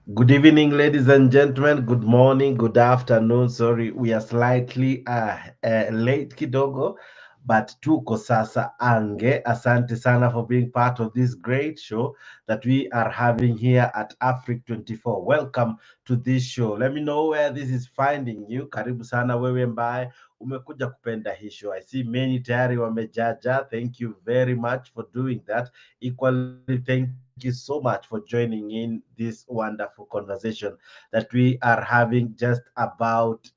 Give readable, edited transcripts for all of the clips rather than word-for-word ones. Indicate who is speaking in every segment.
Speaker 1: Good evening, ladies and gentlemen. Good morning, good afternoon. Sorry, we are slightly late kidogo, but tuko sasa ange. Asante sana for being part of this great show that we are having here at Afric 24. Welcome to this show. Let me know where this is finding you. Karibu sana wewe mbaye umekuja kupenda hii show. I see many tayari wamejaja. Thank you very much for doing that. Equally, thank you so much for joining in this wonderful conversation that we are having just about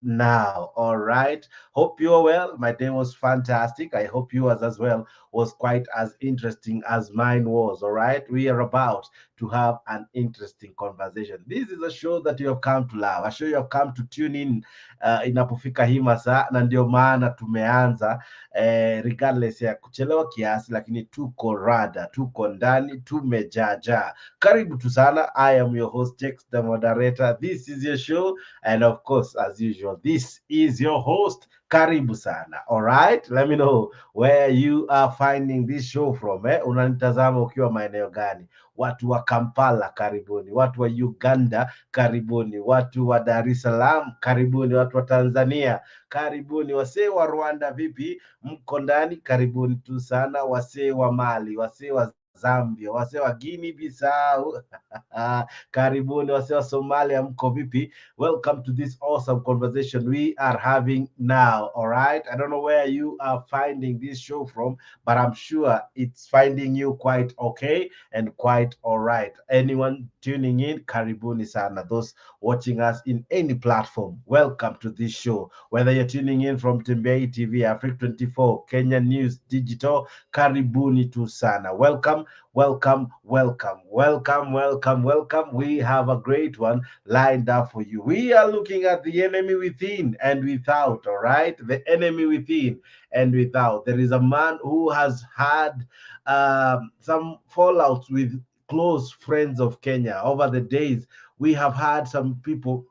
Speaker 1: now. All right. Hope you are well. My day was fantastic. I hope yours as well was quite as interesting as mine was. All right. We are about to have an interesting conversation. This is a show that you have come to love, a show you have come to tune in inapofika hii masaa, na ndio maana tumeanza regardless ya kuchelewa kiasi, lakini tuko rada, tuko ndani, tumejaja. Karibu tu sana. I am your host Jex, the moderator. This is your show, and of course, as usual, this is your host. Karibu sana. All right, let me know where you are finding this show from. Unanitazama ukiwa maeneo gani? Watu wa Kampala karibuni, watu wa Uganda karibuni, watu wa Dar es Salaam karibuni, watu wa Tanzania karibuni, wasee wa Rwanda vipi, mko ndani? Karibuni tu sana, wasee wa Mali, wasee wa Zambia, wasee wa Guinea Bissau karibuni, wasee wa Somalia, mko vipi? Welcome to this awesome conversation we are having now. All right, I don't know where you are finding this show from, but I'm sure it's finding you quite okay and quite all right. Anyone tuning in, karibuni sana. Those watching us in any platform, welcome to this show. Whether you're tuning in from Tembei TV, Africa 24, Kenya News Digital, karibuni tu sana. Welcome, welcome, welcome, welcome, welcome, welcome. We have a great one lined up for you. We are looking at the enemy within and without, all right? The enemy within and without. There is a man who has had some fallouts with close friends of Kenya over the days. We have had some people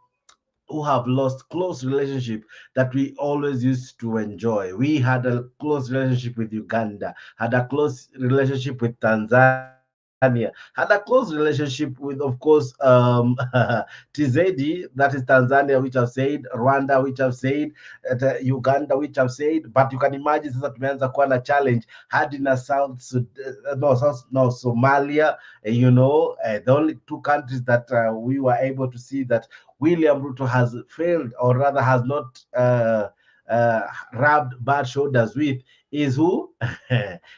Speaker 1: who have lost close relationship that we always used to enjoy. We had a close relationship with Uganda, had a close relationship with Tanzania, had a close relationship with, of course, TZD, that is Tanzania, which I've said, Rwanda, which I've said, Uganda, which I've said. But you can imagine sasa tumeanza kuwa na challenge hadi na South Sudan, no, Somalia, the only two countries that we were able to see that William Ruto has failed, or rather has not rubbed bad shoulders with, is who?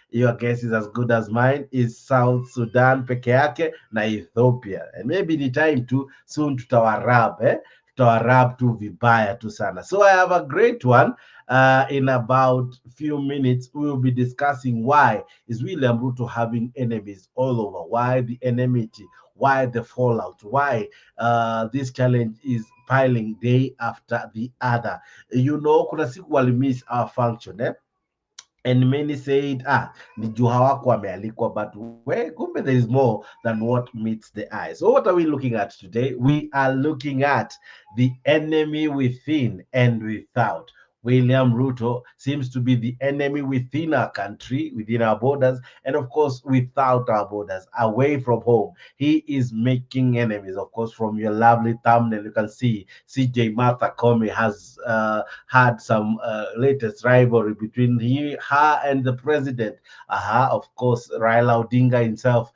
Speaker 1: Your guess is as good as mine. Is South Sudan peke yake na Ethiopia. And maybe ni time to soon tutawarab, tutawarab tu vibaya tu sana. So I have a great one. In about few minutes, we will be discussing why is William Ruto having enemies all over. Why the enmity? Why the fallout? Why this challenge is piling day after the other. Kuna siku walimiss our function, and many said, ni juu hawako wamealikwa, but kumbe there is more than what meets the eye. So what are we looking at today? We are looking at the enemy within and without. William Ruto seems to be the enemy within our country, within our borders, and of course without our borders, away from home. He is making enemies. Of course, from your lovely thumbnail, you can see CJ Martha Comey has had some latest rivalry between her and the president. Of course, Raila Odinga himself.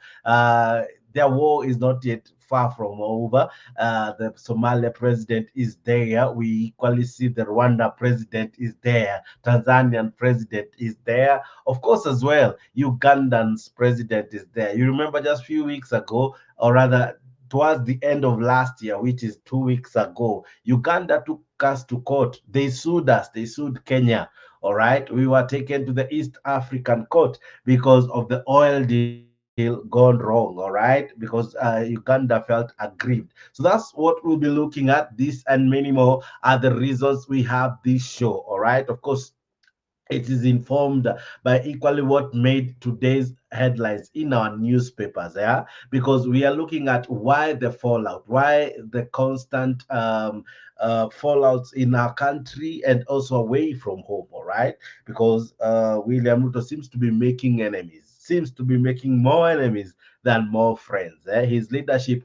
Speaker 1: Their war is not yet far from over. The Somalia president is there. We equally see the Rwanda president is there. Tanzanian president is there. Of course, as well, Ugandan's president is there. You remember just a few weeks ago, or rather, towards the end of last year, which is 2 weeks ago, Uganda took us to court. They sued us. They sued Kenya. All right. We were taken to the East African court because of the oil deal gone wrong. All right. Because Uganda felt aggrieved. So that's what we'll be looking at. This and many more are the reasons we have this show. All right. Of course, it is informed by equally what made today's headlines in our newspapers, yeah, because we are looking at why the fallout, why the constant fallouts in our country and also away from home. All right, because William Ruto seems to be making enemies, seems to be making more enemies than more friends. His leadership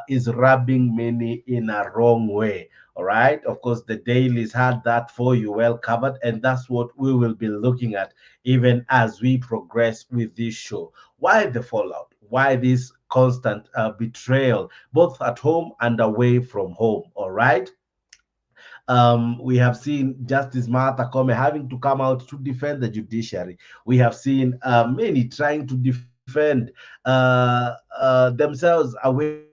Speaker 1: is rubbing many in a wrong way. All right. Of course, the dailies had that for you well covered, and that's what we will be looking at even as we progress with this show. Why the fallout? Why this constant betrayal, both at home and away from home? All right. We have seen Justice Martha Koome having to come out to defend the judiciary. We have seen many trying to defend themselves away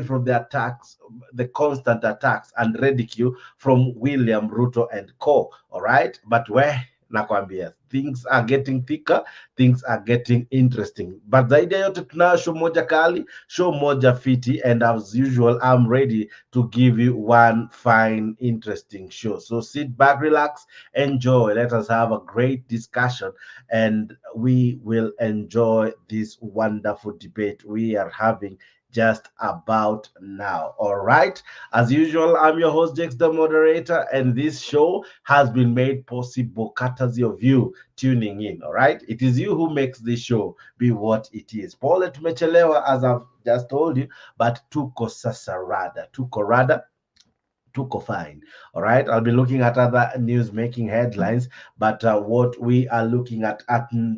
Speaker 1: from the attacks, the constant attacks and ridicule from William Ruto and co. All right, but where nakwambia things are getting thicker, things are getting interesting. But zaidi ya yote tunayo show moja kali, show moja fiti, and as usual, I'm ready to give you one fine, interesting show. So sit back, relax, enjoy. Let us have a great discussion, and we will enjoy this wonderful debate we are having just about now. All right. As usual, I'm your host, Jakes, the moderator, and this show has been made possible courtesy of you tuning in. All right. It is you who makes this show be what it is. Pole tumechelewa, as I've just told you, but tuko sasa rada, tuko fine. All right. I'll be looking at other news making headlines, but what we are looking at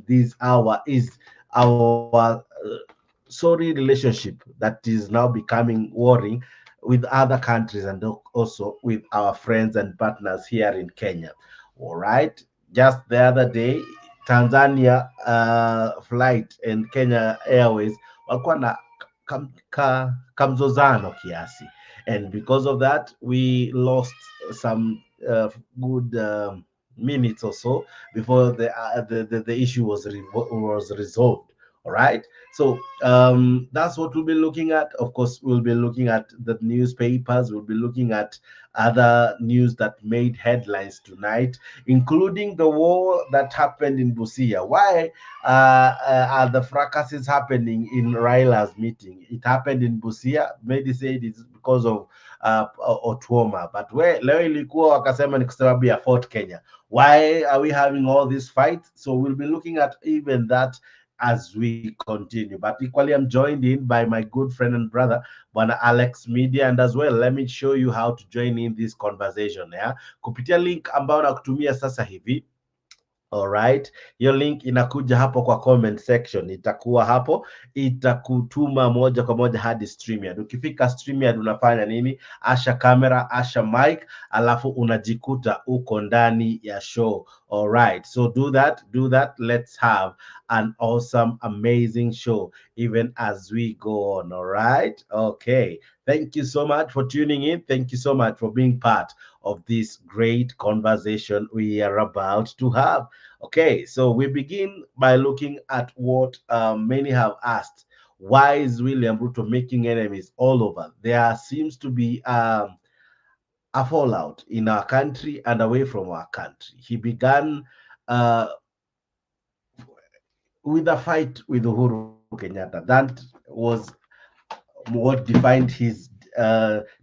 Speaker 1: this hour is our sorry relationship that is now becoming warring with other countries and also with our friends and partners here in Kenya. All right. Just the other day, Tanzania flight and Kenya Airways walikuwa na kamzozano kiasi, and because of that we lost some good minutes or so before the issue was resolved. All right. So that's what we'll be looking at. Of course, we'll be looking at the newspapers, we'll be looking at other news that made headlines tonight, including the war that happened in Busia. Why are the fracases happening in Raila's meeting? It happened in Busia. Many said it's because of Otuoma, but where leo ilikuwa wakasema ni kwa sababu ya Fort Kenya. Why are we having all these fights? So we'll be looking at even that as we continue. But equally, I'm joined in by my good friend and brother, Bwana Alex Media, and as well, let me show you how to join in this conversation. Yeah, kupitia link ambayo nakutumia sasa hivi. Alright, hiyo link inakuja hapo kwa comment section, itakuwa hapo, itakutuma moja kwa moja hadi StreamYard. Ukifika StreamYard unafanya nini? Asha kamera, asha mic, alafu unajikuta uko ndani ya show. Alright, so do that. Let's have an awesome, amazing show even as we go on. Alright, okay. Thank you so much for tuning in. Thank you so much for being part of this great conversation we are about to have. Okay, so we begin by looking at what many have asked. Why is William Ruto making enemies all over? There seems to be a fallout in our country and away from our country. He began uh, with a fight with Uhuru Kenyatta. That was what defined his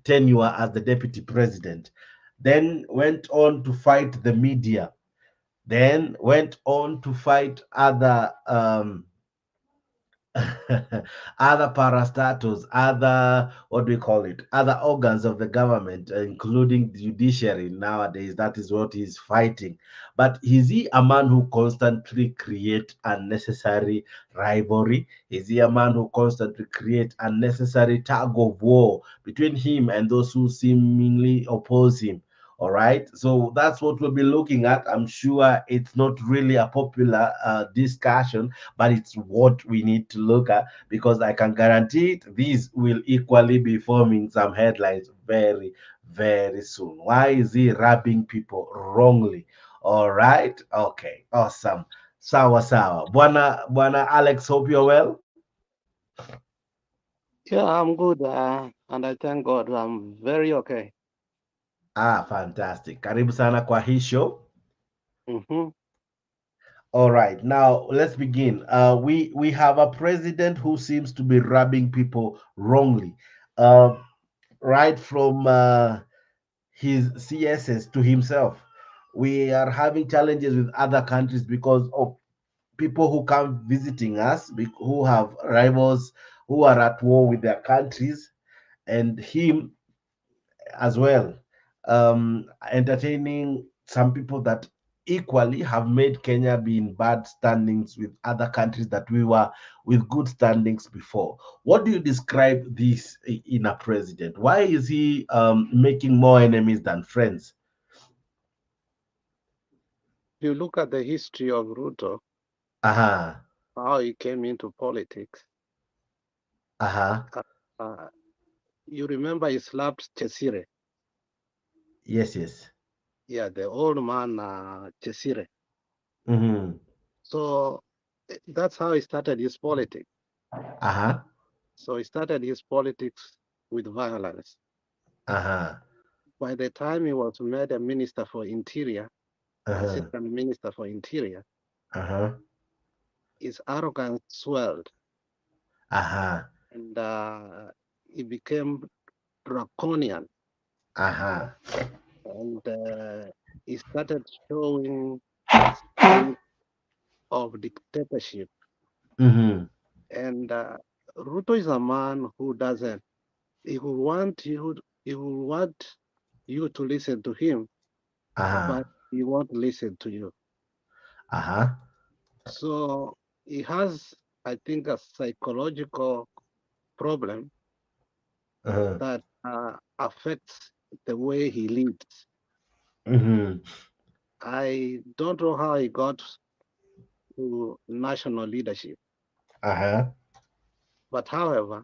Speaker 1: tenure as the deputy president. Then went on to fight the media, then went on to fight other other parastatals, other, what do we call it, other organs of the government, including the judiciary. Nowadays, that is what he's fighting. But is he a man who constantly create unnecessary rivalry? Is he a man who constantly create unnecessary tug of war between him and those who seemingly oppose him? All right, so that's what we'll be looking at. I'm sure it's not really a popular discussion, but it's what we need to look at, because I can guarantee it, these will equally be forming some headlines very, very soon. Why is he rubbing people wrongly? All right, okay, awesome. Sawa sawa. Bwana Alex, hope you're well.
Speaker 2: Yeah, I'm good, and I thank God I'm very okay.
Speaker 1: Ah, fantastic. Karibu sana kwa hii show.
Speaker 2: Mm-hmm.
Speaker 1: All right, now let's begin. We have a president who seems to be rubbing people wrongly, uh, right from his CSS to himself. We are having challenges with other countries because of people who come visiting us, who have rivals, who are at war with their countries, and him as well, entertaining some people that equally have made Kenya be in bad standings with other countries that we were with good standings before. What do you describe this in a president? Why is he making more enemies than friends?
Speaker 2: If you look at the history of Ruto,
Speaker 1: Aha,
Speaker 2: how he came into politics,
Speaker 1: aha,
Speaker 2: uh, uh, you remember he slapped Chesire.
Speaker 1: yes, yes.
Speaker 2: Yeah, the old man Chesire.
Speaker 1: Mm-hmm.
Speaker 2: So that's how he started his politics.
Speaker 1: Aha,
Speaker 2: So he started his politics with violence.
Speaker 1: aha,
Speaker 2: By the time he was made a minister for interior,
Speaker 1: uh-huh,
Speaker 2: assistant minister for interior,
Speaker 1: uh-huh,
Speaker 2: his arrogance swelled
Speaker 1: aha,
Speaker 2: and he became draconian,
Speaker 1: aha,
Speaker 2: and he started showing signs of dictatorship.
Speaker 1: mm-hmm.
Speaker 2: And Ruto is a man who doesn't. He will want you to listen to him, but
Speaker 1: Aha,
Speaker 2: he won't listen to you.
Speaker 1: aha,
Speaker 2: So he has, I think, a psychological problem
Speaker 1: uh-huh,
Speaker 2: that affects the way he leads.
Speaker 1: mm-hmm.
Speaker 2: I don't know how he got to national leadership,
Speaker 1: Aha,
Speaker 2: but however,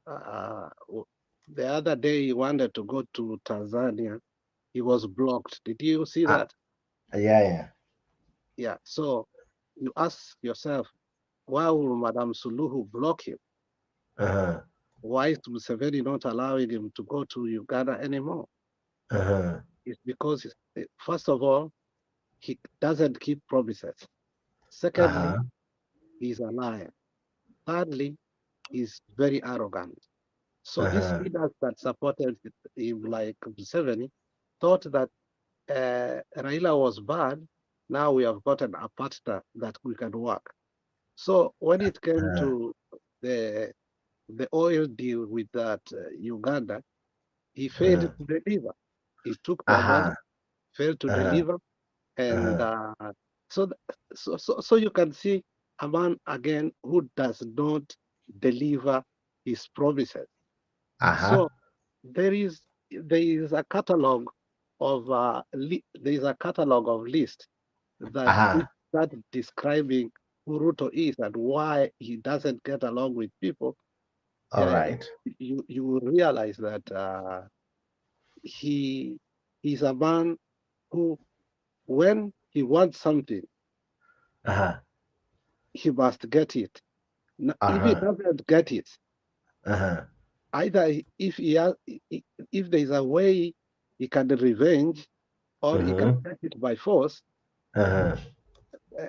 Speaker 2: the other day he wanted to go to Tanzania, he was blocked. Did you see
Speaker 1: ah,
Speaker 2: that?
Speaker 1: yeah, yeah,
Speaker 2: Yeah. So you ask yourself, why will Madam Suluhu block him?
Speaker 1: uh-huh,
Speaker 2: Why is Museveni not allowing him to go to Uganda anymore?
Speaker 1: uh-huh,
Speaker 2: It's because, first of all, he doesn't keep promises. Secondly,
Speaker 1: uh-huh,
Speaker 2: he's a liar. Thirdly, he's very arrogant. So these
Speaker 1: uh-huh,
Speaker 2: leaders that supported him, like Museveni, thought that Raila was bad. Now we have gotten a partner that we can work. So when it came
Speaker 1: uh-huh,
Speaker 2: to the the oil deal with that Uganda, he failed
Speaker 1: uh-huh,
Speaker 2: to deliver. He took the amount,
Speaker 1: aha,
Speaker 2: failed to
Speaker 1: uh-huh,
Speaker 2: deliver, and
Speaker 1: uh-huh,
Speaker 2: so, so you can see a man again who does not deliver his promises. So
Speaker 1: aha,
Speaker 2: there is a catalog of there is a catalog of list that if
Speaker 1: aha,
Speaker 2: that describing who Ruto is and why he doesn't get along with people,
Speaker 1: all
Speaker 2: uh,
Speaker 1: right,
Speaker 2: you will realize that he he's a man who, when he wants something,
Speaker 1: aha,
Speaker 2: he must get it. If he
Speaker 1: uh-huh,
Speaker 2: doesn't get it,
Speaker 1: uh-huh,
Speaker 2: either if he has, if there is a way he can revenge or he can
Speaker 1: uh-huh,
Speaker 2: get it by force,
Speaker 1: uh-huh,
Speaker 2: uh,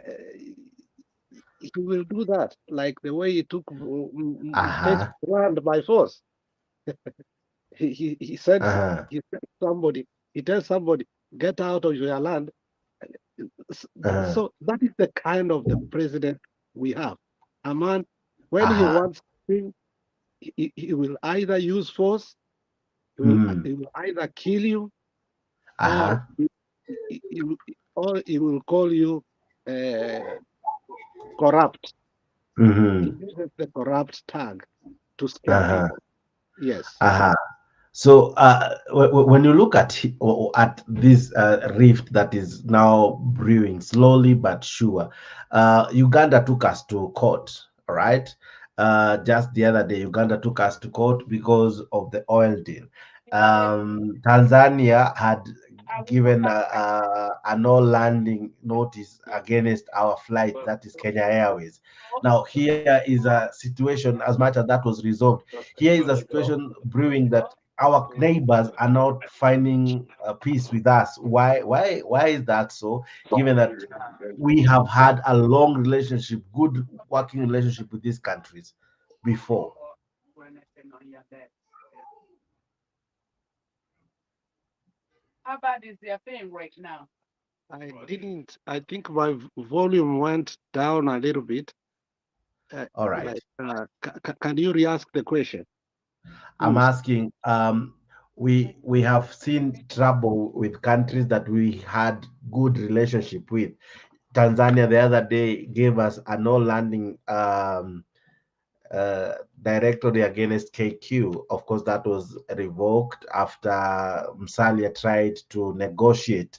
Speaker 2: he will do that. Like the way he took takes
Speaker 1: aha,
Speaker 2: land by force. He sends
Speaker 1: uh-huh,
Speaker 2: he sends somebody. He tells somebody, get out of your land.
Speaker 1: uh-huh,
Speaker 2: So that is the kind of the president we have. A man, when he
Speaker 1: aha,
Speaker 2: wants something, he will either use force,
Speaker 1: mm,
Speaker 2: he will either kill you, or
Speaker 1: aha,
Speaker 2: he will call you uh, corrupt. He
Speaker 1: mm-hmm,
Speaker 2: uses the corrupt tag to scare
Speaker 1: uh-huh,
Speaker 2: people. Yes.
Speaker 1: aha. So when you look at at this rift that is now brewing slowly but sure, Uganda took us to court, all right? Just the other day, Uganda took us to court because of the oil deal. Tanzania had given a no landing notice against our flight, that is Kenya Airways. Now here is a situation, as much as that was resolved, here is a situation brewing that our neighbors are not finding peace with us. Why is that so? Given that we have had a long relationship, good working relationship with these countries before.
Speaker 3: How bad is their pain right now?
Speaker 2: I didn't. I think my volume went down a little bit.
Speaker 1: All right.
Speaker 2: Like, can you re-ask the question,
Speaker 1: I'm
Speaker 2: please?
Speaker 1: asking, we have seen trouble with countries that we had good relationship with. Tanzania the other day gave us a no landing uh, directory against KQ. Of course, that was revoked after Musalia tried to negotiate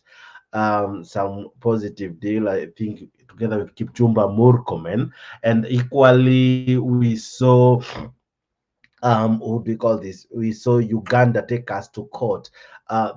Speaker 1: some positive deal, I think, together with Kipchumba Murkomen. And equally, we saw what do we call this? We saw Uganda take us to court.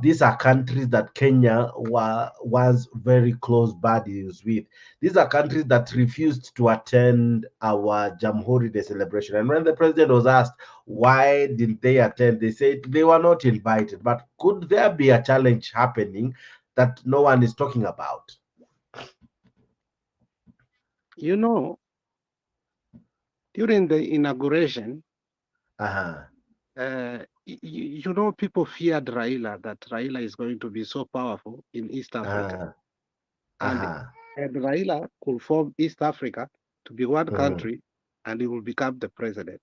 Speaker 1: These are countries that Kenya was very close buddies with. These are countries that refused to attend our Jamhuri Day celebration. And when the president was asked why didn't they attend, they said they were not invited. But could there be a challenge happening that no one is talking about?
Speaker 2: You know, during the inauguration,
Speaker 1: Uh-huh.
Speaker 2: you know, people feared Raila, that Raila is going to be so powerful in East Africa.
Speaker 1: Uh-huh.
Speaker 2: And,
Speaker 1: Uh-huh.
Speaker 2: and Raila could form East Africa to be one
Speaker 1: Mm.
Speaker 2: country and he will become the president.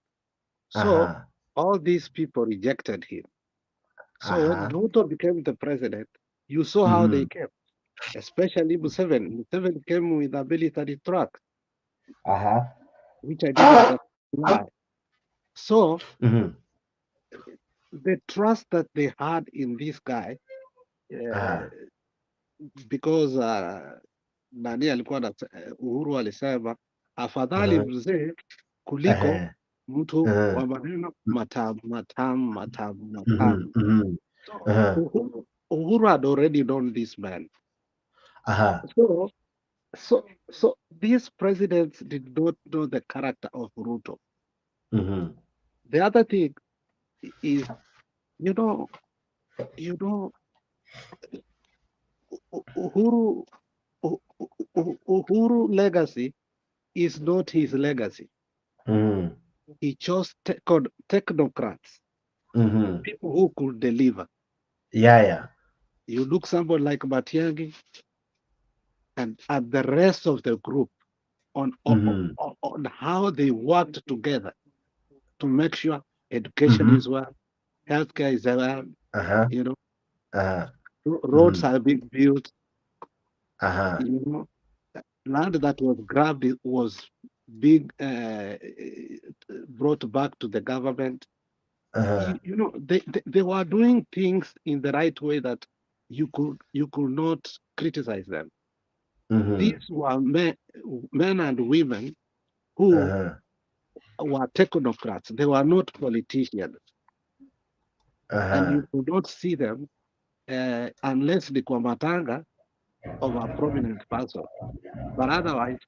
Speaker 2: So
Speaker 1: Uh-huh.
Speaker 2: all these people rejected him. So when
Speaker 1: Uh-huh.
Speaker 2: Ruto became the president, you saw how they
Speaker 1: Mm-hmm.
Speaker 2: came, especially Museveni. Museveni came with a military truck,
Speaker 1: Uh-huh.
Speaker 2: which I didn't understand why. So
Speaker 1: Mm-hmm.
Speaker 2: the trust that they had in this guy,
Speaker 1: Uh-huh.
Speaker 2: uh, because nani alikuwa Uhuru alisema afadhali
Speaker 1: Uh-huh.
Speaker 2: mzee kuliko
Speaker 1: Uh-huh.
Speaker 2: mtu
Speaker 1: Uh-huh.
Speaker 2: wa maneno matamu matamu matamu
Speaker 1: Mm-hmm.
Speaker 2: matamu.
Speaker 1: Mm-hmm.
Speaker 2: So
Speaker 1: Uh-huh.
Speaker 2: Uhuru had already known this man.
Speaker 1: Uh-huh.
Speaker 2: So so these presidents did not know the character of Ruto.
Speaker 1: Mm-hmm.
Speaker 2: The other thing is, you know, you know, Uhuru, Uhuru legacy is not his legacy.
Speaker 1: Mm-hmm.
Speaker 2: He chose technocrats,
Speaker 1: Mm-hmm.
Speaker 2: people who could deliver.
Speaker 1: Yeah, yeah.
Speaker 2: You look somebody like Matiangi and the rest of the group
Speaker 1: Mm-hmm.
Speaker 2: on how they worked together to make sure education
Speaker 1: Mm-hmm.
Speaker 2: is well, healthcare is well,
Speaker 1: Uh-huh.
Speaker 2: you know,
Speaker 1: Uh-huh.
Speaker 2: roads
Speaker 1: Mm-hmm.
Speaker 2: are being built,
Speaker 1: Uh-huh.
Speaker 2: you know, land that was grabbed was being brought back to the government.
Speaker 1: Uh-huh.
Speaker 2: You know, they were doing things in the right way that you could not criticize them.
Speaker 1: Mm-hmm.
Speaker 2: These were men and women who
Speaker 1: Uh-huh.
Speaker 2: were technocrats. They were not politicians, and
Speaker 1: Uh-huh.
Speaker 2: you could not see them unless the Kwamatanga of a prominent person. But otherwise,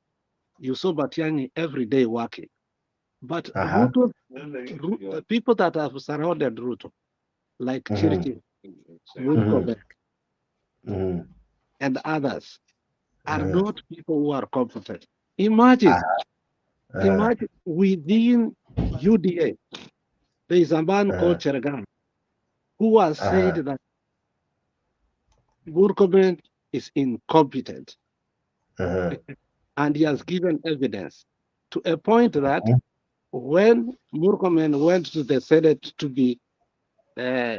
Speaker 2: you saw Batiani every day working. But
Speaker 1: Uh-huh.
Speaker 2: Ruto, people that have surrounded Ruto, like
Speaker 1: Mm-hmm.
Speaker 2: Chiriti,
Speaker 1: Mm-hmm.
Speaker 2: Murkomen,
Speaker 1: Mm-hmm.
Speaker 2: and others, are
Speaker 1: Uh-huh.
Speaker 2: not people who are competent. Imagine,
Speaker 1: Uh-huh.
Speaker 2: imagine within UDA, there is a man called
Speaker 1: Uh-huh.
Speaker 2: Chergan who has said
Speaker 1: Uh-huh.
Speaker 2: that Murkomen is incompetent,
Speaker 1: Uh-huh.
Speaker 2: and he has given evidence to a point that when Murkomen went to the Senate uh,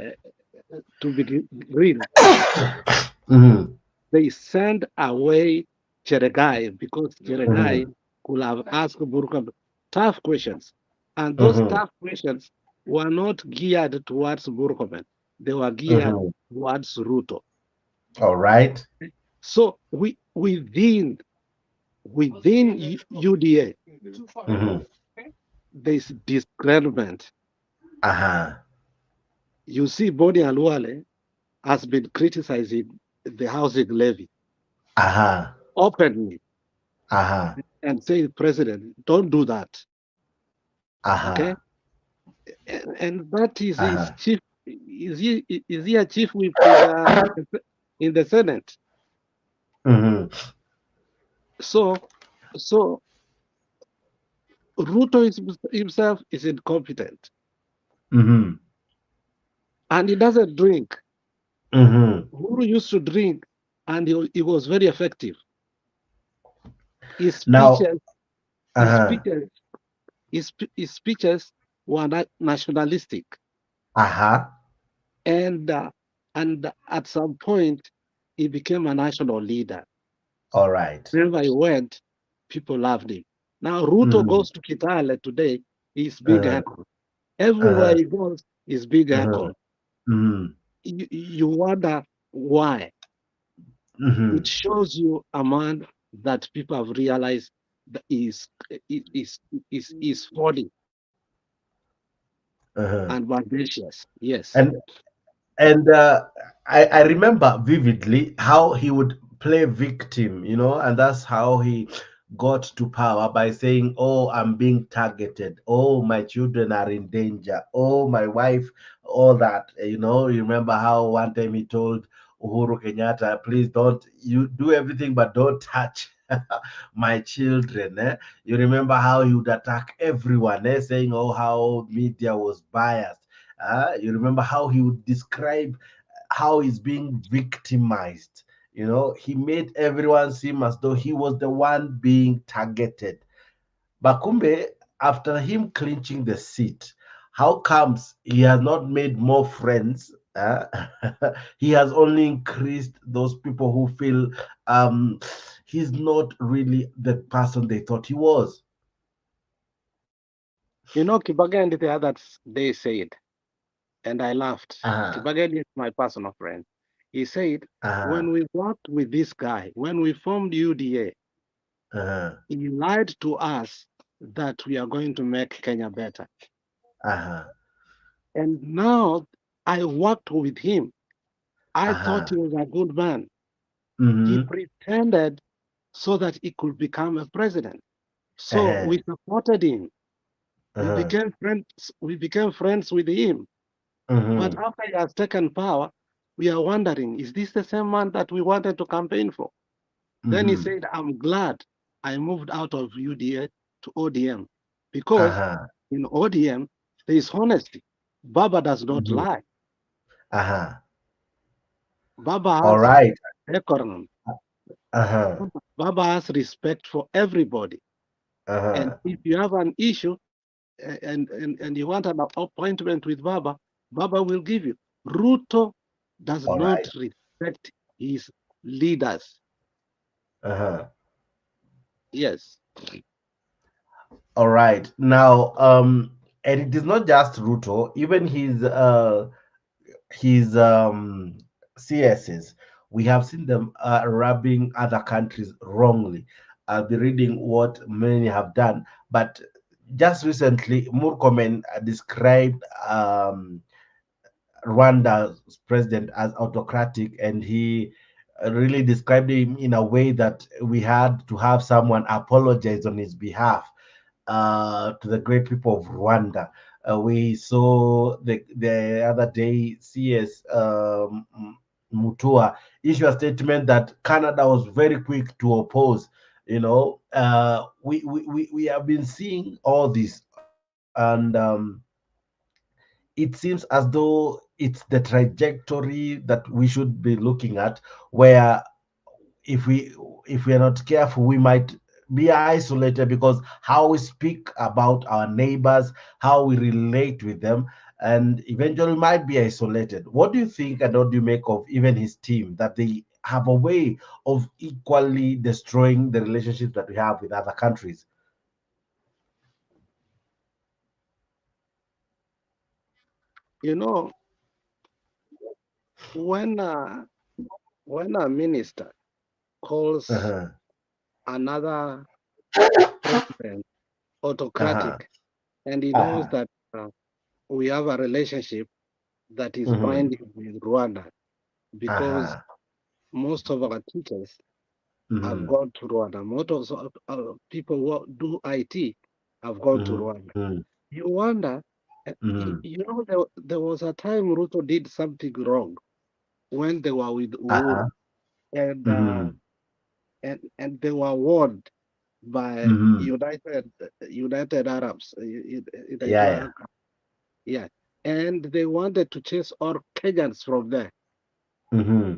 Speaker 2: to be grilled,
Speaker 1: Mm-hmm.
Speaker 2: they sent away Cheregai because
Speaker 1: Mm-hmm.
Speaker 2: Cheregai could have asked Murkomen tough questions, and those
Speaker 1: Mm-hmm.
Speaker 2: tough questions were not geared towards Murkomen; they were geared
Speaker 1: Mm-hmm.
Speaker 2: towards Ruto.
Speaker 1: All right.
Speaker 2: So within UDA,
Speaker 1: Mm-hmm.
Speaker 2: there's disagreement.
Speaker 1: Uh-huh.
Speaker 2: You see, Boni Aluale has been criticizing the housing levy
Speaker 1: Uh-huh.
Speaker 2: openly
Speaker 1: Uh-huh.
Speaker 2: and saying, President, don't do that. Okay?
Speaker 1: Uh-huh.
Speaker 2: And that is his
Speaker 1: Uh-huh.
Speaker 2: chief. Is he a chief whip in the Senate?
Speaker 1: Mm-hmm.
Speaker 2: So so Ruto himself is incompetent
Speaker 1: Mm-hmm.
Speaker 2: and he doesn't drink.
Speaker 1: Mm-hmm.
Speaker 2: Who used to drink and he was very effective. His
Speaker 1: Now,
Speaker 2: speeches, his
Speaker 1: uh-huh,
Speaker 2: speeches, his speeches were nationalistic,
Speaker 1: uh-huh,
Speaker 2: and at some point he became a national leader.
Speaker 1: all right.
Speaker 2: Wherever he went, people loved him. Now Ruto
Speaker 1: Mm-hmm,
Speaker 2: goes to Kitale today, he's big
Speaker 1: uh-huh,
Speaker 2: heckle. Everywhere
Speaker 1: uh-huh,
Speaker 2: he goes, he's big
Speaker 1: uh-huh,
Speaker 2: heckle.
Speaker 1: mm-hmm,
Speaker 2: You wonder why.
Speaker 1: mm-hmm,
Speaker 2: It shows you a man that people have realized that is funny
Speaker 1: uh-huh.
Speaker 2: and audacious. Yes.
Speaker 1: And and I remember vividly how he would play victim, and that's how he got to power by saying, "Oh, I'm being targeted. Oh, my children are in danger. Oh, my wife, all that." You remember how one time he told Uhuru Kenyatta, "Please don't you do everything, but don't touch my children." You remember how he would attack everyone, saying, "Oh, how media was biased." You remember how he would describe how he's being victimized. He made everyone seem as though he was the one being targeted. Bakumbe, after him clinching the seat, how comes he has not made more friends? He has only increased those people who feel um, he's not really the person they thought he was.
Speaker 2: Kibagandi the other day said, and I laughed.
Speaker 1: Uh-huh,
Speaker 2: Kibagandi is my personal friend. He said,
Speaker 1: uh-huh,
Speaker 2: when we worked with this guy, when we formed UDA,
Speaker 1: uh-huh,
Speaker 2: he lied to us that we are going to make Kenya better.
Speaker 1: uh-huh,
Speaker 2: And now I worked with him. I thought
Speaker 1: uh-huh.
Speaker 2: he was a good man. He
Speaker 1: Mm-hmm.
Speaker 2: pretended so that he could become a president. So
Speaker 1: Uh-huh,
Speaker 2: we supported him. We
Speaker 1: uh-huh.
Speaker 2: became friends. We became friends with him. But
Speaker 1: Mm-hmm.
Speaker 2: after he has taken power, we are wondering, is this the same man that we wanted to campaign for? Then he
Speaker 1: Mm-hmm.
Speaker 2: said, I'm glad I moved out of UDA to ODM because
Speaker 1: Uh-huh.
Speaker 2: in ODM, there is honesty. Baba does not
Speaker 1: Mm-hmm.
Speaker 2: lie.
Speaker 1: Uh-huh.
Speaker 2: Baba
Speaker 1: All
Speaker 2: has
Speaker 1: right.
Speaker 2: decorum.
Speaker 1: Uh-huh.
Speaker 2: Baba has respect for everybody. And
Speaker 1: Uh-huh.
Speaker 2: if you have an issue and you want an appointment with Baba, Baba will give you. Ruto does
Speaker 1: All
Speaker 2: not
Speaker 1: right.
Speaker 2: respect his leaders.
Speaker 1: Uh-huh.
Speaker 2: Yes.
Speaker 1: All right. Now, and it is not just Ruto, even his CSs. We have seen them rubbing other countries wrongly. I'll be reading what many have done, but just recently, Murkomen described Rwanda's president as autocratic, and he really described him in a way that we had to have someone apologize on his behalf to the great people of Rwanda. We saw the other day CS Mutua issue a statement that Canada was very quick to oppose. We have been seeing all this, and it seems as though it's the trajectory that we should be looking at, where if we are not careful, we might be isolated, because how we speak about our neighbors, how we relate with them, and eventually might be isolated. What do you think, and what do you make of even his team, that they have a way of equally destroying the relationships that we have with other countries?
Speaker 2: You know, when uh, when a minister calls
Speaker 1: Uh-huh.
Speaker 2: another president
Speaker 1: Uh-huh.
Speaker 2: autocratic, and he knows
Speaker 1: Uh-huh.
Speaker 2: that we have a relationship that is
Speaker 1: Mm-hmm.
Speaker 2: binding with Rwanda, because
Speaker 1: Uh-huh.
Speaker 2: most of our teachers have
Speaker 1: Mm-hmm.
Speaker 2: gone to Rwanda. Most of people who do IT have gone to Rwanda.
Speaker 1: Mm-hmm.
Speaker 2: You wonder,
Speaker 1: Mm-hmm.
Speaker 2: there was a time Ruto did something wrong when they were with Uhuru,
Speaker 1: Uh-huh.
Speaker 2: and
Speaker 1: Mm-hmm.
Speaker 2: and they were warned by
Speaker 1: Mm-hmm.
Speaker 2: United Arabs,
Speaker 1: Yeah, yeah.
Speaker 2: yeah, and they wanted to chase all Kenyans from there.
Speaker 1: Mm-hmm.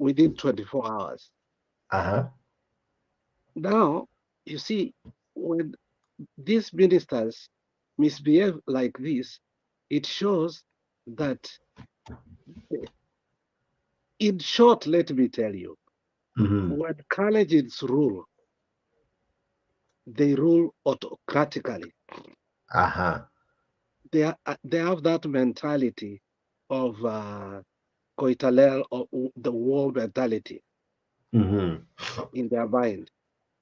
Speaker 2: within 24 hours.
Speaker 1: Uh-huh.
Speaker 2: Now, you see, when these ministers misbehave like this, it shows that, in short, let me tell you,
Speaker 1: Mm-hmm.
Speaker 2: when colleges rule, they rule autocratically.
Speaker 1: Uh-huh.
Speaker 2: They have that mentality of Koitalel, or the war mentality
Speaker 1: Mm-hmm.
Speaker 2: in their mind.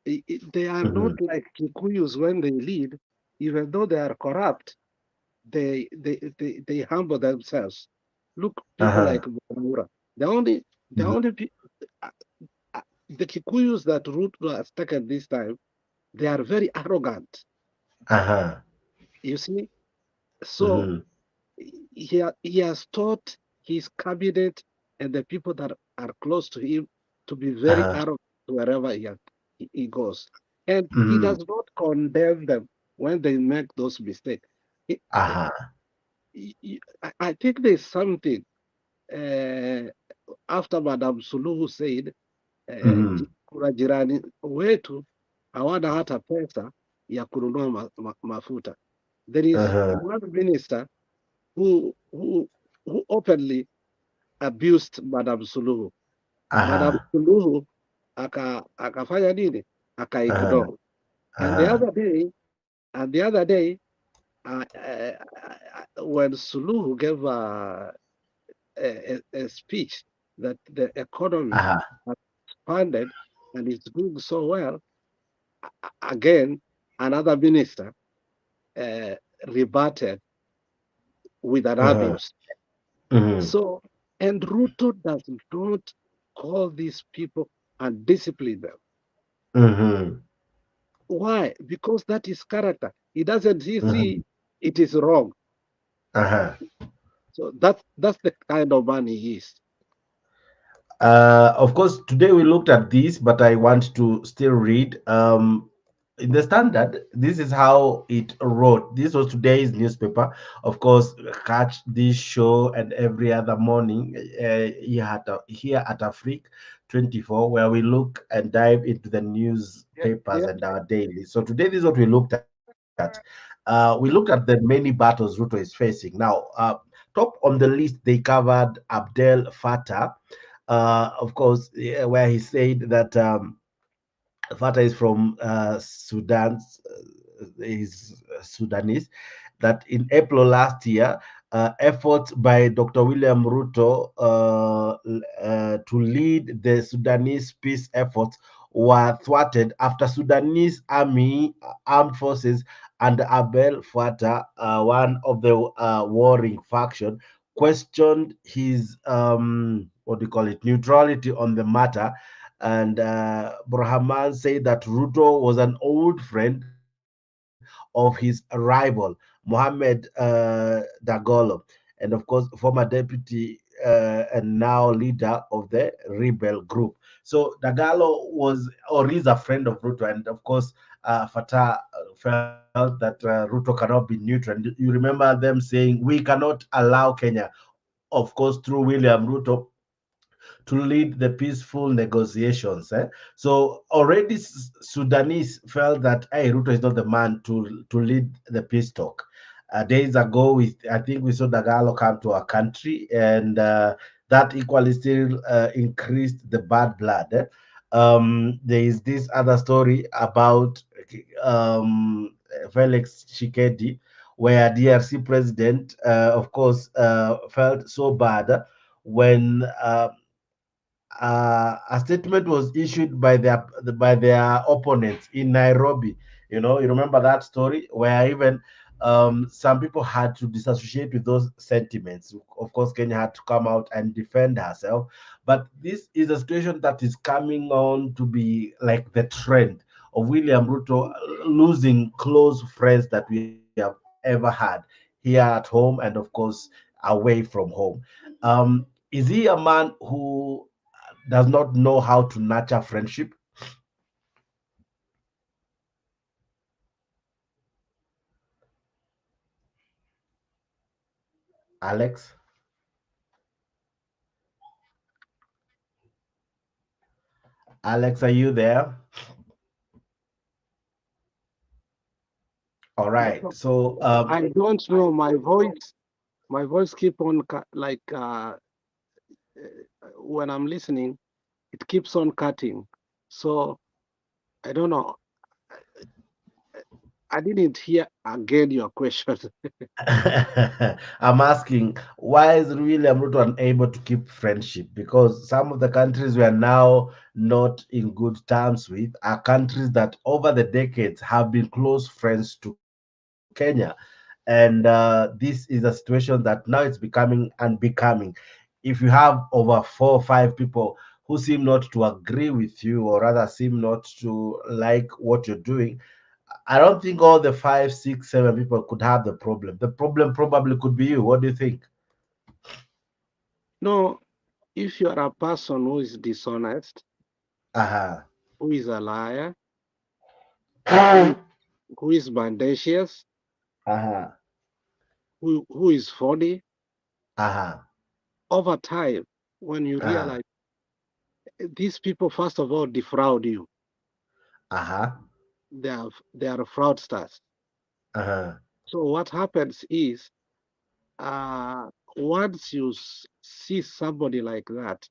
Speaker 2: They are
Speaker 1: Mm-hmm.
Speaker 2: not like Kikuyus when they lead, even though they are corrupt, they humble themselves. Look, people like
Speaker 1: Uh-huh.
Speaker 2: Muramura. The only uh, the Kikuyus that Ruto has taken this time, they are very arrogant.
Speaker 1: Uh-huh.
Speaker 2: You see, so
Speaker 1: Mm-hmm.
Speaker 2: he has taught his cabinet and the people that are close to him to be very
Speaker 1: Uh-huh.
Speaker 2: arrogant wherever he goes. And he
Speaker 1: Mm-hmm.
Speaker 2: does not condemn them when they make those mistakes. He-
Speaker 1: Uh-huh.
Speaker 2: I think there's something uh, after Madam Suluhu said,
Speaker 1: Mm-hmm.
Speaker 2: kuna jirani wetu hawana hata pesa ya kununua mafuta. There is
Speaker 1: Uh-huh.
Speaker 2: one minister who who who openly abused Madam Suluhu. Madam
Speaker 1: Uh-huh.
Speaker 2: Suluhu akafanya nini?
Speaker 1: Uh-huh.
Speaker 2: Akaignore. And the
Speaker 1: Uh-huh.
Speaker 2: other day, and the other day, when Suluhu gave a speech that the economy
Speaker 1: Uh-huh.
Speaker 2: has expanded and is doing so well, again, another minister uh, rebutted with an
Speaker 1: Uh-huh.
Speaker 2: abuse.
Speaker 1: Mm-hmm.
Speaker 2: So, and Ruto does not call these people and discipline them.
Speaker 1: Mm-hmm.
Speaker 2: Why? Because that is character. He doesn't he
Speaker 1: Mm-hmm.
Speaker 2: see it is wrong.
Speaker 1: Uh-huh.
Speaker 2: So that's the kind of man he is.
Speaker 1: Of course, today we looked at this, but I want to still read. In the Standard, this is how it wrote. This was today's newspaper. Of course, catch this show and every other morning here at Afrique 24, where we look and dive into the
Speaker 2: Yeah,
Speaker 1: newspapers
Speaker 2: yeah,
Speaker 1: and our daily. So today, this is what we looked at. We looked at the many battles Ruto is facing. Now, top on the list, they covered Abdel Fattah, of course, yeah, where he said that Fatah is from Sudan, is Sudanese, that in April last year, efforts by Dr. William Ruto to lead the Sudanese peace efforts were thwarted after Sudanese armed forces and Abel Fattah, one of the warring faction, questioned his what do you call it, neutrality on the matter. And Brahman said that Ruto was an old friend of his rival, Mohammed Dagolo, and of course, former deputy and now leader of the rebel group. So Dagalo was or is a friend of Ruto, and of course, Fatah felt that Ruto cannot be neutral. And you remember them saying, "We cannot allow Kenya," of course, through William Ruto, to lead the peaceful negotiations. So already Sudanese felt that hey, Ruto is not the man to lead the peace talk. Days ago, I think we saw Dagalo come to our country, and that equally still increased the bad blood. There is this other story about Felix Shikedi, where DRC president, of course, felt so bad when a statement was issued by their opponents in Nairobi. You remember that story where even some people had to disassociate with those sentiments. Of course, Kenya had to come out and defend herself. But this is a situation that is coming on to be like the trend of William Ruto losing close friends that we have ever had here at home and, of course, away from home. Is he a man who does not know how to nurture friendship, Alex? Alex, are you there? All right.
Speaker 2: No,
Speaker 1: So
Speaker 2: I don't know. My voice keep on like when I'm listening, it keeps on cutting. So I don't know. I didn't hear again your question.
Speaker 1: I'm asking, why is William Ruto unable to keep friendship? Because some of the countries we are now not in good terms with are countries that over the decades have been close friends to Kenya. And this is a situation that now it's becoming unbecoming. If you have over 4 or 5 people who seem not to agree with you, or rather seem not to like what you're doing, I don't think all the 5, 6, 7 people could have the problem. The problem probably could be you. What do you think?
Speaker 2: No, if you are a person who is dishonest,
Speaker 1: Uh-huh.
Speaker 2: who is a liar, who
Speaker 1: Uh-huh.
Speaker 2: who is mendacious,
Speaker 1: Uh-huh.
Speaker 2: who is phony,
Speaker 1: Uh-huh.
Speaker 2: over time, when you realize these people, first of all, defraud you,
Speaker 1: Uh-huh.
Speaker 2: they are fraudsters.
Speaker 1: Uh-huh.
Speaker 2: So what happens is, uh, once you see somebody like that,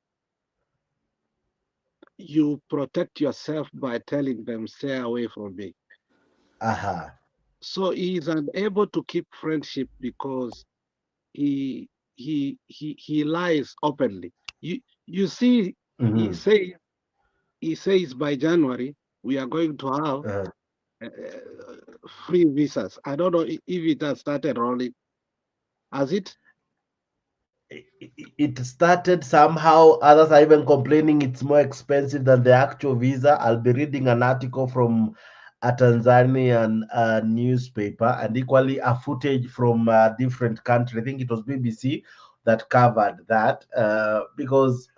Speaker 2: you protect yourself by telling them, stay away from me.
Speaker 1: Uh-huh.
Speaker 2: So he is unable to keep friendship because he lies openly. You see, he
Speaker 1: Mm-hmm.
Speaker 2: say he says by January we are going to have
Speaker 1: Uh-huh.
Speaker 2: free visas. I don't know if it has started rolling. Has it?
Speaker 1: It started somehow. Others are even complaining it's more expensive than the actual visa. I'll be reading an article from a Tanzanian newspaper, and equally a footage from a different country. I think it was BBC that covered that, because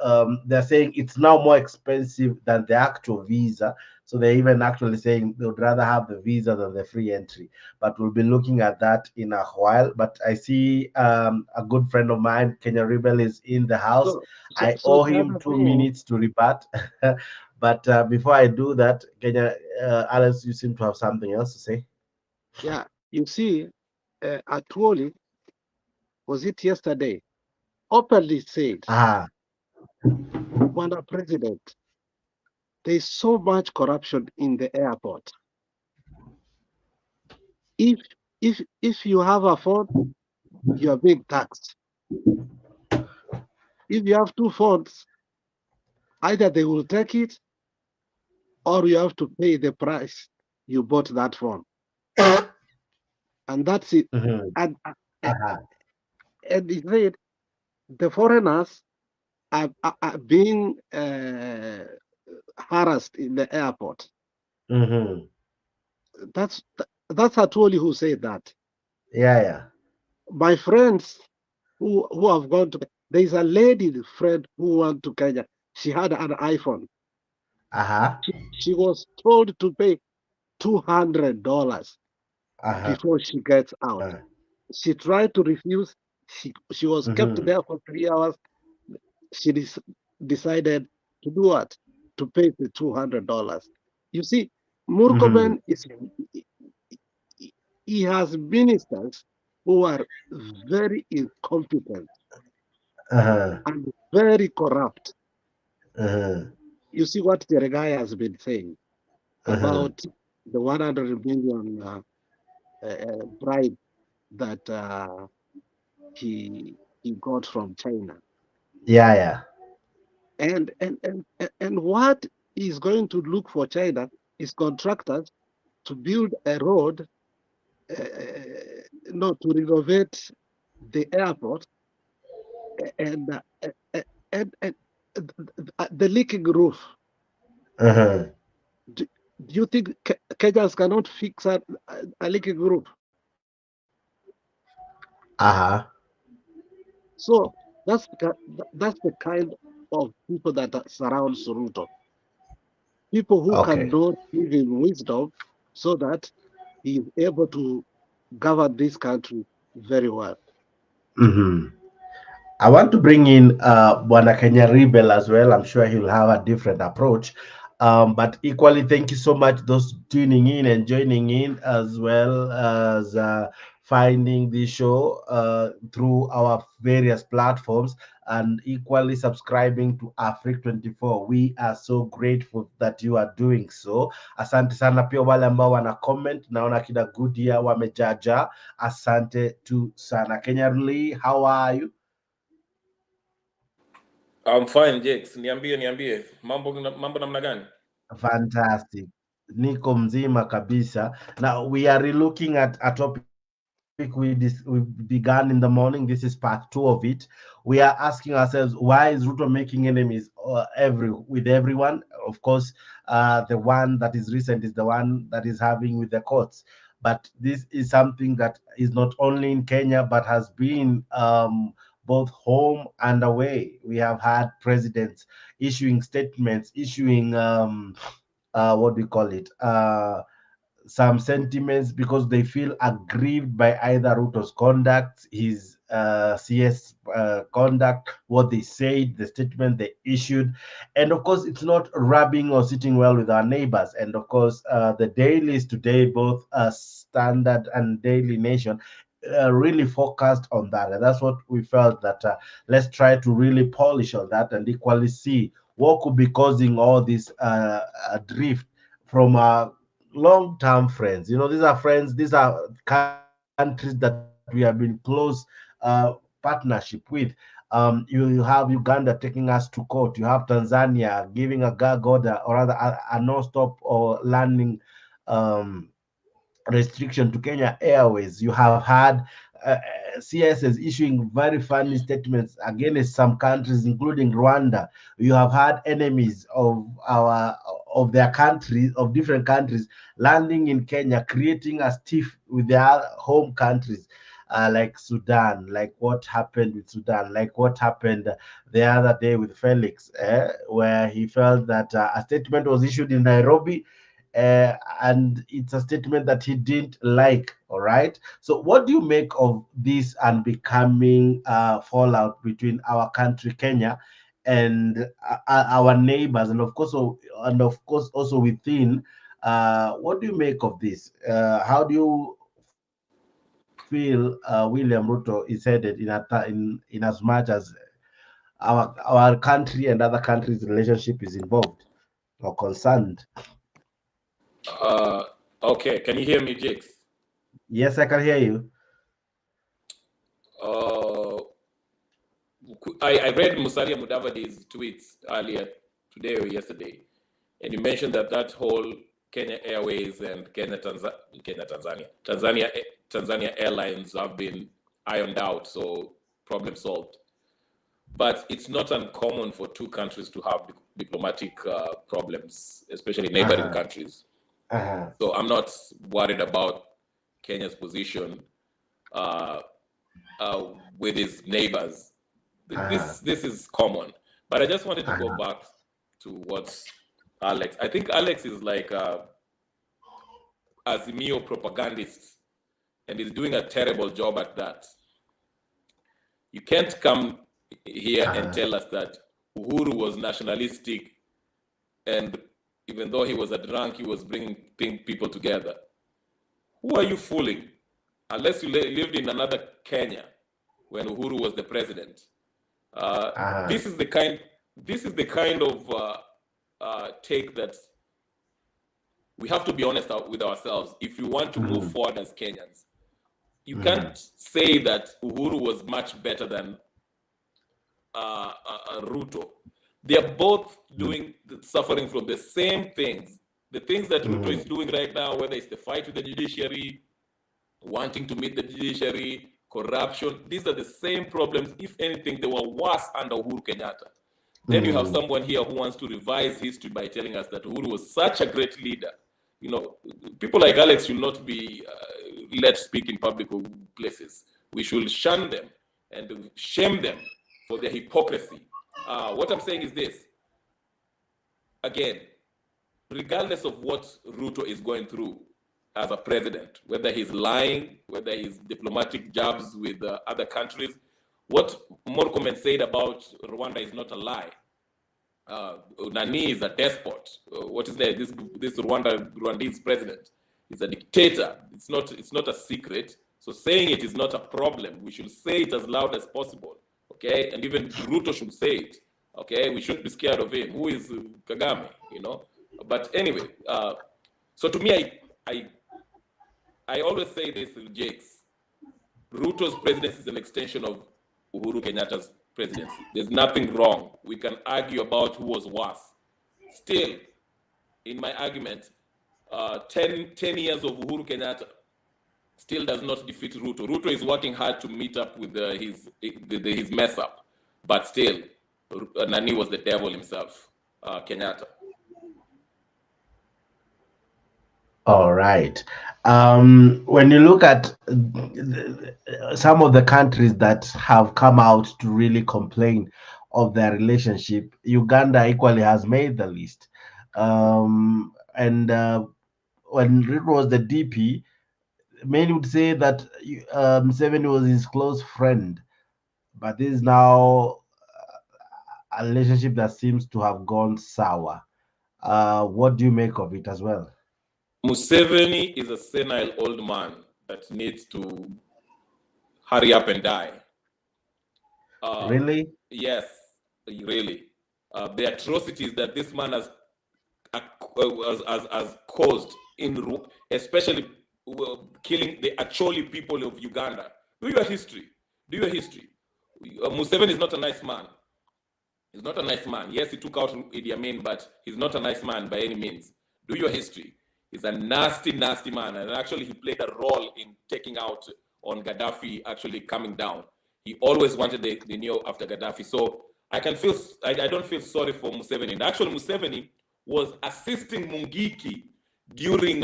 Speaker 1: they're saying it's now more expensive than the actual visa. So they're even actually saying they would rather have the visa than the free entry, but we'll be looking at that in a while. But I see a good friend of mine, Kenya Rebel, is in the house.
Speaker 2: So
Speaker 1: I
Speaker 2: so
Speaker 1: owe
Speaker 2: the
Speaker 1: him
Speaker 2: other
Speaker 1: two
Speaker 2: thing,
Speaker 1: minutes to rebut. But before I do that, Kenya, Alex, you seem to have something else to say.
Speaker 2: yeah, you see, Atuoli, was it yesterday, openly said,
Speaker 1: Ah,
Speaker 2: Bwana President, there's so much corruption in the airport. If if you have a phone, you are being taxed. If you have two phones, either they will take it or you have to pay the price you bought that phone. And that's it.
Speaker 1: mhm,
Speaker 2: And
Speaker 1: aha,
Speaker 2: he said the foreigners are being harassed in the airport.
Speaker 1: mhm.
Speaker 2: That's that's Atwoli who said that.
Speaker 1: Yeah, yeah.
Speaker 2: My friends who have gone to, there is a lady friend who went to Kenya. She had an iPhone.
Speaker 1: Aha,
Speaker 2: She was told to pay $200
Speaker 1: aha,
Speaker 2: before she gets out. She tried to refuse. She was kept
Speaker 1: mhm,
Speaker 2: there for 3 hours. She decided to do what? To pay the $200. You see,
Speaker 1: mhm,
Speaker 2: Murkomen is he has ministers who are very incompetent
Speaker 1: aha,
Speaker 2: and very corrupt.
Speaker 1: aha,
Speaker 2: You see what the guy has been saying
Speaker 1: aha.
Speaker 2: about the 100 million bribe that he got from China,
Speaker 1: Yeah, yeah.
Speaker 2: and what he's going to look for China is contractors to build a road, no, to renovate the airport and and the leaking roof.
Speaker 1: Uh-huh.
Speaker 2: Do, do you think Kenyans cannot fix a leaking roof?
Speaker 1: Uh-huh.
Speaker 2: So that's the kind of people that surround Ruto. People who
Speaker 1: Okay.
Speaker 2: cannot give him wisdom so that he is able to govern this country very well.
Speaker 1: Mm-hmm. I want to bring in Bwana Kenya Rebel as well. I'm sure he'll have a different approach. But equally, thank you so much, those tuning in and joining in, as well as finding the show through our various platforms, and equally subscribing to Afric 24. We are so grateful that you are doing so. Asante sana pia wale ambao wana comment, naona kina Goodyear wamejaja. Asante tu sana. Kenya Lee, how are you?
Speaker 3: I'm fine, Jakes. Niambie. Mambo namna gani?
Speaker 1: Fantastic. Niko mzima kabisa. Now we are relooking at a topic we began in the morning. This is part two of it. We are asking ourselves, why is Ruto making enemies with everyone? Of course, the one that is recent is the one that is having with the courts. But this is something that is not only in Kenya but has been both home and away. We have had presidents issuing statements, issuing what do you call it? Some sentiments because they feel aggrieved by either Ruto's conduct, his CS conduct, what they said, the statement they issued. And of course, it's not rubbing or sitting well with our neighbors. And of course, the dailies today, both Standard and Daily Nation, really focused on that. And that's what we felt that let's try to really polish on that and equally see what could be causing all this drift from our long-term friends. These are friends, these are countries that we have been close partnership with. You have Uganda taking us to court. You have Tanzania giving a gag order, or rather a non-stop or landing um, restriction to Kenya Airways. You have had CSS issuing very funny statements against some countries, including Rwanda. You have had enemies of their countries, of different countries, landing in Kenya, creating a stiff with their home countries. Like Sudan, like what happened with Sudan, like what happened the other day with Felix, where he felt that a statement was issued in Nairobi, and it's a statement that he didn't like. All right. So, what do you make of this unbecoming fallout between our country, Kenya, and our neighbors, and of course, also within? What do you make of this? How do you feel William Ruto is headed in as much as our country and other countries' relationship is involved or concerned?
Speaker 3: Uh, okay, can you hear me, Jakes?
Speaker 1: Yes, I can hear you.
Speaker 3: Uh, I read Musalia Mudavadi's tweets earlier today or yesterday, and you mentioned that whole Kenya Airways and Tanzania Airlines have been ironed out, so problem solved. But it's not uncommon for two countries to have diplomatic problems, especially neighboring
Speaker 1: Uh-huh.
Speaker 3: countries.
Speaker 1: Uh-huh.
Speaker 3: So I'm not worried about Kenya's position uh, with his neighbors.
Speaker 1: Uh-huh.
Speaker 3: This is common. But I just wanted to go
Speaker 1: Uh-huh.
Speaker 3: back to what Alex. I think Alex is like a Azimio propagandist, and is doing a terrible job at that. You can't come here and
Speaker 1: Uh-huh.
Speaker 3: tell us that Uhuru was nationalistic, and even though he was a drunk, he was bringing people together. Who are you fooling? Unless you lived in another Kenya when Uhuru was the president. Uh,
Speaker 1: Uh-huh.
Speaker 3: this is the kind. This is the kind of take that we have to be honest with ourselves. If we want to move
Speaker 1: Mhm.
Speaker 3: forward as Kenyans, you
Speaker 1: Mhm.
Speaker 3: can't say that Uhuru was much better than Ruto. They are both suffering from the same things. The things that Ruto is
Speaker 1: Mhm.
Speaker 3: doing right now, whether it's the fight with the judiciary, wanting to meet the judiciary, corruption, these are the same problems. If anything, they were worse under Uhuru Kenyatta. Then you have
Speaker 1: Mhm.
Speaker 3: someone here who wants to revise history by telling us that Uhuru was such a great leader. You know, people like Alex should not be let speak in public places. We should shun them and shame them for their hypocrisy. What I'm saying is this: again, regardless of what Ruto is going through as a president, whether he's lying, whether he's diplomatic jabs with other countries, what Morkomen said about Rwanda is not a lie. Nani is a despot. What is there? This Rwandese president is a dictator. It's not a secret. So saying it is not a problem. We should say it as loud as possible. Okay, and even Ruto should say it. Okay, we shouldn't be scared of him. Who is Kagame? But anyway, so to me, I always say this, Jakes. Ruto's presidency is an extension of Uhuru Kenyatta's presidency. There's nothing wrong. We can argue about who was worse. Still, in my argument, 10 years of Uhuru Kenyatta still does not defeat Ruto. Ruto is working hard to meet up with his mess up, but still, Nani was the devil himself, Kenyatta.
Speaker 1: All right. When you look at some of the countries that have come out to really complain of their relationship, Uganda equally has made the list. And when it was the DP, many would say that Museveni was his close friend, but this is now a relationship that seems to have gone sour. What do you make of it as well?
Speaker 3: Museveni is a senile old man that needs to hurry up and die.
Speaker 1: Really?
Speaker 3: Yes, really. The atrocities that this man has caused especially killing the Acholi people of Uganda. Do your history. Museveni is not a nice man. He's not a nice man. Yes, he took out Idi Amin, but he's not a nice man by any means. Do your history. He's a nasty, nasty man. And actually, he played a role in taking out on Gaddafi actually coming down. He always wanted the new after Gaddafi. So I don't feel sorry for Museveni. And actually, Museveni was assisting Mungiki during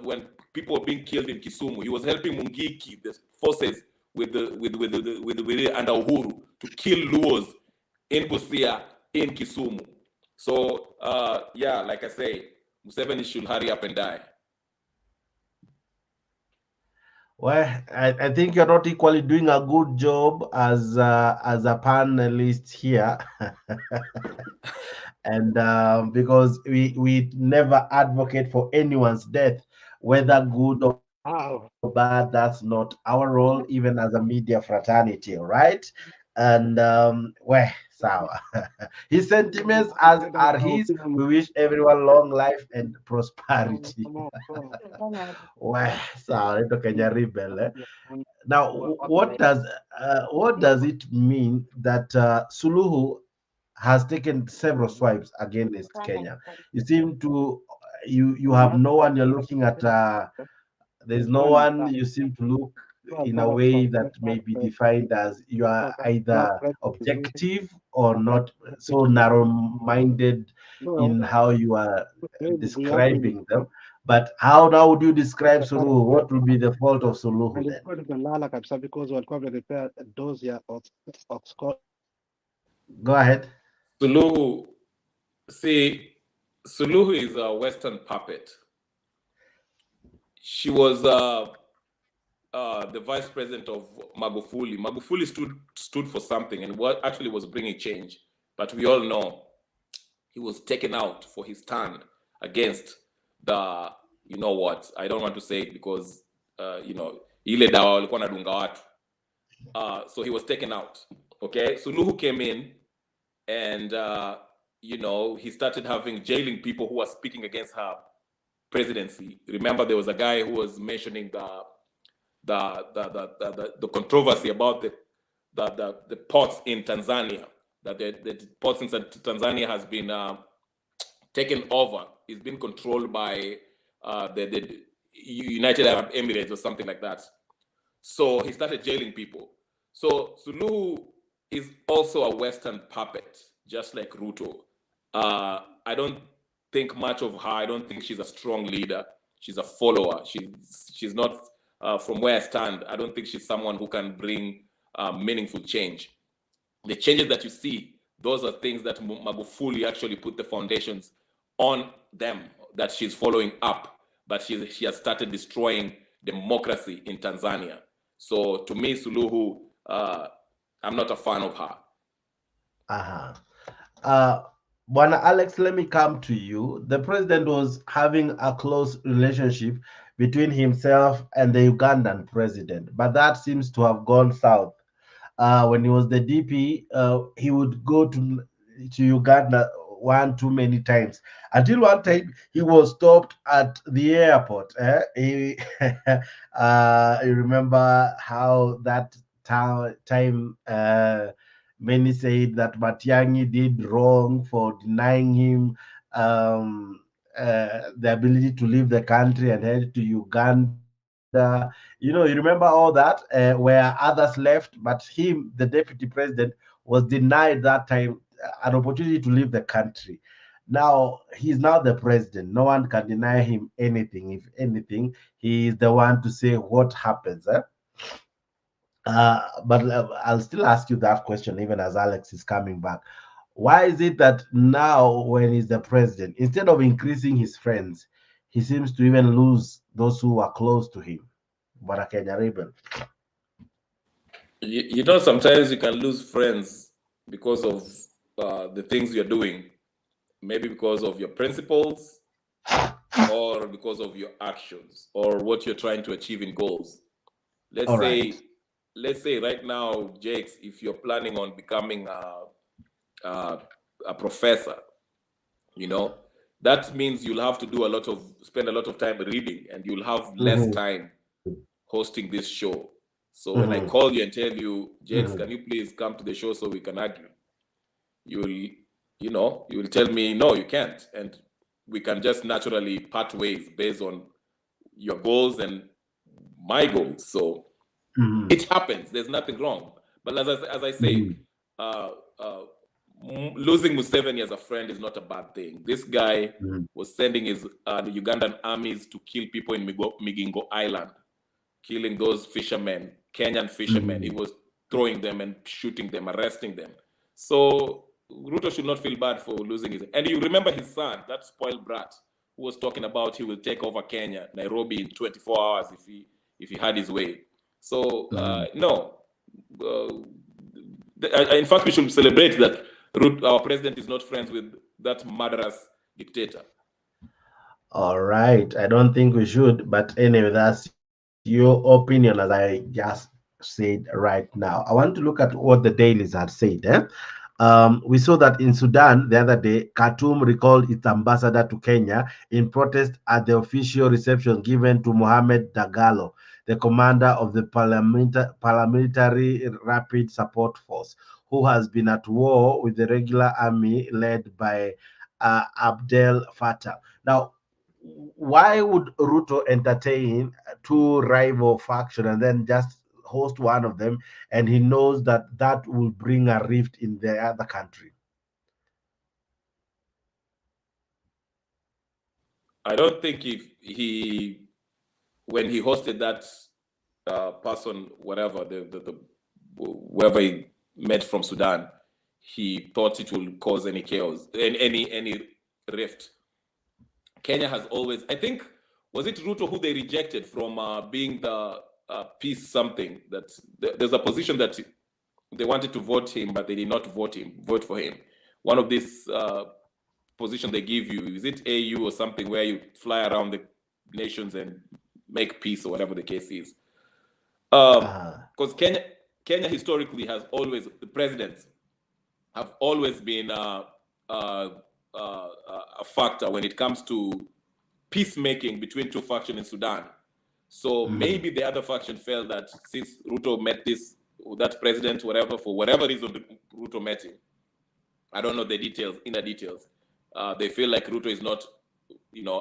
Speaker 3: when people were being killed in Kisumu. He was helping Mungiki, the forces with under Uhuru, to kill Luos in Busia, in Kisumu. So yeah, like I say, Museveni should hurry up and die.
Speaker 1: Well, I think you're not equally doing a good job as a panelist here, and because we never advocate for anyone's death, whether good or bad. That's not our role, even as a media fraternity, all right? And well, sour. His sentiments as are his. We wish everyone long life and prosperity. Well, sawa, ito Kenya rebel. Now, what does it mean that Suluhu has taken several swipes against Kenya? You seem to you have no one you're looking at. There's no one you seem to look in a way that may be defined as you are either objective or not so narrow-minded in how you are describing them. But how now would you describe Suluhu? What would be the fault of Suluhu then?
Speaker 2: Because walikuwa wamepea dozi ya
Speaker 1: Go ahead.
Speaker 3: Suluhu is a Western puppet. She was the vice president of Magufuli. Magufuli stood for something and what actually was bringing change. But we all know he was taken out for his stand against the, you know what, I don't want to say it because, ile dawa walikuwa nadunga watu. So he was taken out. Okay, Suluhu came in and, he started jailing people who were speaking against her presidency. Remember, there was a guy who was mentioning the controversy about the ports in Tanzania, that the ports in Tanzania has been taken over. It's been controlled by the United Arab Emirates or something like that. So he started jailing people. So Suluhu is also a Western puppet, just like Ruto. I don't think much of her. I don't think she's a strong leader. She's a follower. She's not, from where I stand, I don't think she's someone who can bring meaningful change. The changes that you see, those are things that Magufuli actually put the foundations on them, that she's following up. But she has started destroying democracy in Tanzania. So to me, Suluhu, I'm not a fan of her.
Speaker 1: Uh-huh. Uh, Bwana Alex, let me come to you. The president was having a close relationship between himself and the Ugandan president, but that seems to have gone south. When he was the DP, he would go to Uganda one too many times until one time he was stopped at the airport. You remember how that time many said that Matiangi did wrong for denying him the ability to leave the country and head to Uganda. You remember all that, where others left, but him, the deputy president, was denied that time an opportunity to leave the country. Now he's now the president. No one can deny him anything. If anything, he is the one to say what happens. But I'll still ask you that question even as Alex is coming back. Why is it that now, when he's the president, instead of increasing his friends, he seems to even lose those who are close to him? Bwana Kenya Rebel.
Speaker 3: You know, sometimes you can lose friends because of the things you're doing, maybe because of your principles or because of your actions or what you're trying to achieve in goals. Let's
Speaker 1: All
Speaker 3: say,
Speaker 1: right.
Speaker 3: let's say right now, Jakes, if you're planning on becoming a, a professor, you know, that means you'll have to do a lot of spend a lot of time reading, and you'll have less
Speaker 1: Mm-hmm.
Speaker 3: time hosting this show. So when I
Speaker 1: Mm-hmm.
Speaker 3: call you and tell you, Jakes,
Speaker 1: Mm-hmm.
Speaker 3: can you please come to the show so we can argue? You will, you will tell me, no, you can't. And we can just naturally part ways based on your goals and my goals. So
Speaker 1: Mm-hmm.
Speaker 3: it happens. There's nothing wrong. But as I say,
Speaker 1: Mm-hmm.
Speaker 3: uh, losing Museveni as a friend is not a bad thing. This guy was sending his Ugandan armies to kill people in Migingo Island, killing those fishermen, Kenyan fishermen. He
Speaker 1: Mm-hmm.
Speaker 3: was throwing them and shooting them, arresting them. So Ruto should not feel bad for losing his. And you remember his son, that spoiled brat, who was talking about he will take over Kenya, Nairobi in 24 hours if he had his way. So
Speaker 1: Mm-hmm.
Speaker 3: no, in fact, we should celebrate that our president is not friends with that murderous dictator.
Speaker 1: All right. I don't think we should, but anyway, that's your opinion, as I just said right now. I want to look at what the dailies had said. We saw that in Sudan the other day, Khartoum recalled its ambassador to Kenya in protest at the official reception given to Mohamed Dagalo, the commander of the paramilitary rapid support force, who has been at war with the regular army led by Abdel Fattah. Now, why would Ruto entertain two rival factions and then just host one of them, and he knows that that will bring a rift in the other country?
Speaker 3: I don't think if he when he hosted that person, whatever the whoever he met from Sudan, he thought it will cause any chaos, any rift. Kenya has always, I think, was it Ruto who they rejected from being the peace something? That there's a position that they wanted to vote him, but they did not vote for him. One of these positions they give you, is it AU or something, where you fly around the nations and make peace or whatever the case is? Because Kenya historically has always, the presidents have always been uh, a factor when it comes to peacemaking between two factions in Sudan. So
Speaker 1: Mhm.
Speaker 3: maybe the other faction felt that since Ruto met that president, whatever, for whatever reason Ruto met him, I don't know the details, inner details. They feel like Ruto is not,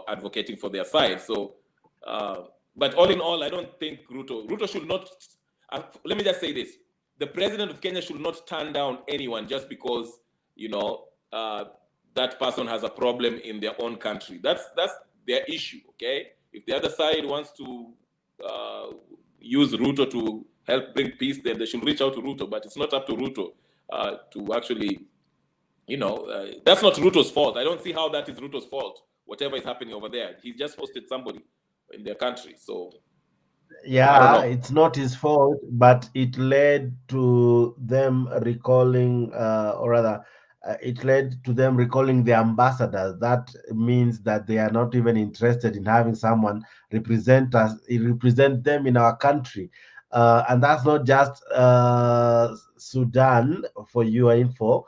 Speaker 3: advocating for their side. So, but all in all, I don't think Ruto should not. Let me just say this: the president of Kenya should not turn down anyone just because you know uh, that person has a problem in their own country. That's their issue. Okay, if the other side wants to uh, use Ruto to help bring peace, then they should reach out to Ruto. But it's not up to Ruto to actually, that's not Ruto's fault. I don't see how that is Ruto's fault. Whatever is happening over there, he just hosted somebody in their country. So I don't
Speaker 1: Yeah,
Speaker 3: know.
Speaker 1: it's not his fault, but it led to them recalling, or rather, it led to them recalling the ambassadors. That means that they are not even interested in having someone represent them in our country. And that's not just Sudan, for your info.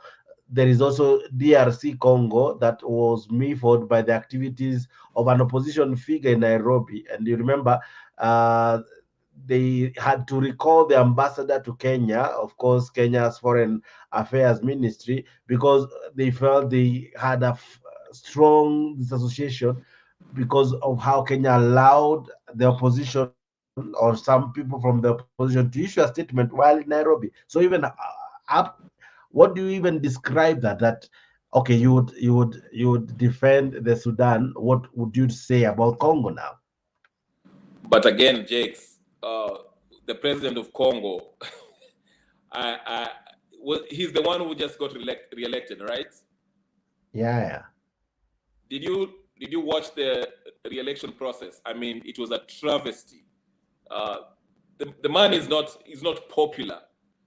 Speaker 1: There is also DRC Congo that was miffed by the activities of an opposition figure in Nairobi. And you remember, uh, they had to recall the ambassador to Kenya, of course, Kenya's foreign affairs ministry, because they felt they had a strong disassociation because of how Kenya allowed the opposition or some people from the opposition to issue a statement while in Nairobi. So even up, what do you even describe that okay, you would defend the Sudan? What would you say about Congo now?
Speaker 3: But again, Jakes, the president of Congo, I well, he's the one who just got re-elected, right?
Speaker 1: Yeah.
Speaker 3: Did you watch the re-election process? I mean, it was a travesty. Uh, the man is not popular.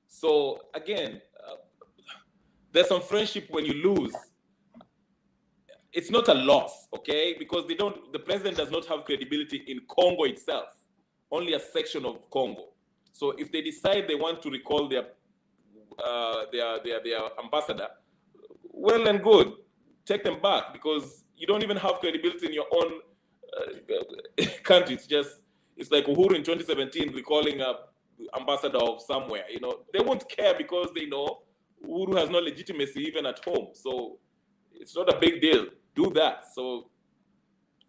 Speaker 3: So again, there's some friendship when you lose. It's not a loss, okay? Because the president does not have credibility in Congo itself, only a section of Congo. So if they decide they want to recall their ambassador, well and good, take them back, because you don't even have credibility in your own country. It's like Uhuru in 2017 recalling a ambassador of somewhere. They won't care because they know Uhuru has no legitimacy even at home. So it's not a big deal. Do that. So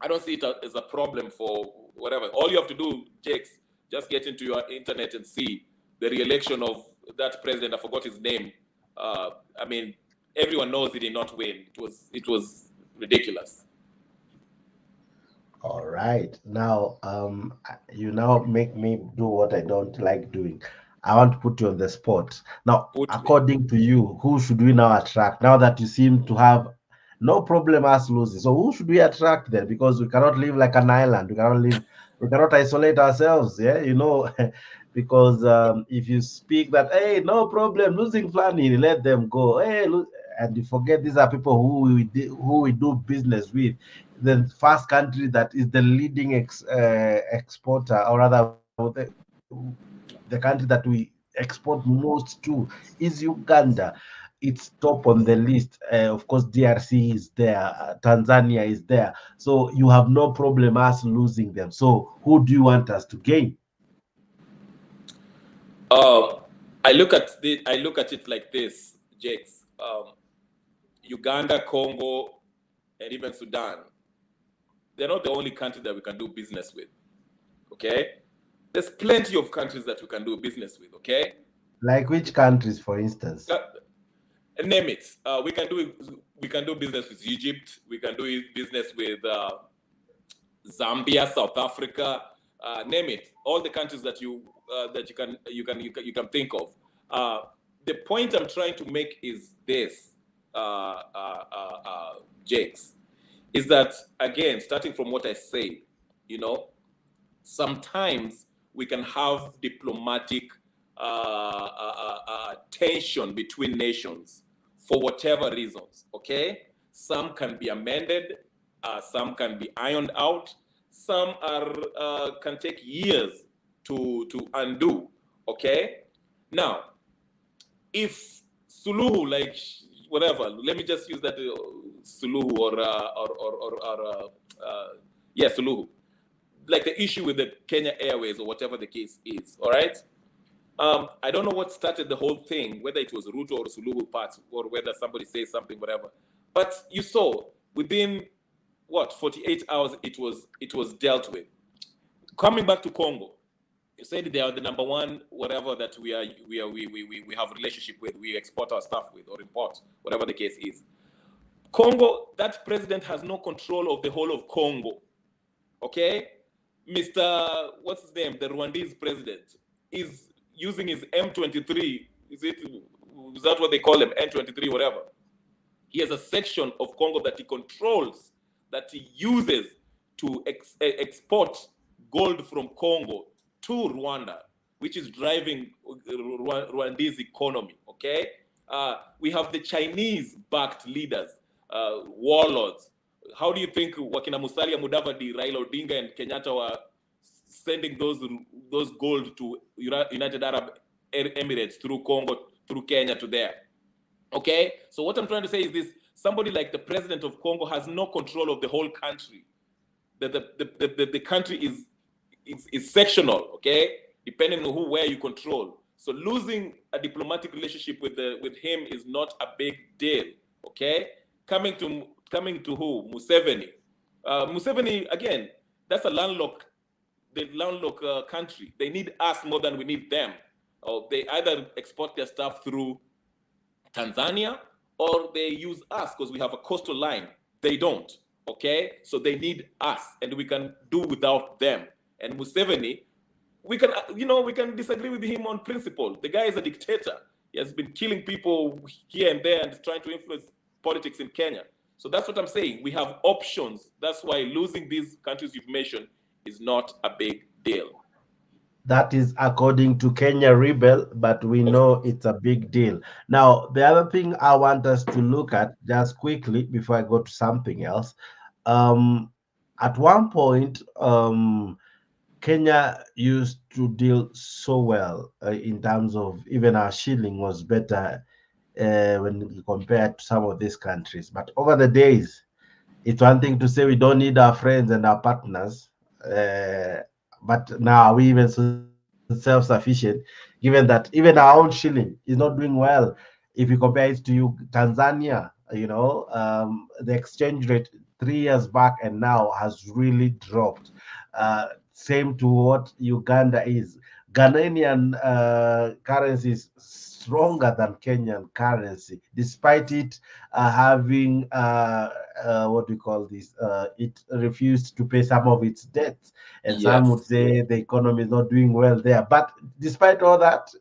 Speaker 3: I don't see it as a problem for whatever. All you have to do, Jakes, just get into your internet and see the re-election of that president. I forgot his name. I mean, everyone knows he did not win. It was ridiculous.
Speaker 1: All right. Now, you now make me do what I don't like doing. I want to put you on the spot. Now,
Speaker 3: Put me.
Speaker 1: according to you, who should we now attract? Now that you seem to have no problem us losing, so who should we attract then? Because we cannot live like an island. We cannot isolate ourselves. Yeah, because if you speak that, hey, no problem, losing Flani, let them go. Hey, and you forget these are people who we do business with, the first country that is the leading exporter, or rather the country that we export most to is Uganda. It's top on the list. Of course, DRC is there, Tanzania is there. So you have no problem us losing them. So who do you want us to gain?
Speaker 3: Uh, I look at it like this, Jakes. Uganda, Congo, and even Sudan. They're not the only country that we can do business with. Okay, there's plenty of countries that we can do business with. Okay,
Speaker 1: Like which countries, for instance?
Speaker 3: Uh, name it. We can do business with Egypt. We can do business with Zambia, South Africa. Name it. All the countries that you can think of. Uh, the point I'm trying to make is this, Jakes, is that again, starting from what I said, you know, sometimes we can have diplomatic tension between nations for whatever reasons. Okay, some can be amended, some can be ironed out, some are can take years to undo. Okay, now if Suluhu, like whatever, let me just use that Suluhu or Suluhu, like the issue with the Kenya Airways or whatever the case is. All right. I don't know what started the whole thing, whether it was Ruto or Suluhu parts, or whether somebody says something, whatever. But you saw within what 48 hours it was dealt with. Coming back to Congo, you said they are the number one whatever that we have relationship with, we export our stuff with or import, whatever the case is. Congo, that president has no control of the whole of Congo. Okay, Mr. What's his name? The Rwandese president is using his M23. Is that what they call him? M23, whatever. He has a section of Congo that he controls, that he uses to export gold from Congo to Rwanda, which is driving Rwanda's economy. Okay, We have the Chinese-backed leaders, warlords. How do you think Wakina Musalia Mudavadi, Raila Odinga, and Kenyatta were sending those gold to United Arab Emirates through Congo, through Kenya to there? Okay, so what I'm trying to say is this: somebody like the president of Congo has no control of the whole country. The country is sectional, okay, depending on where you control. So losing a diplomatic relationship with him is not a big deal, okay. Coming to who? Museveni. Museveni, again, that's a landlocked country. They need us more than we need them. Or they either export their stuff through Tanzania or they use us because we have a coastal line. They don't. Okay, so they need us, and we can do without them. And Museveni, we can disagree with him on principle. The guy is a dictator. He has been killing people here and there and trying to influence politics in Kenya. So that's what I'm saying. We have options. That's why losing these countries you've mentioned is not a big deal.
Speaker 1: That is according to Kenya Rebel, but we know it's a big deal. Now, the other thing I want us to look at just quickly before I go to something else. Um, at one point, Kenya used to deal so well in terms of even our shilling was better when compared to some of these countries. But over the days, it's one thing to say we don't need our friends and our partners, but now we even self-sufficient, given that even our own shilling is not doing well. If you compare it to you, Tanzania, the exchange rate 3 years back and now has really dropped. Same to what Uganda is. Ghanaian currency is stronger than Kenyan currency, despite it having what we call this, it refused to pay some of its debts, and some would
Speaker 3: Yes.
Speaker 1: say the economy is not doing well there. But despite all that,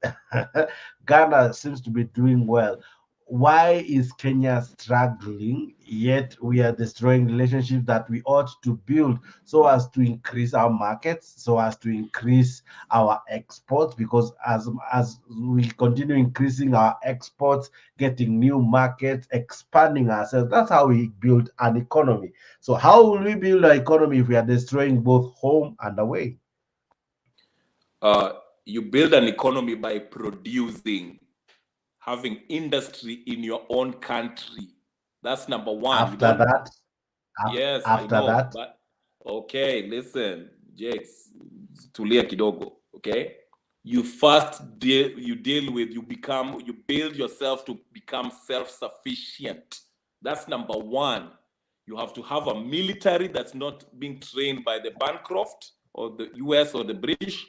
Speaker 1: Ghana seems to be doing well. Why is Kenya struggling, yet we are destroying relationships that we ought to build so as to increase our markets, so as to increase our exports? Because as we continue increasing our exports, getting new markets, expanding ourselves, that's how we build an economy. So how will we build an economy if we are destroying both home and away?
Speaker 3: You build an economy by producing, having industry in your own country. That's number one. You
Speaker 1: After
Speaker 3: don't.
Speaker 1: that,
Speaker 3: Yes, I
Speaker 1: after
Speaker 3: know,
Speaker 1: that,
Speaker 3: but okay, listen, Jakes, tulia kidogo, okay? You build yourself to become self-sufficient. That's number one. You have to have a military that's not being trained by the Bancroft or the US or the British.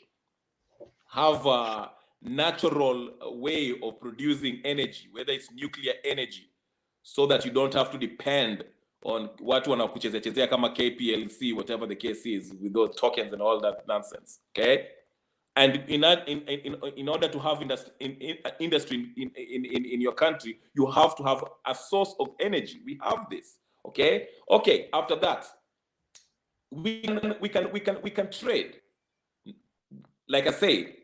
Speaker 3: Have a natural way of producing energy, whether it's nuclear energy, so that you don't have to depend on watu wanakuchezea kama KPLC, whatever the case is, with those tokens and all that nonsense. Okay, and in order to have industry in your country, you have to have a source of energy. We have this. Okay. After that, we can trade. Like I say,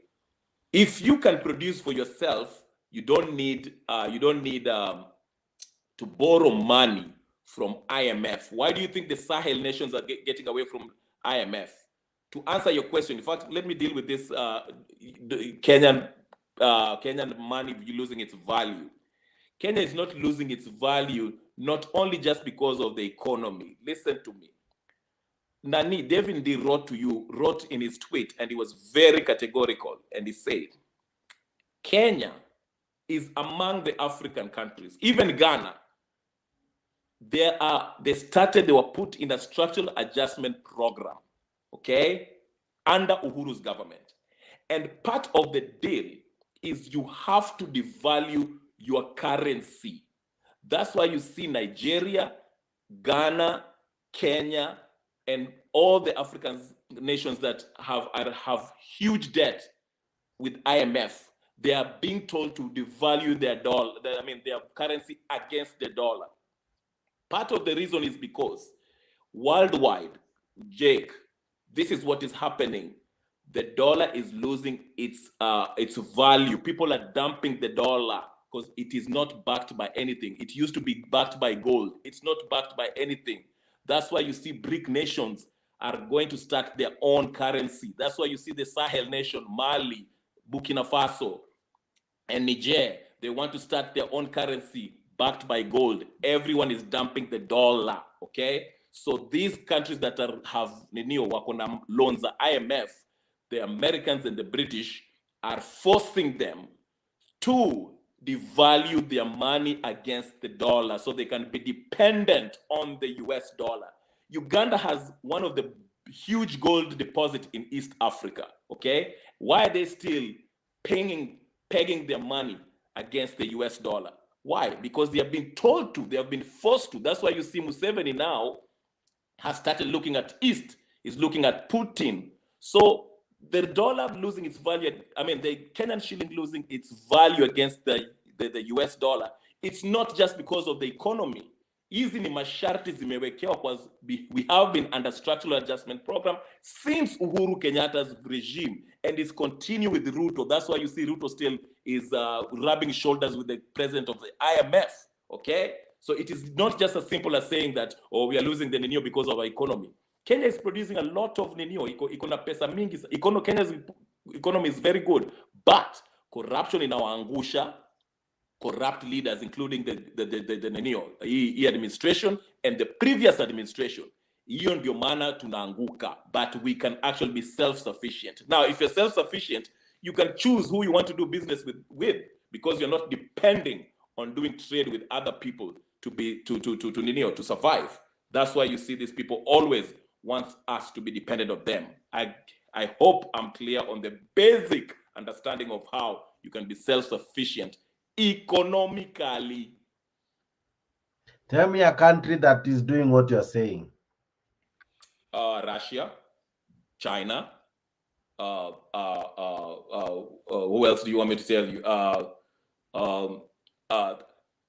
Speaker 3: if you can produce for yourself, you don't need to borrow money from IMF. Why do you think the Sahel nations are getting away from IMF? To answer your question, in fact, let me deal with this Kenyan money losing its value. Kenya is not losing its value not only just because of the economy. Listen to me. Nani, David D wrote in his tweet, and he was very categorical, and he said, Kenya is among the African countries, even Ghana. They were put in a structural adjustment program, okay, under Uhuru's government. And part of the deal is you have to devalue your currency. That's why you see Nigeria, Ghana, Kenya, and all the African nations that have huge debt with IMF. They are being told to devalue their their currency against the dollar. Part of the reason is because worldwide, Jake, this is what is happening. The dollar is losing its value. People are dumping the dollar. because it is not backed by anything. It used to be backed by gold. It's not backed by anything. That's why you see BRIC nations are going to start their own currency. That's why you see the Sahel nation, Mali, Burkina Faso, and Niger, they want to start their own currency backed by gold. Everyone is dumping the dollar, okay? So these countries that have wakona loans, the IMF, the Americans and the British are forcing them to devalue their money against the dollar so they can be dependent on the US dollar. Uganda has one of the huge gold deposit in East Africa, okay? Why are they still pegging their money against the US dollar? Why? Because they have been told to, they have been forced to. That's why you see Museveni now has started looking at East, is looking at Putin. So the dollar losing its value, the Kenyan shilling losing its value against the US dollar, it's not just because of the economy. Hizi ni masharti zimewekewa kwa we have been under structural adjustment program since Uhuru Kenyatta's regime, and it's continued with Ruto. That's why you see Ruto still is rubbing shoulders with the president of the IMF, okay? So it is not just as simple as saying that, oh, we are losing the Ninio because of our economy. Kenya is producing a lot of Ninio. Iko na pesa mingi. Kenya's economy is very good, but corruption inawaangusha, corrupt leaders, including the Ninio, administration and the previous administration. Hiyo ndio maana tunaanguka, but we can actually be self-sufficient. Now, if you're self-sufficient, you can choose who you want to do business with because you're not depending on doing trade with other people to survive. That's why you see these people always want us to be dependent on them. I hope I'm clear on the basic understanding of how you can be self-sufficient economically.
Speaker 1: Tell me a country that is doing what you're saying.
Speaker 3: Russia, China. Who else do you want me to tell you?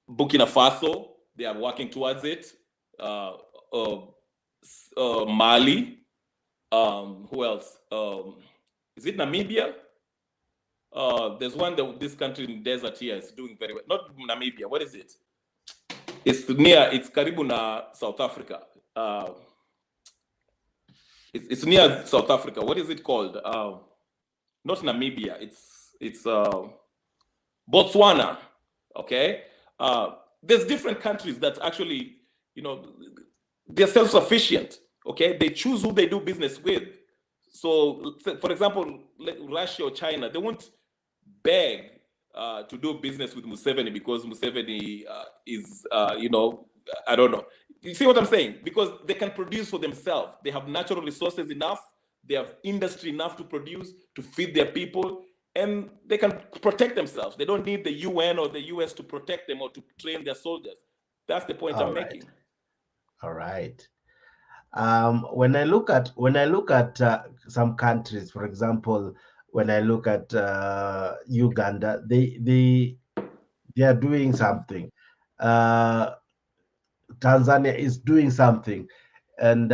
Speaker 3: Burkina Faso, they are working towards it. Mali. Who else? Is it Namibia? There's one that this country in the desert here is doing very well. Not Namibia. What is it? It's karibu na South Africa. It's near South Africa. What is it called? Not Namibia. It's Botswana. Okay. There's different countries that actually, they're self-sufficient. Okay. They choose who they do business with. So, for example, like Russia or China, they won't beg to do business with Museveni because Museveni is, I don't know. You see what I'm saying? Because they can produce for themselves. They have natural resources enough. They have industry enough to produce, to feed their people, and they can protect themselves. They don't need the UN or the US to protect them or to train their soldiers. That's the point I'm making.
Speaker 1: All right. When I look at some countries, for example, when I look at Uganda, they are doing something. Tanzania is doing something, and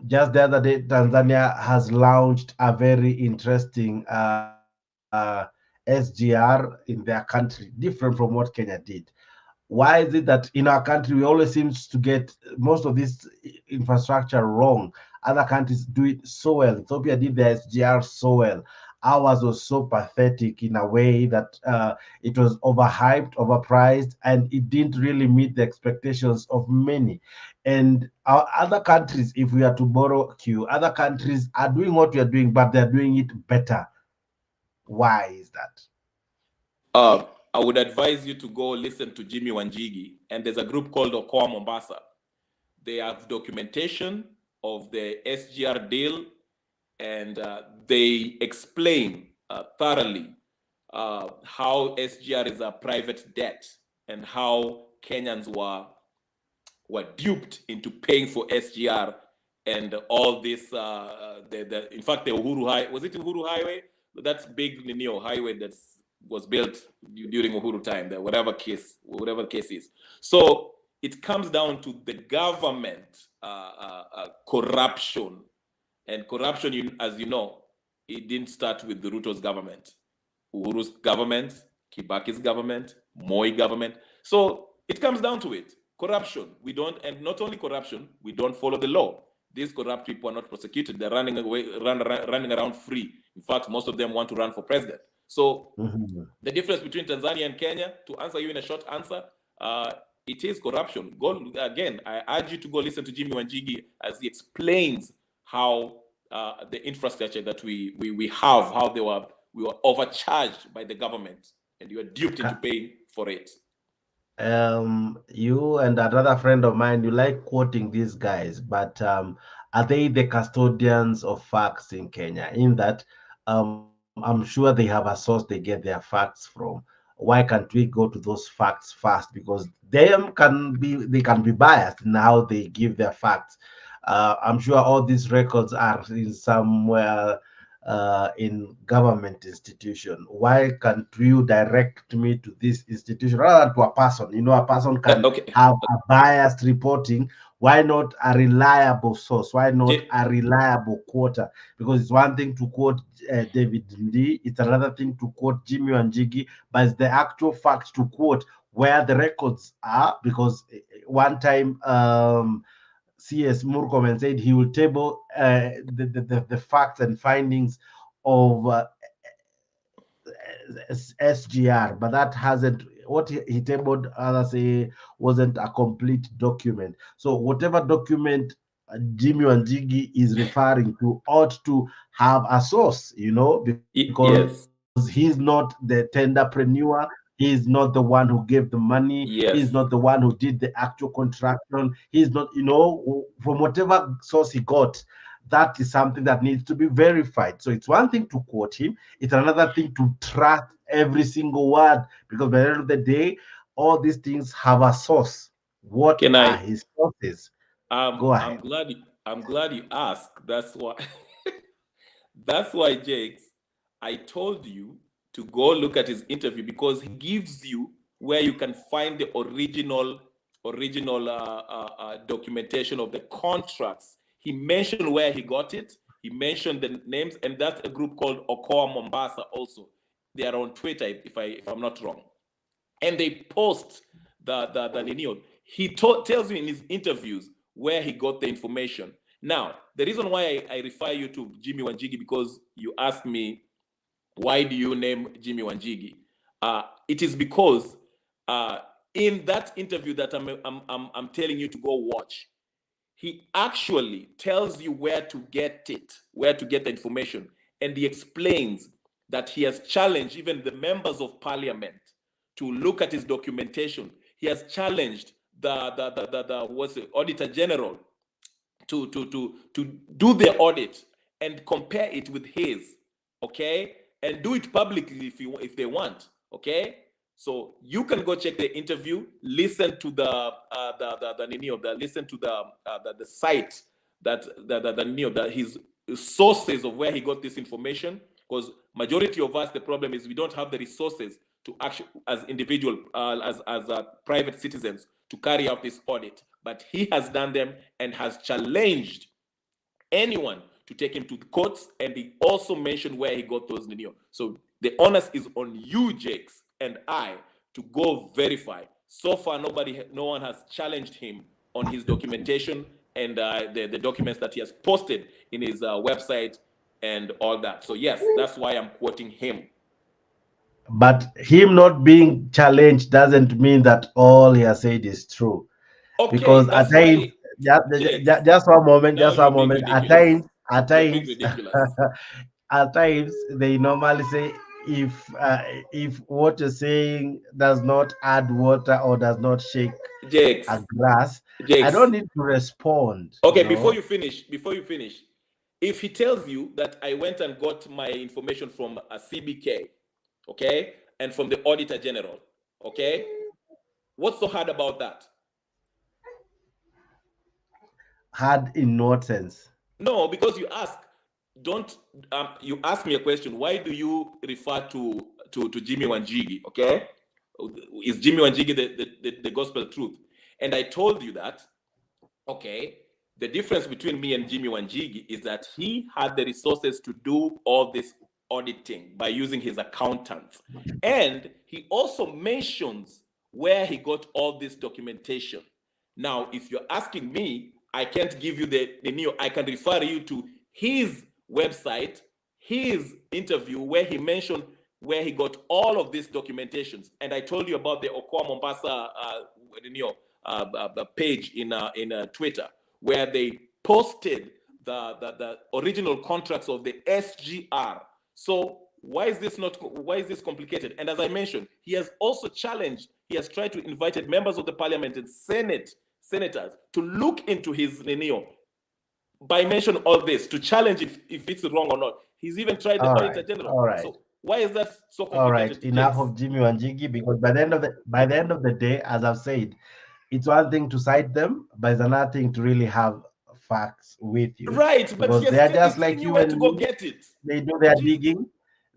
Speaker 1: just the other day, Tanzania has launched a very interesting SGR in their country, different from what Kenya did. Why is it that in our country we always seem to get most of this infrastructure wrong? Other countries do it so well. Ethiopia did the SGR so well. Ours was so pathetic in a way that it was overhyped, overpriced, and it didn't really meet the expectations of many. And our other countries, if we are to borrow Q, other countries are doing what we are doing, but they're doing it better. Why is that?
Speaker 3: I would advise you to go listen to Jimmy Wanjigi, and there's a group called Okoa Mombasa. They have documentation of the SGR deal, and they explain thoroughly how SGR is a private debt and how Kenyans were duped into paying for SGR and all this. In fact, the Uhuru Highway, was it Uhuru Highway? That's big highway that was built during Uhuru time, whatever case is. So it comes down to the government corruption. And corruption, as you know, it didn't start with the Ruto's government. Uhuru's government, Kibaki's government, Moi government. So it comes down to it. Corruption. We don't, and not only corruption, we don't follow the law. These corrupt people are not prosecuted. They're running away, running around free. In fact, most of them want to run for president. So the difference between Tanzania and Kenya, to answer you in a short answer, it is corruption. Go again. I urge you to go listen to Jimmy Wanjigi as he explains how the infrastructure that we have, how we were overcharged by the government, and you are duped into paying for it.
Speaker 1: You and another friend of mine, you like quoting these guys, but are they the custodians of facts in Kenya? In that, I'm sure they have a source they get their facts from. Why can't we go to those facts first? Because they can be biased in how they give their facts. I'm sure all these records are in somewhere in government institution. Why can't you direct me to this institution rather than to a person? You know, a person can
Speaker 3: Okay.
Speaker 1: have a biased reporting. Why not a reliable source? Why not a reliable quoter? Because it's one thing to quote David Lee, it's another thing to quote Jimmy Wanjigi, but it's the actual fact to quote where the records are. Because one time, CS Murkomen said he will table the facts and findings of SGR, but that hasn't, what he tabled, others say, wasn't a complete document. So whatever document Jimmy Wanjigi is referring to ought to have a source, you know, because
Speaker 3: Yes.
Speaker 1: he's not the tenderpreneur. He's not the one who gave the money. He's not
Speaker 3: Yes.
Speaker 1: the one who did the actual contraction. He's not, you know, from whatever source he got, that is something that needs to be verified. So it's one thing to quote him, it's another thing to trust every single word, because by the end of the day, all these things have a source. What
Speaker 3: Can
Speaker 1: are
Speaker 3: I?
Speaker 1: his sources? Go
Speaker 3: I'm
Speaker 1: ahead.
Speaker 3: glad. I'm glad you asked. That's why. That's why, Jakes, I told you to go look at his interview because he gives you where you can find the original documentation of the contracts. He mentioned where he got it. He mentioned the names, and that's a group called Okoa Mombasa. Also, they are on Twitter, if I'm not wrong, and they post the Niniot. He tells you in his interviews where he got the information. Now, the reason why I refer you to Jimmy Wanjigi, because you asked me, why do you name Jimmy Wanjigi? It is because in that interview that I'm telling you to go watch, he actually tells you where to get it, where to get the information. And he explains that he has challenged even the members of parliament to look at his documentation. He has challenged the what's it, Auditor General to do the audit and compare it with his, okay, and do it publicly if they want, okay. So you can go check the interview, listen to listen to the site that his sources of where he got this information, because majority of us, the problem is we don't have the resources to actually, as individual, as private citizens, to carry out this audit. But he has done them and has challenged anyone to take him to the courts, and he also mentioned where he got those Nino. So the onus is on you, Jakes, and I to go verify. So far, no one has challenged him on his documentation and the documents that he has posted in his website and all that. So yes, that's why I'm quoting him.
Speaker 1: But him not being challenged doesn't mean that all he has said is true.
Speaker 3: Okay,
Speaker 1: Because at
Speaker 3: that's
Speaker 1: times,
Speaker 3: why, Jakes,
Speaker 1: just one moment,
Speaker 3: now
Speaker 1: just
Speaker 3: you're
Speaker 1: one
Speaker 3: being
Speaker 1: moment.
Speaker 3: ridiculous.
Speaker 1: At
Speaker 3: You're being
Speaker 1: times,
Speaker 3: ridiculous.
Speaker 1: at times they normally say if what you're saying does not add water or does not shake a
Speaker 3: Jakes,
Speaker 1: glass, I don't
Speaker 3: Jakes.
Speaker 1: need to respond. You
Speaker 3: Okay,
Speaker 1: know,
Speaker 3: before you finish, if he tells you that I went and got my information from a CBK, okay, and from the Auditor General, okay, what's so hard about that?
Speaker 1: hard in what sense?
Speaker 3: No, because don't you ask me a question? Why do you refer to Jimmy Wanjigi? Okay, is Jimmy Wanjigi the gospel truth? And I told you that. Okay, the difference between me and Jimmy Wanjigi is that he had the resources to do all this auditing by using his accountants. And he also mentions where he got all this documentation. Now, if you're asking me, I can't give you the new, I can refer you to his website, his interview, where he mentioned where he got all of these documentations. And I told you about the Okoa Mombasa page in Twitter, where they posted the original contracts of the SGR. So why is this complicated? And as I mentioned, he has also challenged, he has tried to invite members of the parliament and senators to look into his by mentioning all this, to challenge if it's wrong or not. He's even tried the Auditor General.
Speaker 1: All right.
Speaker 3: So why is that so complicated?
Speaker 1: All right, enough of Jimmy Wanjigi, because by the end of the day, as I've said, it's one thing to cite them, but it's another thing to really have facts with you.
Speaker 3: Right, but
Speaker 1: because they are just like you
Speaker 3: where
Speaker 1: and
Speaker 3: to go
Speaker 1: me.
Speaker 3: get it.
Speaker 1: They do their digging.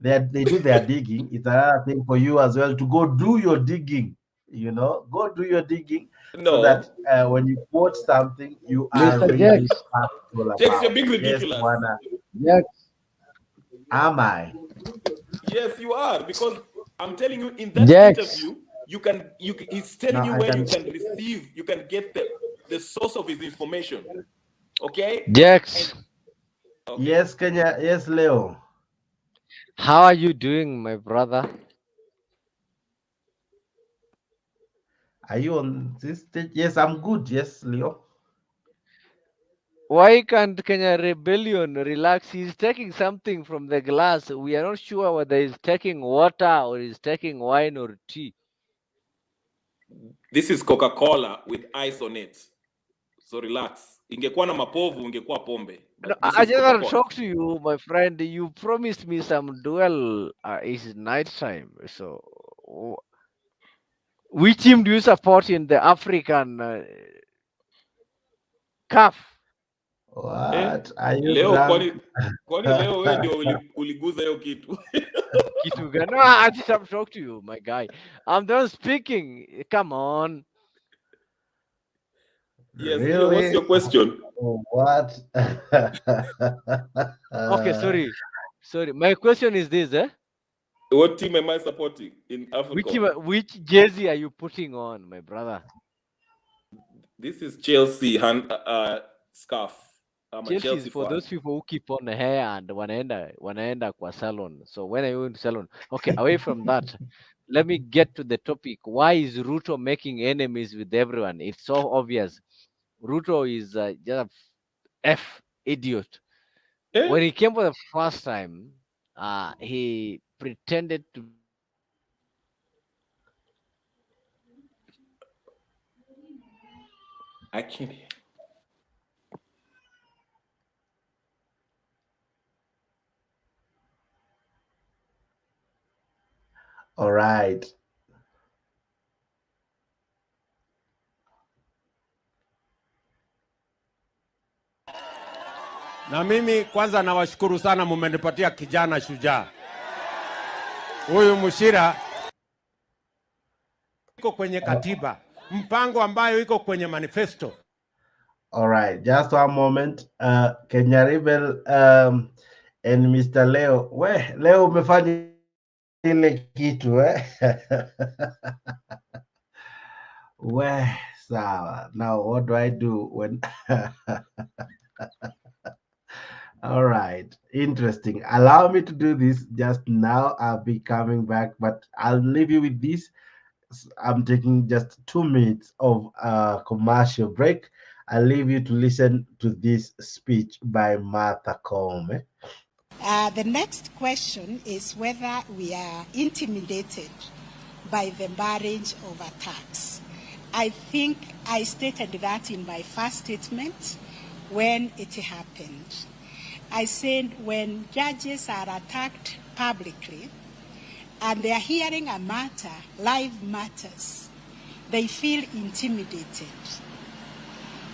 Speaker 1: They do their digging. It's another thing for you as well to go do your digging. Go do your digging so that when you quote something, you are
Speaker 4: Mr.
Speaker 1: really
Speaker 4: Jax.
Speaker 1: factual
Speaker 3: Jax,
Speaker 1: about.
Speaker 3: you're being
Speaker 1: Yes,
Speaker 3: ridiculous.
Speaker 1: Bwana.
Speaker 4: Jax.
Speaker 1: Am I?
Speaker 3: Yes, you are, because I'm telling you, in that
Speaker 4: Jax.
Speaker 3: interview, he's telling you where you can get the source of his information. Okay?
Speaker 4: Jax.
Speaker 3: Okay.
Speaker 1: Yes, Kenya. Yes, Leo.
Speaker 4: How are you doing, my brother?
Speaker 1: Are you on this stage? Yes, I'm good. Yes, Leo.
Speaker 4: Why can't Kenya Rebellion relax? He's taking something from the glass. We are not sure whether he's taking water or he's taking wine or tea.
Speaker 3: This is Coca-Cola with ice on it. So relax. Ingekuwa na mapovu, ingekuwa pombe.
Speaker 4: No,
Speaker 3: But this
Speaker 4: I
Speaker 3: is
Speaker 4: just want to
Speaker 3: Coca-Cola.
Speaker 4: talk to you, my friend. You promised me some duel. It's nighttime. So, which team do you support in the African CAF?
Speaker 1: What are you
Speaker 3: Leo,
Speaker 1: drunk?
Speaker 3: kwani leo wewe ndio uliguza hiyo kitu?
Speaker 4: Kitu gani? No, I just have to talk to you, my guy. I'm done speaking. Come on.
Speaker 3: Yes,
Speaker 1: Really?
Speaker 3: Leo, what's your question?
Speaker 1: What?
Speaker 4: Okay, sorry. My question is this,
Speaker 3: What team am I supporting in Africa?
Speaker 4: Which jersey are you putting on, my brother?
Speaker 3: This is Chelsea scarf. I'm a
Speaker 4: Chelsea is
Speaker 3: Chelsea
Speaker 4: for
Speaker 3: fan.
Speaker 4: those people who keep on hair and wanaenda kwa salon. So when are you going to salon? Okay, away from that, let me get to the topic. Why is Ruto making enemies with everyone? It's so obvious. Ruto is just a idiot. When he came for the first time, he pretended to.
Speaker 3: I can't hear.
Speaker 1: All right.
Speaker 5: Na mimi kwanza nawashukuru sana, mumenipatia kijana shujaa. Huyu Mushira iko kwenye katiba, mpango ambayo iko kwenye manifesto.
Speaker 1: All right, just one moment. Kenya Rebel and Mr. Leo. Leo umefanya ile kitu sawa. Now what do I do when All right, interesting. Allow me to do this just now. I'll be coming back, but I'll leave you with this. I'm taking just 2 minutes of commercial break. I'll leave you to listen to this speech by Martha Koome.
Speaker 6: The next question is whether we are intimidated by the barrage of attacks. I think I stated that in my first statement when it happened. I said when judges are attacked publicly and they are hearing a matter, live matters, they feel intimidated.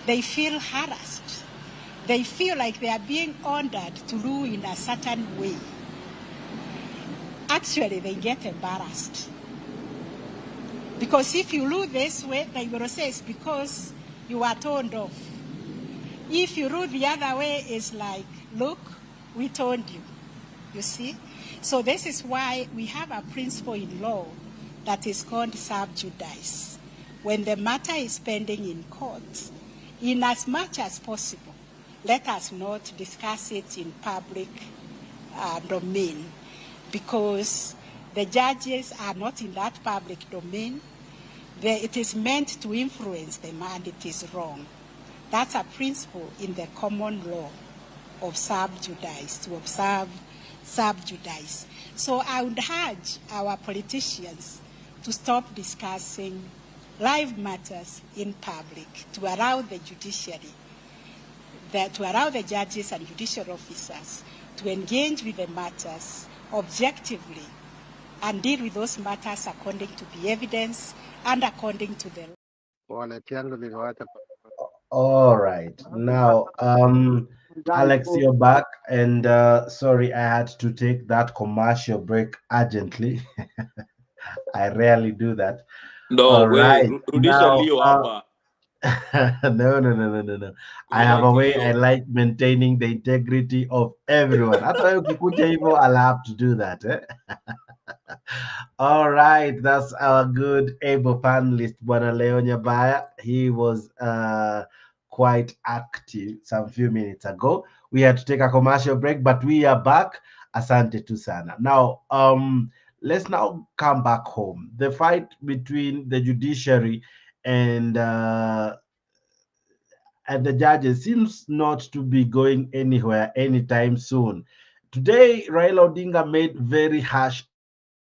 Speaker 6: They feel harassed. They feel like they are being ordered to rule in a certain way. Actually, they get embarrassed. Because if you rule this way, they will say it's because you are told off. If you rule the other way, it's like, look, we told you. You see? So this is why we have a principle in law that is called sub judice. When the matter is pending in court, in as much as possible, let us not discuss it in public domain, because the judges are not in that public domain. It is meant to influence them, and it is wrong. That's a principle in the common law of sub judice, to observe sub judice. So I would urge our politicians to stop discussing live matters in public, to allow the judiciary, to allow the judges and judicial officers to engage with the matters objectively and deal with those matters according to the evidence and according to the law.
Speaker 2: Wallet yangu niliwacha
Speaker 1: All right. Now, Alex, you're back, and sorry, I had to take that commercial break urgently. I rarely do that.
Speaker 3: No,
Speaker 1: All
Speaker 3: we
Speaker 1: right.
Speaker 3: rudisha
Speaker 1: Now,
Speaker 3: Leo hapa.
Speaker 1: no. I
Speaker 3: We
Speaker 1: have a
Speaker 3: like
Speaker 1: way. I
Speaker 3: Leo.
Speaker 1: like maintaining the integrity of everyone. Hata wewe ukikuja hivyo, I'll have to do that. Eh? All right, that's our good able panelist, Bwana Leo Nyabaya. He was quite active some few minutes ago. We had to take a commercial break, but we are back. Asante tu sana. Now, let's now come back home. The fight between the judiciary and the judges seems not to be going anywhere anytime soon. Today, Raila Odinga made very harsh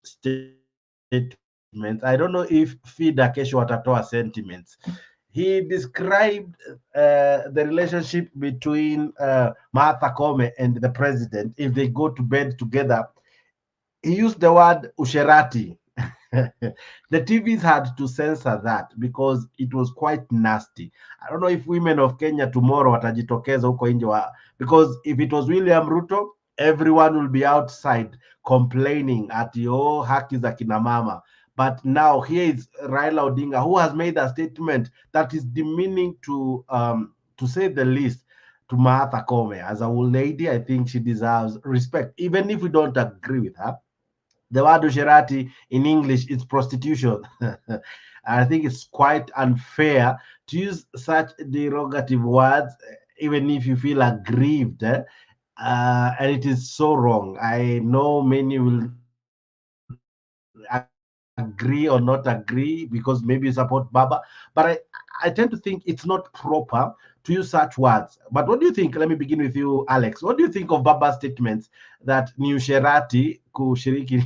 Speaker 1: statements. I don't know if FIDA kesho watatoa sentiments. He described the relationship between Martha Koome and the president. If they go to bed together, he used the word usherati. The TVs had to censor that because it was quite nasty. I don't know if women of Kenya tomorrow watajitokeza huko nje because if it was William Ruto, everyone will be outside complaining at haki za kina mama. But now here is Raila Odinga, who has made a statement that is demeaning to say the least, to Martha Koome. As a old lady, I think she deserves respect, even if we don't agree with her. The word usherati in English is prostitution. I think it's quite unfair to use such derogative words, even if you feel aggrieved. And it is so wrong. I know many will agree or not agree because maybe you support Baba, but I tend to think it's not proper to use such words. But what do you think? Let me begin with you, Alex. What do you think of Baba's statements that ni usherati kushiriki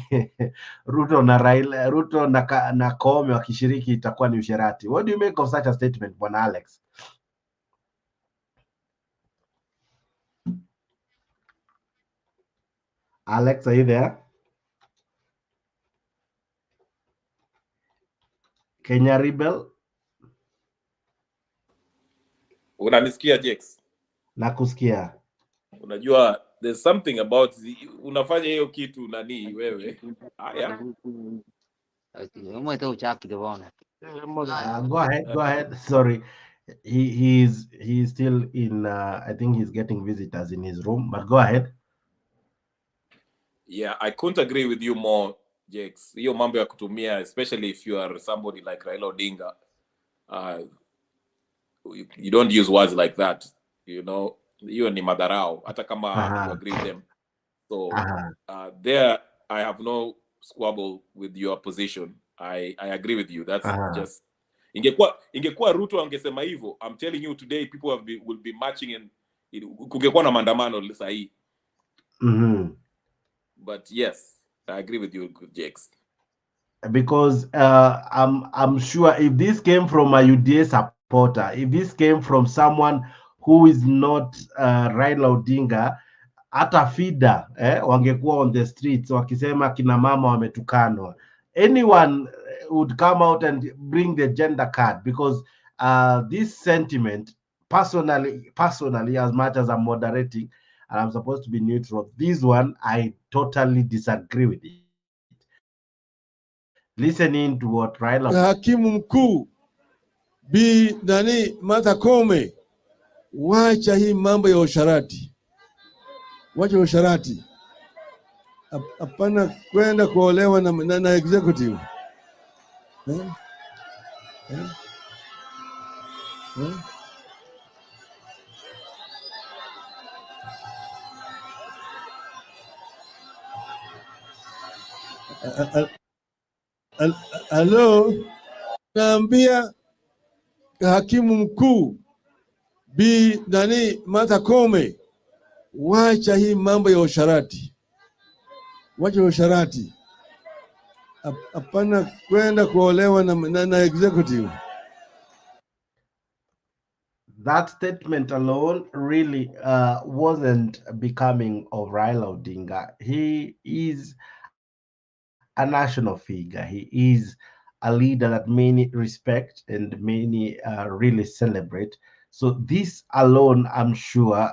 Speaker 1: Ruto na Raila, Ruto na Koome wakishiriki itakuwa ni usherati? What do you make of such a statement, Bwana Alex? Alex, are you there? Kenya Rebel?
Speaker 3: Unanisikia Jex?
Speaker 1: Nakusikia.
Speaker 3: Unajua there's something about unafanya hiyo kitu nani wewe. Haya.
Speaker 1: Go ahead. Sorry. He's still in I think he's getting visitors in his room, but go ahead.
Speaker 3: Yeah, I couldn't agree with you more, Jex. Hiyo mambo ya kutumia, especially if you are somebody like Raila Odinga, you don't use words like that, you know. Hiyo ni madharau hata kama you agree with them. So there I have no squabble with your position. I agree with you. That's just ingekuwa Ruto angesema hivyo, I'm telling you today people will be marching and kungekuwa na maandamano sahi. But yes, I agree with you, Jex.
Speaker 1: Because I'm sure if this came from a UDA supporter, if this came from someone who is not Raila Odinga, hata FIDA wangekuwa on the streets wakisema kina mama wametukanwa. Anyone would come out and bring the gender card, because this sentiment, personally, as much as I'm moderating and I'm supposed to be neutral, this one I totally disagree with it. Listening to what Raila
Speaker 7: Hakimu mkuu Bi Martha Koome, wacha hii mambo ya usharati. Wacha usharati. hapana kwenda kuolewa na executive. Eh? Eh? Eh? Halo, naambia hakimu mkuu Bi Martha Koome, wacha hii mambo ya usharati, wacha usharati, hapana kwenda kuolewa na executive.
Speaker 1: That statement alone really wasn't becoming of Raila Odinga. He is a national figure. He is a leader that many respect and many really celebrate. So this alone, I'm sure,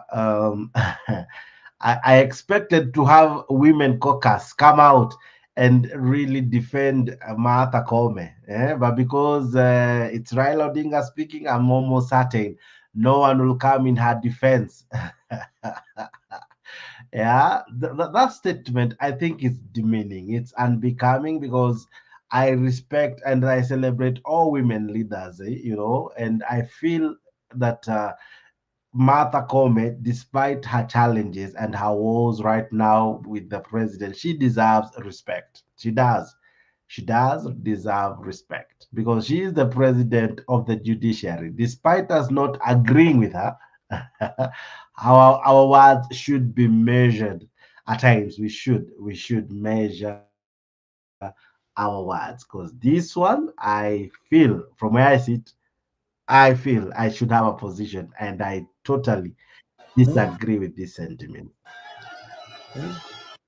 Speaker 1: I expected to have women caucus come out and really defend Martha Koome. But because it's Raila Odinga speaking, I'm almost certain no one will come in her defense. Yeah, that statement I think is demeaning. It's unbecoming because I respect and I celebrate all women leaders, and I feel that Martha Koome, despite her challenges and her woes right now with the president, she deserves respect. She does. She does deserve respect because she is the president of the judiciary. Despite us not agreeing with her, our words should be measured. At times, we should measure our words because this one, I feel from where I sit, I feel I should have a position, and I totally disagree with this sentiment.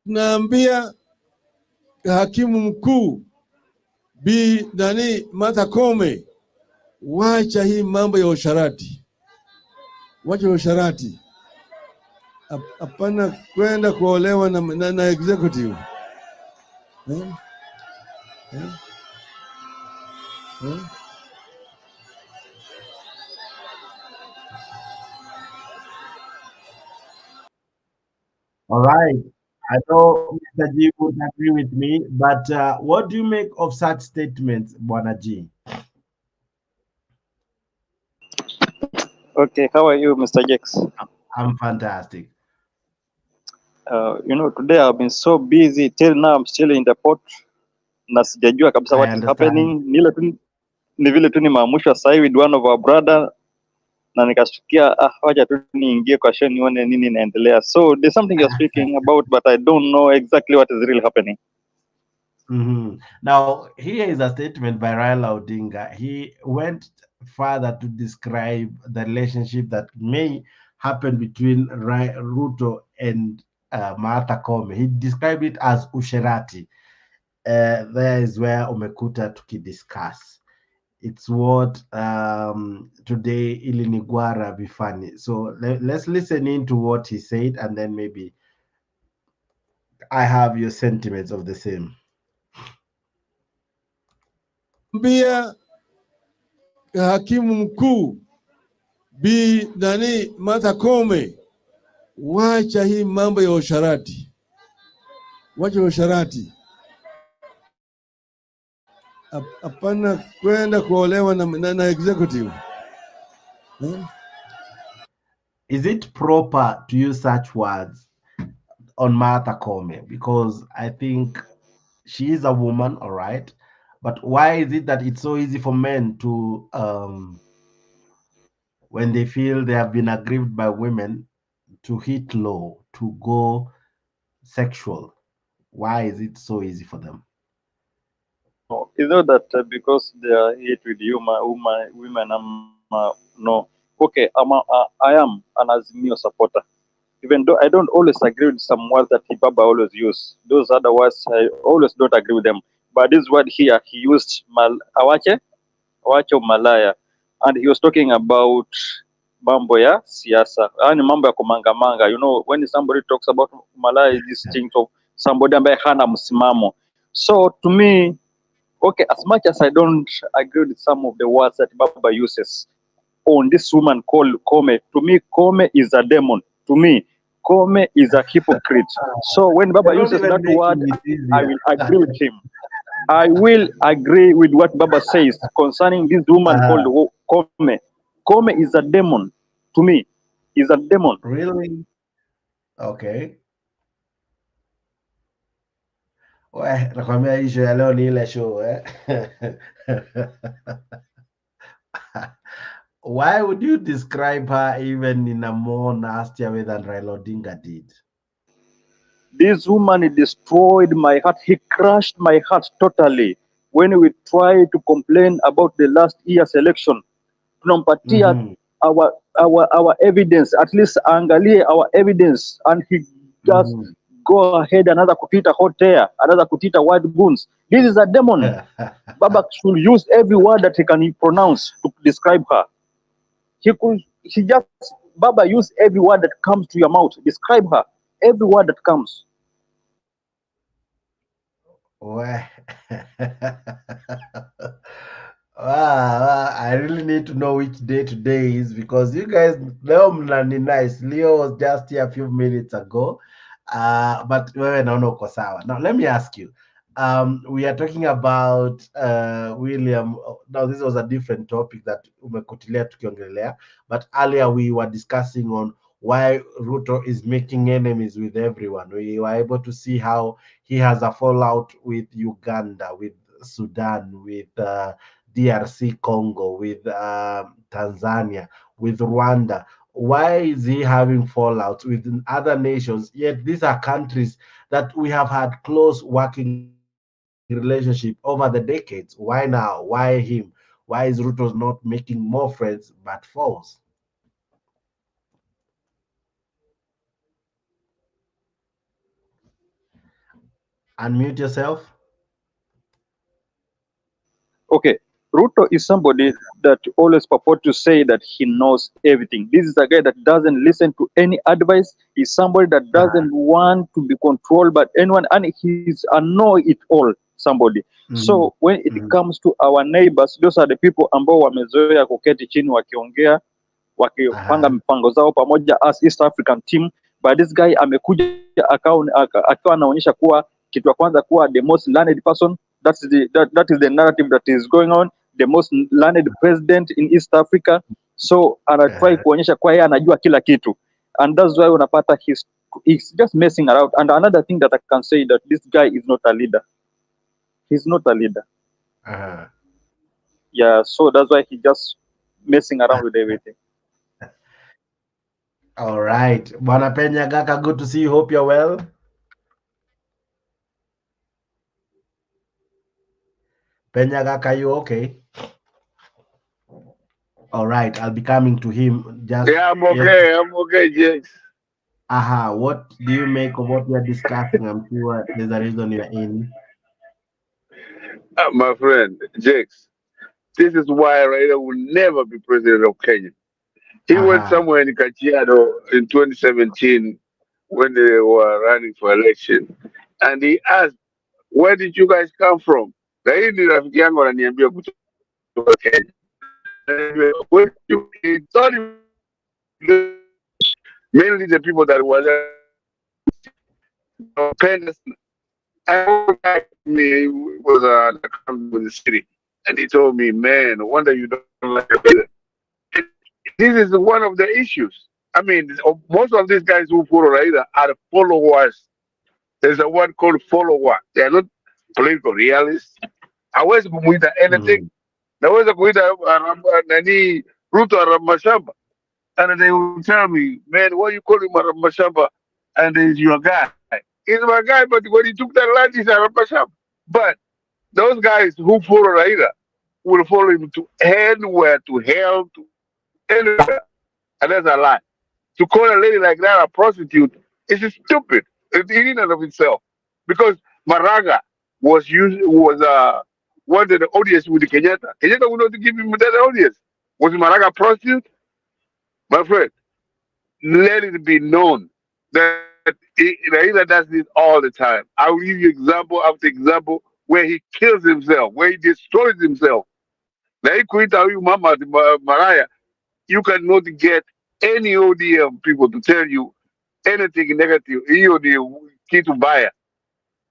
Speaker 7: Naambia hakimu mkuu Bi Martha Koome, wacha hii mambo ya usharati, wacha usharati, hapana kwenda kuolewa na executive. Eh? Eh? Eh?
Speaker 1: All right. I know Mr. G would agree with me, but what do you make of such statements, Bwana G?
Speaker 8: Okay, how are you, Mr. Jex?
Speaker 1: I'm fantastic.
Speaker 8: Today I've been so busy till now. I'm still in the port na sijajua kabisa
Speaker 1: I
Speaker 8: what is
Speaker 1: understand.
Speaker 8: happening. Ni vile tu nimeamushwa sahi with one of our brother na nikashtukia wacha tu niingie kwa show nione nini inaendelea. So there's something you're speaking about, but I don't know exactly what is really happening.
Speaker 1: Now, here is a statement by Raila Odinga. He went further to describe the relationship that may happen between Ruto and Martha Koome. He described it as usherati. There is where umekuta tukidiscuss. It's what today ilinigwara bifani. So let's listen into what he said, and then maybe I have your sentiments of the same.
Speaker 7: Mbia hakimu mkuu Bi Martha Koome, wacha hii mambo ya usharati, wacha usharati, hapana kwenda kuolewa na executive.
Speaker 1: Is it proper to use such words on Martha Koome? Because I think she is a woman, all right, but why is it that it's so easy for men to when they feel they have been aggrieved by women, to hit low, to go sexual? Why is it so easy for them?
Speaker 8: You know that because they are hate with women, no. Okay, I am an Azimio supporter. Even though I don't always agree with some words that Baba always use. Those other words, I always don't agree with them. But this word here, he used awache malaya. And he was talking about mambo ya siasa. Yani mambo ya kumangamanga. You know, when somebody talks about malaya, this thing of somebody ambaye hana msimamo. So to me, okay, as much as I don't agree with some of the words that Baba uses on this woman called Koome, to me, Koome is a demon. To me, Kome is a hypocrite. So when
Speaker 1: You're
Speaker 8: Baba
Speaker 1: not
Speaker 8: uses
Speaker 1: even
Speaker 8: that word,
Speaker 1: making it
Speaker 8: I
Speaker 1: easier.
Speaker 8: will agree with him. I will agree with what Baba says concerning this woman called
Speaker 1: Uh,
Speaker 8: Kome. Kome is a demon to me. Is a demon.
Speaker 1: really? Okay. We, nakwambia hii show ya leo ni ile show eh? Why would you describe her even in a more nastier way than Raila Odinga did?
Speaker 8: This woman destroyed my heart. He crushed my heart totally. When we try to complain about the last year's election, tunampatia
Speaker 1: Mm-hmm.
Speaker 8: our evidence, at least angalie our evidence, and he just
Speaker 1: Mm-hmm.
Speaker 8: go ahead another kutita hot air, another kutita white goons. This is a demon. Baba should use every word that he can pronounce to describe her. He just Baba use every word that comes to your mouth. Describe her. Every word that comes.
Speaker 1: Well, I really need to know which day today is because you guys, leo mnani nice. Leo was just here a few minutes ago. But wewe naona uko sawa. Now let me ask you. We are talking about William. Now this was a different topic that umekutilia tukiongelea, but earlier we were discussing on why Ruto is making enemies with everyone. We were able to see how he has a fallout with Uganda, with Sudan, with DRC Congo, with Tanzania, with Rwanda. Why is he having fallouts with other nations? Yet these are countries that we have had close working relationship over the decades. Why now? Why him? Why is Ruto not making more friends but foes? Unmute yourself.
Speaker 8: Okay, Ruto is somebody that always purport to say that he knows everything. This is a guy that doesn't listen to any advice. He's somebody that doesn't want to be controlled by anyone, and he's a know it all somebody.
Speaker 1: Mhm,
Speaker 8: So when it
Speaker 1: mhm.
Speaker 8: comes to our neighbors, those are the people ambao wamezoea kuketi chini wakiongea, wakipanga
Speaker 1: Uh-huh.
Speaker 8: mipango zao pamoja as East African team. But this guy amekuja akiwa anaonyesha kuwa kitu ya kwanza kuwa the most learned person. That is the narrative that is going on, the most learned president in East Africa. So anatry
Speaker 1: Uh-huh.
Speaker 8: kuonyesha kuwa yeye anajua kila kitu, and that's why unapata he's just messing around. And another thing that I can say that this guy is not a leader. He's not a leader.
Speaker 1: Uh-huh.
Speaker 8: Yeah, so that's why he just messing around with everything.
Speaker 1: All right. Bwana Penya Gaka, good to see you. Hope you're well. Penya Gaka, you okay? All right. I'll be coming to him. Just
Speaker 9: Yeah, I'm
Speaker 1: yes.
Speaker 9: okay. I'm okay, James.
Speaker 1: Aha. What do you make of what we are discussing? I'm sure there's a reason you're in.
Speaker 9: My friend, Jakes. This is why Raila will never be president of Kenya. He went
Speaker 1: Aha.
Speaker 9: somewhere in Kajiado in 2017 when they were running for election, and he asked, "Where did you guys come from?" Na hii ni rafiki yangu ananiambia kutoka Kenya. He thought mainly the people that were there. And me was with the city, and he told me, "Man, no wonder you don't like it." This is one of the issues. I mean, most of these guys who follow Raila are followers. There's a word called follower. They are not political realists. Hawezi kumuita anything.
Speaker 1: Mm.
Speaker 9: Naweza kuita nani Ruto Ramashamba, and they will tell me, "Man, why you call him Ramashamba?" And he's your guy. He's my guy, but when he took that land, he's a Ramashamba. But those guys who follow Raila will follow him to anywhere, to hell, to anywhere. And that's a lie. To call a lady like that a prostitute is stupid in and of itself. Because Maraga wanted the audience with the Kenyatta. Kenyatta would not give him that audience. Was Maraga a prostitute? My friend, let it be known that Raila does this all the time. I will give you example after example where he kills himself, where he destroys himself. Na hii kuita huyu mama Maraya, you cannot get any ODM people to tell you anything negative, hiyo ni kitu mbaya.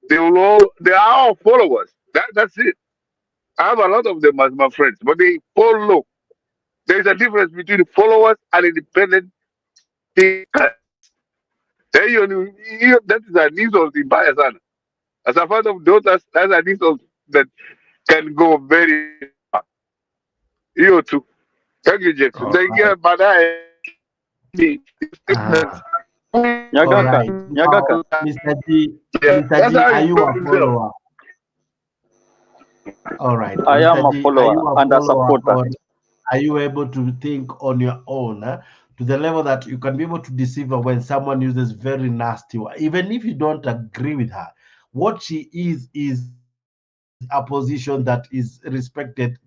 Speaker 9: They are all followers. That's it. I have a lot of them as my friends, but they follow. There is a difference between followers and independent thinkers. That is an insult in mbaya sana. As a father of daughters, that's an insult that can go very far. Hiyo tu. Thank you, Jackson.
Speaker 1: All
Speaker 9: Thank you,
Speaker 1: right.
Speaker 9: baadaye ni
Speaker 1: Uh,
Speaker 9: statements.
Speaker 1: all
Speaker 8: Nyagaka,
Speaker 1: right.
Speaker 8: Nyagaka,
Speaker 1: Now, Mr. G,
Speaker 9: Yeah,
Speaker 1: Mr.
Speaker 9: that's
Speaker 1: G,
Speaker 9: how
Speaker 1: are
Speaker 9: he
Speaker 1: you a
Speaker 9: called himself.
Speaker 1: follower? All right.
Speaker 8: I am
Speaker 1: Mr.
Speaker 8: a
Speaker 1: G, are
Speaker 8: follower
Speaker 1: you a
Speaker 8: and a
Speaker 1: follower,
Speaker 8: supporter.
Speaker 1: or are you able to think on your own to the level that you can be able to deceive her when someone uses very nasty even if you don't agree with her? What she is a position that is respected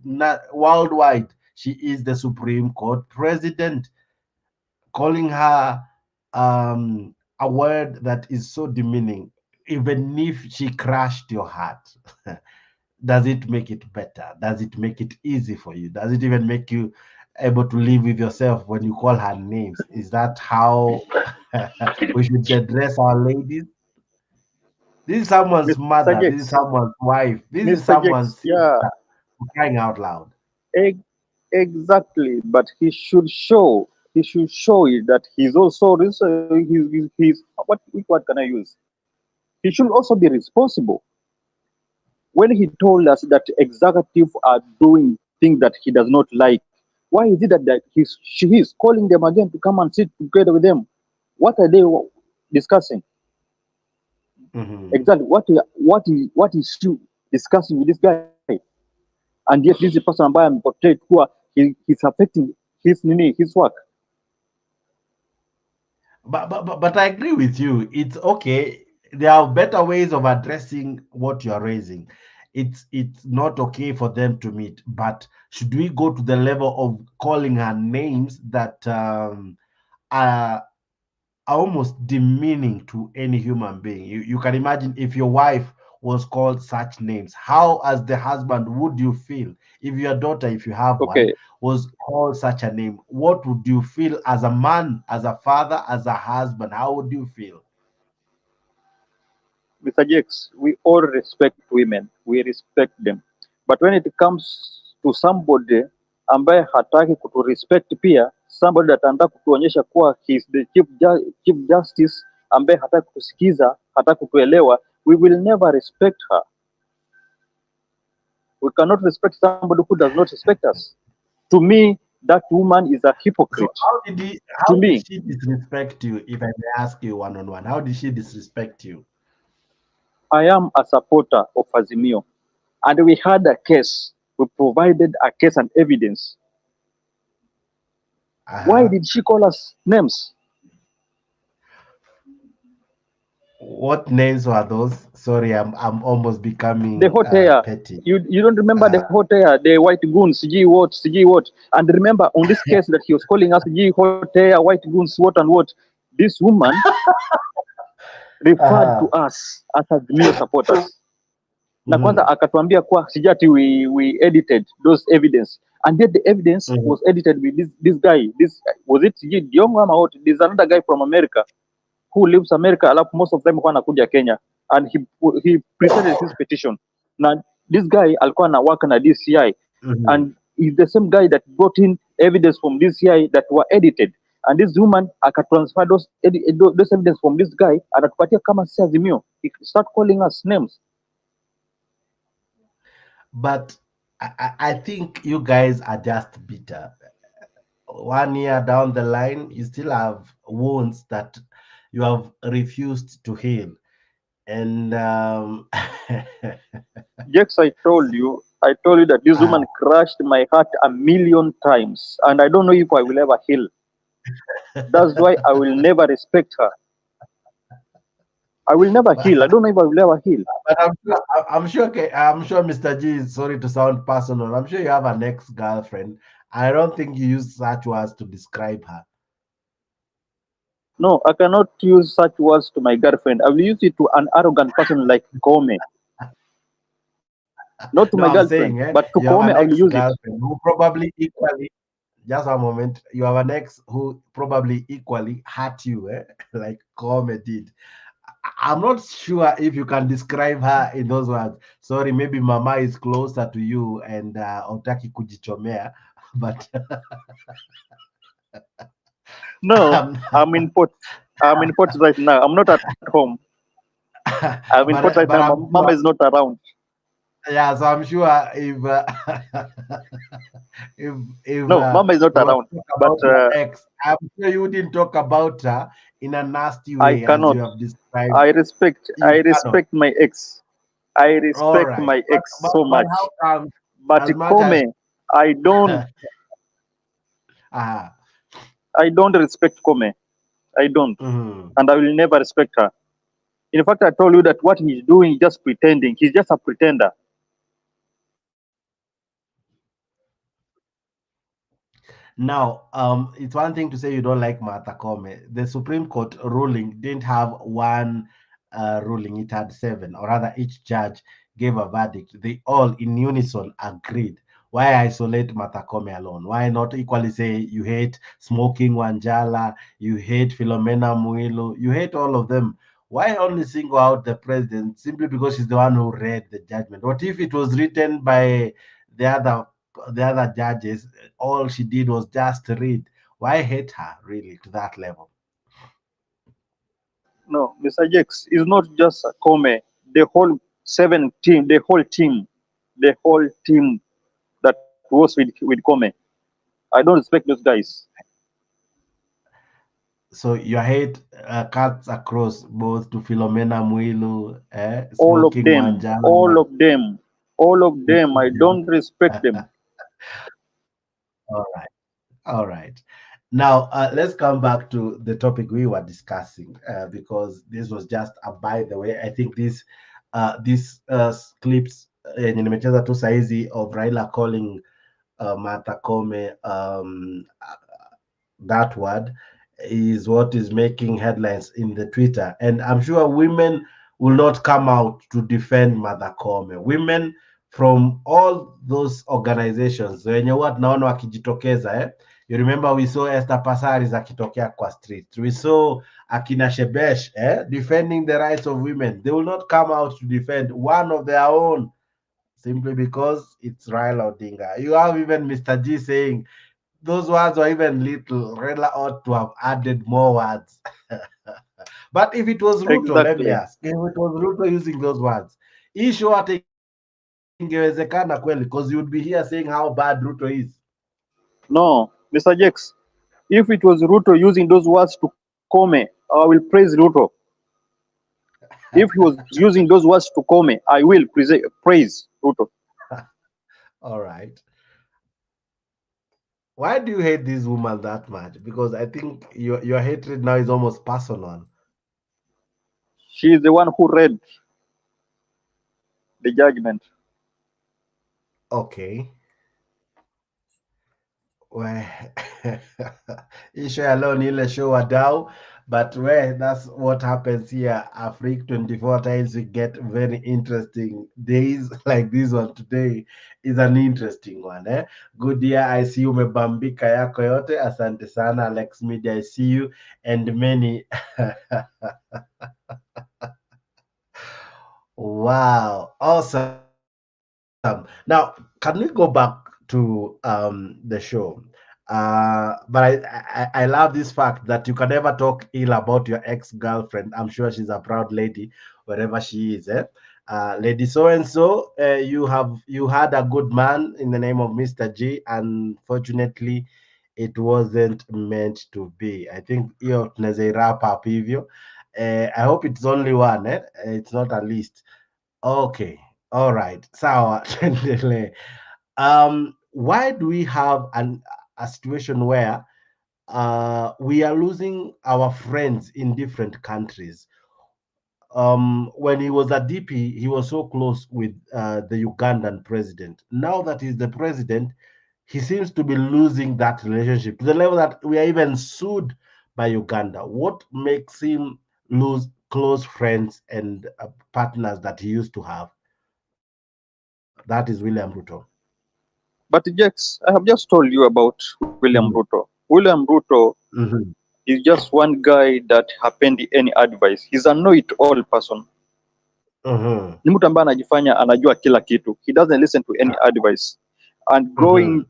Speaker 1: worldwide. She is the Supreme Court president. Calling her a word that is so demeaning, even if she crushed your heart, does it make it better? Does it make it easy for you? Does it even make you able to live with yourself when you call her names? Is that how we should address our ladies? This is someone's
Speaker 8: Mr.
Speaker 1: mother. This is
Speaker 8: Jakes,
Speaker 1: someone's wife. This is
Speaker 8: Mr.
Speaker 1: someone's
Speaker 8: Jakes, yeah,
Speaker 1: sister. For crying out loud.
Speaker 8: e- exactly. But he should show it that he's also, he's what can I use? He should also be responsible. When he told us that executive are doing things that he does not like, why is it that she is calling them again to come and sit together with them? What are they discussing?
Speaker 1: Mhm.
Speaker 8: Exactly. What is she discussing with this guy? And yet this is the person ambaye ameportray kuwa he's affecting his work.
Speaker 1: But I agree with you. It's okay. There are better ways of addressing what you are raising. It's not okay for them to meet. But should we go to the level of calling her names that are almost demeaning to any human being? You can imagine if your wife was called such names. How, as the husband, would you feel if your daughter, if you have one,
Speaker 8: Okay,
Speaker 1: was called such a name? What would you feel as a man, as a father, as a husband? How would you feel?
Speaker 8: Mr. Jakes, we all respect women, we respect them, but when it comes to somebody ambaye hataki kuturespect pia, somebody that anataka kutuonyesha kuwa he is the chief justice ambaye hataki kutusikiza, hataki kutuelewa, we will never respect her. We cannot respect somebody who does not respect us. To me, that woman is a
Speaker 1: So
Speaker 8: hypocrite. To
Speaker 1: how did
Speaker 8: me,
Speaker 1: she disrespect you? If I may ask you one on one, how did she disrespect you?
Speaker 8: I am a supporter of Azimio, and we had a case. We provided a case and evidence. Why
Speaker 1: Uh-huh.
Speaker 8: did she call us names?
Speaker 1: What names were those? Sorry, I'm almost
Speaker 8: The
Speaker 1: becoming
Speaker 8: hot air.
Speaker 1: petty.
Speaker 8: You don't remember
Speaker 1: Uh,
Speaker 8: the hot air, the white goons, CG what, CG what. And remember on this case that he was calling us CG hot air, white goons, what and what. This woman referred to
Speaker 1: uh-huh.
Speaker 8: us as Azimio supporters. Na kwanza
Speaker 1: Mhm.
Speaker 8: akatuambia kuwa sijati we edited those evidence, and yet the evidence
Speaker 1: Mhm.
Speaker 8: was edited with this guy, this was it sijui Diongo ama what, there's another guy from America who lives America, alafu most of them kwa anakuja Kenya, and he presented his petition. Na this guy alikuwa na work na DCI,
Speaker 1: Mhm.
Speaker 8: and is the same guy that brought in evidence from DCI that were edited, and this woman akatransfer those evidence from this guy anatupatia kama si Azimio. He start calling us names.
Speaker 1: But I think you guys are just bitter. 1 year down the line, you still have wounds that you have refused to heal. And
Speaker 8: Jex, I told you that this
Speaker 1: uh,
Speaker 8: woman crushed my heart a million times, and I don't know if I will ever heal. That's why I will never respect her. I will never heal. I
Speaker 1: but
Speaker 8: don't know if I will ever heal.
Speaker 1: I'm sure Mr. G is sorry to sound personal. I'm sure you have an ex-girlfriend. I don't think you use such words to describe her.
Speaker 8: No, I cannot use such words to my girlfriend. I will use it to an arrogant person like Kome. Not to
Speaker 1: No,
Speaker 8: my
Speaker 1: I'm
Speaker 8: girlfriend,
Speaker 1: saying
Speaker 8: but to
Speaker 1: you have
Speaker 8: Kome,
Speaker 1: an
Speaker 8: I will use it.
Speaker 1: ex-girlfriend who probably equally Just a moment. You have an ex who probably equally hurt you, like Kome did. I'm not sure if you can describe her in those words. Sorry, maybe Mama is closer to you and Otaki kujichomea, but
Speaker 8: No,
Speaker 1: um,
Speaker 8: I'm in port. I'm in port right now. I'm not at home. I'm in port right
Speaker 1: but
Speaker 8: now.
Speaker 1: I'm
Speaker 8: Mama
Speaker 1: sure,
Speaker 8: is not around.
Speaker 1: yeah. So I'm sure if if
Speaker 8: No, Mama is not
Speaker 1: we were to
Speaker 8: around.
Speaker 1: talk
Speaker 8: But
Speaker 1: about your ex, I'm sure you wouldn't talk about her in a nasty
Speaker 8: I
Speaker 1: way as you
Speaker 8: cannot.
Speaker 1: have described.
Speaker 8: I respect.
Speaker 1: You
Speaker 8: I
Speaker 1: cannot.
Speaker 8: respect my ex. I
Speaker 1: All
Speaker 8: respect
Speaker 1: right,
Speaker 8: my ex so
Speaker 1: but
Speaker 8: much.
Speaker 1: how come
Speaker 8: But
Speaker 1: as much as
Speaker 8: Kome, I don't.
Speaker 1: uh,
Speaker 8: I don't respect Kome. I don't,
Speaker 1: mhm.
Speaker 8: and I will never respect her. In fact, I told you that what he's doing is just pretending. He's just a pretender.
Speaker 1: Now, it's one thing to say you don't like Martha Koome. The Supreme Court ruling didn't have one ruling; it had seven, or rather, each judge gave a verdict. They all, in unison, agreed. Why isolate Martha Koome alone? Why not equally say you hate smoking Wanjala, you hate Philomena Mwilu, you hate all of them? Why only single out the president simply because she's the one who read the judgment? What if it was written by the other the other judges? All she did was just read. Why hate her really to that level?
Speaker 8: No, Mr. Jakes is not just a Kome. The whole seven team, the whole team that was with Kome. I don't respect those guys.
Speaker 1: So your hate cuts across both to Philomena Mwilu,
Speaker 8: All of
Speaker 1: smoking
Speaker 8: them,
Speaker 1: Wanjala.
Speaker 8: all of them, all of them. I don't respect them.
Speaker 1: All right, all right. Now let's come back to the topic we were discussing because this was just a by the way. I think this clips nimecheza tu saizi of Raila calling Martha Koome that word is what is making headlines in the Twitter. And I'm sure women will not come out to defend Mother Koome. Women from all those organizations wenye huwa tunaona wakijitokeza You remember we saw Esther Passaris akitokea kwa street. We saw akina Shebesh defending the rights of women. They will not come out to defend one of their own simply because it's Raila Odinga. You have even Mr. G saying those words were even little. Raila ought to have added more words. But if it was Ruto, let me
Speaker 8: Exactly.
Speaker 1: ask, if it was Ruto using those words, issue hata ingewezekana kweli, because you would be here saying how bad Ruto is.
Speaker 8: No, Mr. Jakes. If it was Ruto using those words to Kome, I will praise Ruto. If he was using those words to Kome, I will praise Ruto.
Speaker 1: All right. Why do you hate this woman that much? Because I think your hatred now is almost personal.
Speaker 8: She is the one who read the judgment.
Speaker 1: Okay. Well, hii show ya leo ni ile show wadau, but well, that's what happens here. Afrique 24 times we get very interesting days like this one today is an interesting one. Good year, I see you umebambika yako yote. Asante sana Alex Media, I see you and many. Wow, awesome. Now, can we go back to the show? But I love this fact that you can never talk ill about your ex-girlfriend. I'm sure she's a proud lady wherever she is. Lady so and so, you had a good man in the name of Mr. G. Unfortunately, it wasn't meant to be. I think hiyo tunaweza wrap up hivyo. I hope it's only one. It's not a list. Okay. All right. Sawa. Tuendelee. Why do we have a situation where we are losing our friends in different countries? When he was a DP, he was so close with the Ugandan president. Now that he's the president, he seems to be losing that relationship to the level that we are even sued by Uganda. What makes him lose close friends and partners that he used to have? That is William Ruto.
Speaker 8: But Jex, I have just told you about William
Speaker 1: Mhm.
Speaker 8: Ruto. William Ruto
Speaker 1: Mhm.
Speaker 8: is just one guy that happened any advice. He's a know-it-all person.
Speaker 1: Mhm.
Speaker 8: Ni mtu ambaye anajifanya anajua kila kitu. He doesn't listen to any advice. And
Speaker 1: Mhm.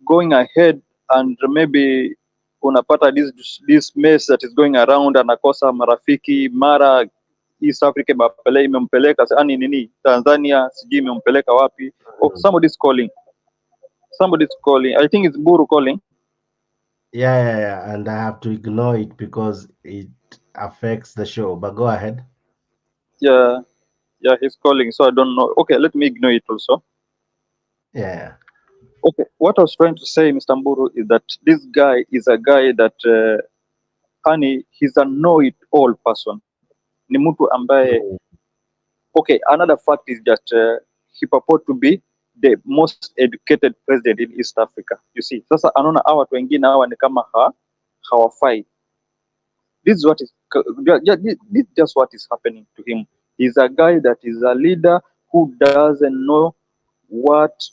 Speaker 8: going ahead and maybe unapata this mess that is going around, anakosa marafiki, mara East Africa imempeleka yani nini Tanzania, sijui imempeleka wapi. Oh,
Speaker 1: Mhm.
Speaker 8: somebody's calling. I think it's Buru calling.
Speaker 1: Yeah, and I have to ignore it because it affects the show. But go ahead.
Speaker 8: Yeah, yeah, he's calling, so I don't know. Okay, let me ignore it also.
Speaker 1: Yeah.
Speaker 8: Okay, what I was trying to say, Mr. Mburu, is that this guy is a guy that he's a know-it-all person. Ni mtu ambaye,
Speaker 1: Mhm.
Speaker 8: okay, another fact is that he purport to be the most educated president in East Africa. You see, sasa anaona hawa watu wengine hawa ni kama hawafai. This is what is this just what is happening to him. He's a guy that is a leader who doesn't know what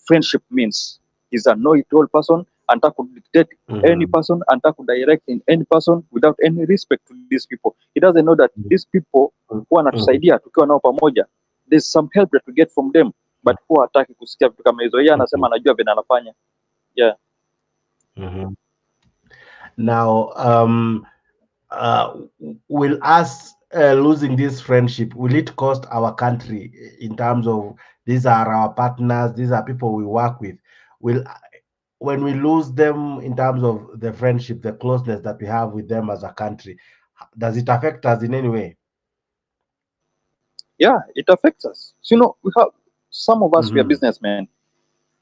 Speaker 8: friendship means. He's a know-it-all person, anataka kudictate any
Speaker 1: Mhm.
Speaker 8: person, anataka kudirect in any person without any respect to these people. He doesn't know that these people who
Speaker 1: Mhm.
Speaker 8: anatusaidia tukiwa nao pamoja, there's some help that we get from them, but huwa hataki kusikia vitu kama hizo. Yeye anasema anajua vile anafanya. Yeah.
Speaker 1: Mhm. Now, uh, will us losing this friendship, will it cost our country in terms of these are our partners, these are people we work with? Will when we lose them in terms of the friendship, the closeness that we have with them as a country, does it affect us in any way?
Speaker 8: Yeah, it affects us. So, we have some of us, we are
Speaker 1: Mm-hmm.
Speaker 8: businessmen,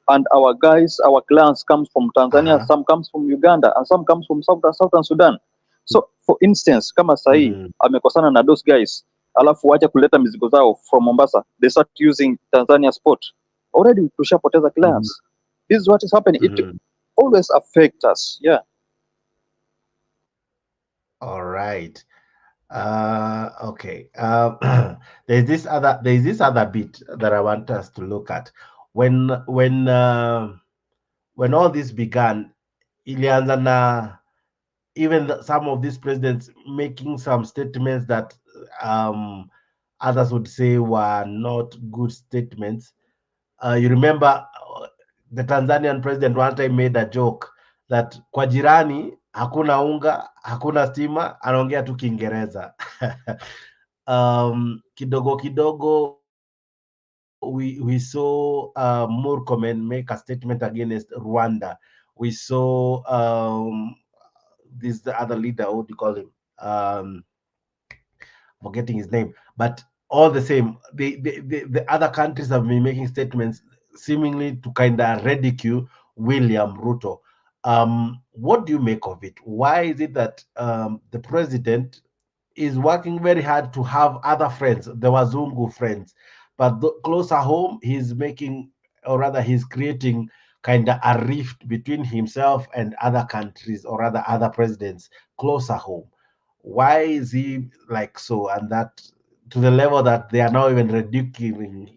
Speaker 8: and our guys, our clients comes from Tanzania,
Speaker 1: Uh-huh.
Speaker 8: some comes from Uganda, and some comes from Southern Sudan. So for instance, kama sahi
Speaker 1: Mm-hmm.
Speaker 8: amekosana na those guys, alafu wacha kuleta mizigo zao from Mombasa, they start using Tanzania sport. Already tushapoteza clients. This is what is happening. It
Speaker 1: Mm-hmm.
Speaker 8: always affects us. Yeah.
Speaker 1: All right. Okay. There's this other bit that I want us to look at. When all this began, ilianza na even some of these presidents making some statements that others would say were not good statements. You remember the Tanzanian president one time made a joke that kwa jirani hakuna unga, hakuna stima, anaongea tu Kiingereza. Kidogo kidogo we saw Murkomen make a statement against Rwanda. We saw this the other leader, what do you call him? Forgetting his name, but all the same, the other countries have been making statements seemingly to kind of ridicule William Ruto. What do you make of it? Why is it that the president is working very hard to have other friends, the Wazungu friends, but closer home, he's making, or rather, he's creating kind of a rift between himself and other countries, or rather, other presidents closer home? Why is he like so, and that to the level that they are now even ridiculing,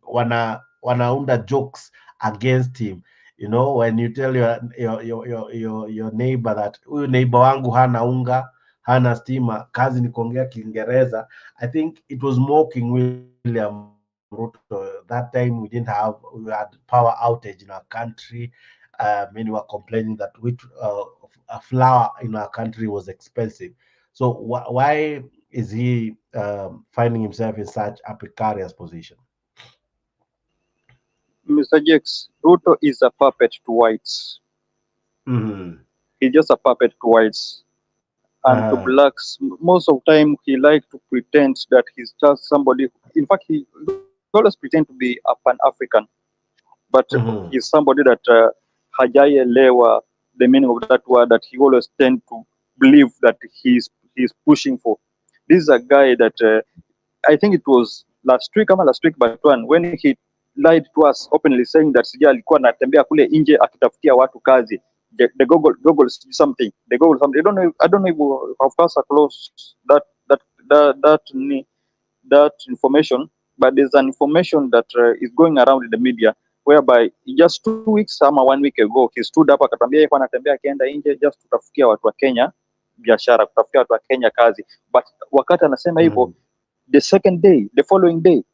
Speaker 1: wanaunda jokes against him. When you tell your neighbor that huyu neighbor wangu hana unga, hana stima, kazi ni kuongea Kiingereza. I think it was mocking William Ruto. That time we had power outage in our country. Many were complaining that a flour in our country was expensive. So why is he finding himself in such a precarious position?
Speaker 8: Mr. Jakes, Ruto is a puppet to whites.
Speaker 1: Mm-hmm.
Speaker 8: He's just a puppet to whites. And to
Speaker 1: Uh,
Speaker 8: blacks, most of the time he likes to pretend that he's just somebody. In fact, he always pretend to be a Pan-African, but
Speaker 1: mm-hmm.
Speaker 8: he's somebody that hajaelewa the meaning of that word, that he always tend to believe that he's pushing for. This is a guy that I think it was last week but one, when he lied to us openly saying that sija alikuwa anatembea kule nje akitafutia watu kazi. The Google something. The Google something. I don't know if you have passed across that that information. but there's an information that is going around in the media whereby just 2 weeks ama 1 week ago he stood up akatambia yeye anatembea akienda nje just kutafutia watu wa Kenya biashara, kutafutia watu wa Kenya kazi. But wakati anasema hivyo, the second day, the following day,